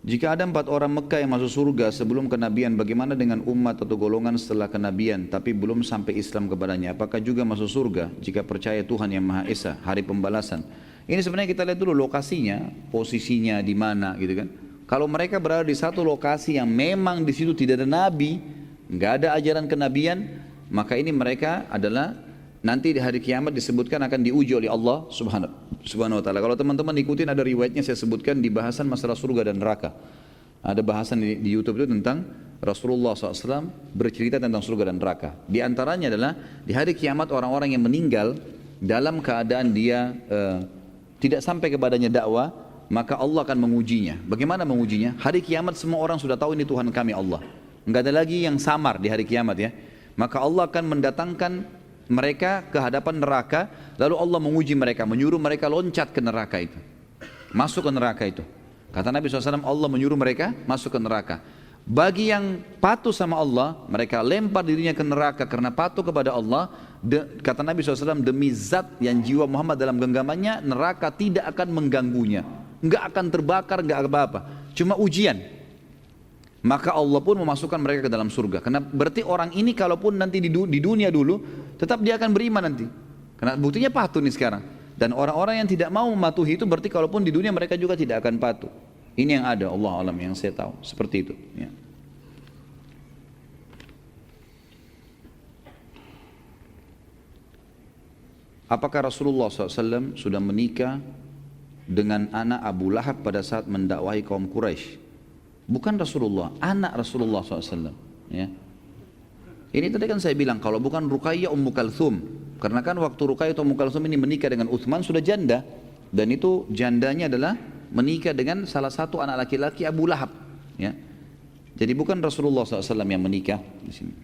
Jika ada 4 orang Mekah yang masuk surga sebelum kenabian, bagaimana dengan umat atau golongan setelah kenabian tapi belum sampai Islam kepadanya? Apakah juga masuk surga jika percaya Tuhan yang Maha Esa, hari pembalasan? Ini sebenarnya kita lihat dulu lokasinya, posisinya di mana gitu kan. Kalau mereka berada di satu lokasi yang memang di situ tidak ada nabi, nggak ada ajaran kenabian, maka ini mereka adalah nanti di hari kiamat disebutkan akan diuji oleh Allah subhanahu wa ta'ala. Kalau teman-teman ikutin ada riwayatnya saya sebutkan di bahasan masalah surga dan neraka. Ada bahasan di YouTube itu tentang Rasulullah SAW bercerita tentang surga dan neraka. Di antaranya adalah di hari kiamat orang-orang yang meninggal dalam keadaan dia tidak sampai kepadanya dakwah, maka Allah akan mengujinya. Bagaimana mengujinya? Hari kiamat semua orang sudah tahu ini Tuhan kami Allah. Enggak ada lagi yang samar di hari kiamat ya. Maka Allah akan mendatangkan mereka ke hadapan neraka, lalu Allah menguji mereka, menyuruh mereka loncat ke neraka itu, masuk ke neraka itu. Kata Nabi SAW, Allah menyuruh mereka masuk ke neraka. Bagi yang patuh sama Allah, mereka lempar dirinya ke neraka karena patuh kepada Allah. Kata Nabi SAW, demi zat yang jiwa Muhammad dalam genggamannya, neraka tidak akan mengganggunya, nggak akan terbakar, nggak apa-apa, cuma ujian. Maka Allah pun memasukkan mereka ke dalam surga. Karena berarti orang ini kalaupun nanti di dunia dulu, tetap dia akan beriman nanti. Karena buktinya patuh nih sekarang. Dan orang-orang yang tidak mau mematuhi itu berarti kalaupun di dunia mereka juga tidak akan patuh. Ini yang ada, Allah alam, yang saya tahu. Seperti itu. Ya. Apakah Rasulullah SAW sudah menikah dengan anak Abu Lahab pada saat mendakwahi kaum Quraisy? Bukan Rasulullah, anak Rasulullah SAW. Ya. Ini tadi kan saya bilang, kalau bukan Ruqayyah Ummu Kalthum. Karena kan waktu Ruqayyah atau Ummu Kalthum ini menikah dengan Uthman sudah janda. Dan itu jandanya adalah menikah dengan salah satu anak laki-laki Abu Lahab. Ya. Jadi bukan Rasulullah SAW yang menikah di sini.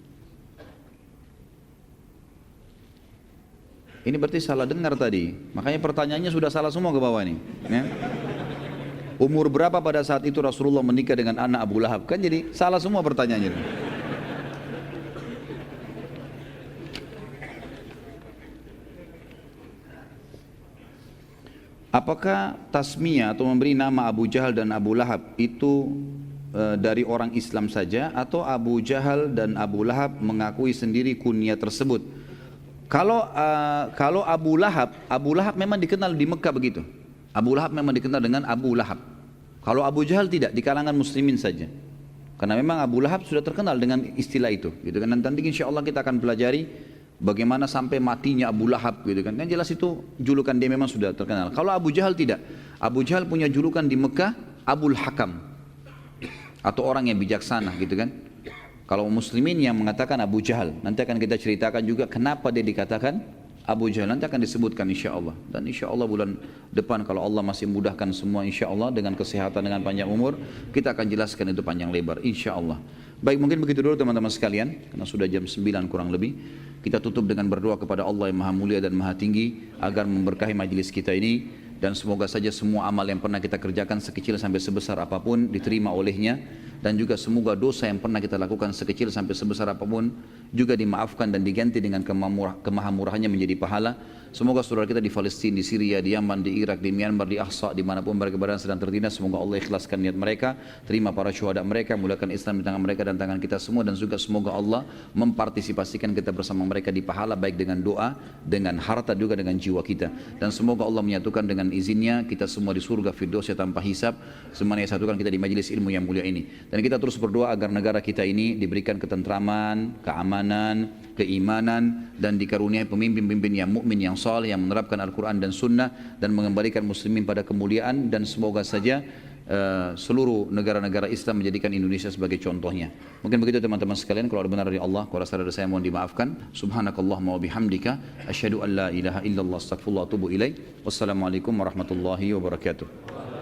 Ini berarti salah dengar tadi. Makanya pertanyaannya sudah salah semua ke bawah nih. Ya. Umur berapa pada saat itu Rasulullah menikah dengan anak Abu Lahab? Kan jadi salah semua pertanyaannya. Apakah tasmiyah atau memberi nama Abu Jahal dan Abu Lahab itu dari orang Islam saja, atau Abu Jahal dan Abu Lahab mengakui sendiri kunyah tersebut? Kalau Abu Lahab memang dikenal di Mekah begitu. Abu Lahab memang dikenal dengan Abu Lahab. Kalau Abu Jahal tidak, di kalangan muslimin saja. Karena memang Abu Lahab sudah terkenal dengan istilah itu, gitu kan. Nanti insya Allah kita akan pelajari bagaimana sampai matinya Abu Lahab, gitu kan. Yang jelas itu julukan dia memang sudah terkenal. Kalau Abu Jahal tidak. Abu Jahal punya julukan di Mekah Abul Hakam, atau orang yang bijaksana, gitu kan. Kalau muslimin yang mengatakan Abu Jahal, nanti akan kita ceritakan juga kenapa dia dikatakan Abu Jahal, nanti akan disebutkan insya Allah. Dan insya Allah bulan depan kalau Allah masih mudahkan semua insya Allah dengan kesehatan, dengan panjang umur, kita akan jelaskan itu panjang lebar insya Allah. Baik, mungkin begitu dulu teman-teman sekalian, karena sudah jam 9 kurang lebih. Kita tutup dengan berdoa kepada Allah yang maha mulia dan maha tinggi agar memberkahi majelis kita ini. Dan semoga saja semua amal yang pernah kita kerjakan sekecil sampai sebesar apapun diterima olehnya. Dan juga semoga dosa yang pernah kita lakukan sekecil sampai sebesar apapun juga dimaafkan dan diganti dengan kemahamurahannya menjadi pahala. Semoga saudara kita di Palestina, di Syria, di Yaman, di Irak, di Myanmar, di Ahsa, dimanapun mereka berada sedang tertindas, semoga Allah ikhlaskan niat mereka, terima para syuhada mereka, mulakan Islam di tangan mereka dan tangan kita semua. Dan juga semoga Allah mempartisipasikan kita bersama mereka di pahala, baik dengan doa, dengan harta, juga dengan jiwa kita. Dan semoga Allah menyatukan dengan izinnya kita semua di surga Firdausnya tanpa hisab. Semuanya satukan kita di majelis ilmu yang mulia ini. Dan kita terus berdoa agar negara kita ini diberikan ketentraman, keamanan, keimanan, dan dikaruniai pemimpin-pemimpin yang mukmin, yang saleh, yang menerapkan Al-Quran dan Sunnah, dan mengembalikan muslimin pada kemuliaan. Dan semoga saja seluruh negara-negara Islam menjadikan Indonesia sebagai contohnya. Mungkin begitu teman-teman sekalian. Kalau ada benar dari Allah, kalau rasa dari saya mohon dimaafkan. Subhanakallahumma wa bihamdika asyhadu an la ilaha illallah astaghfirullah wa atubu ilaik. Wassalamualaikum warahmatullahi wabarakatuh.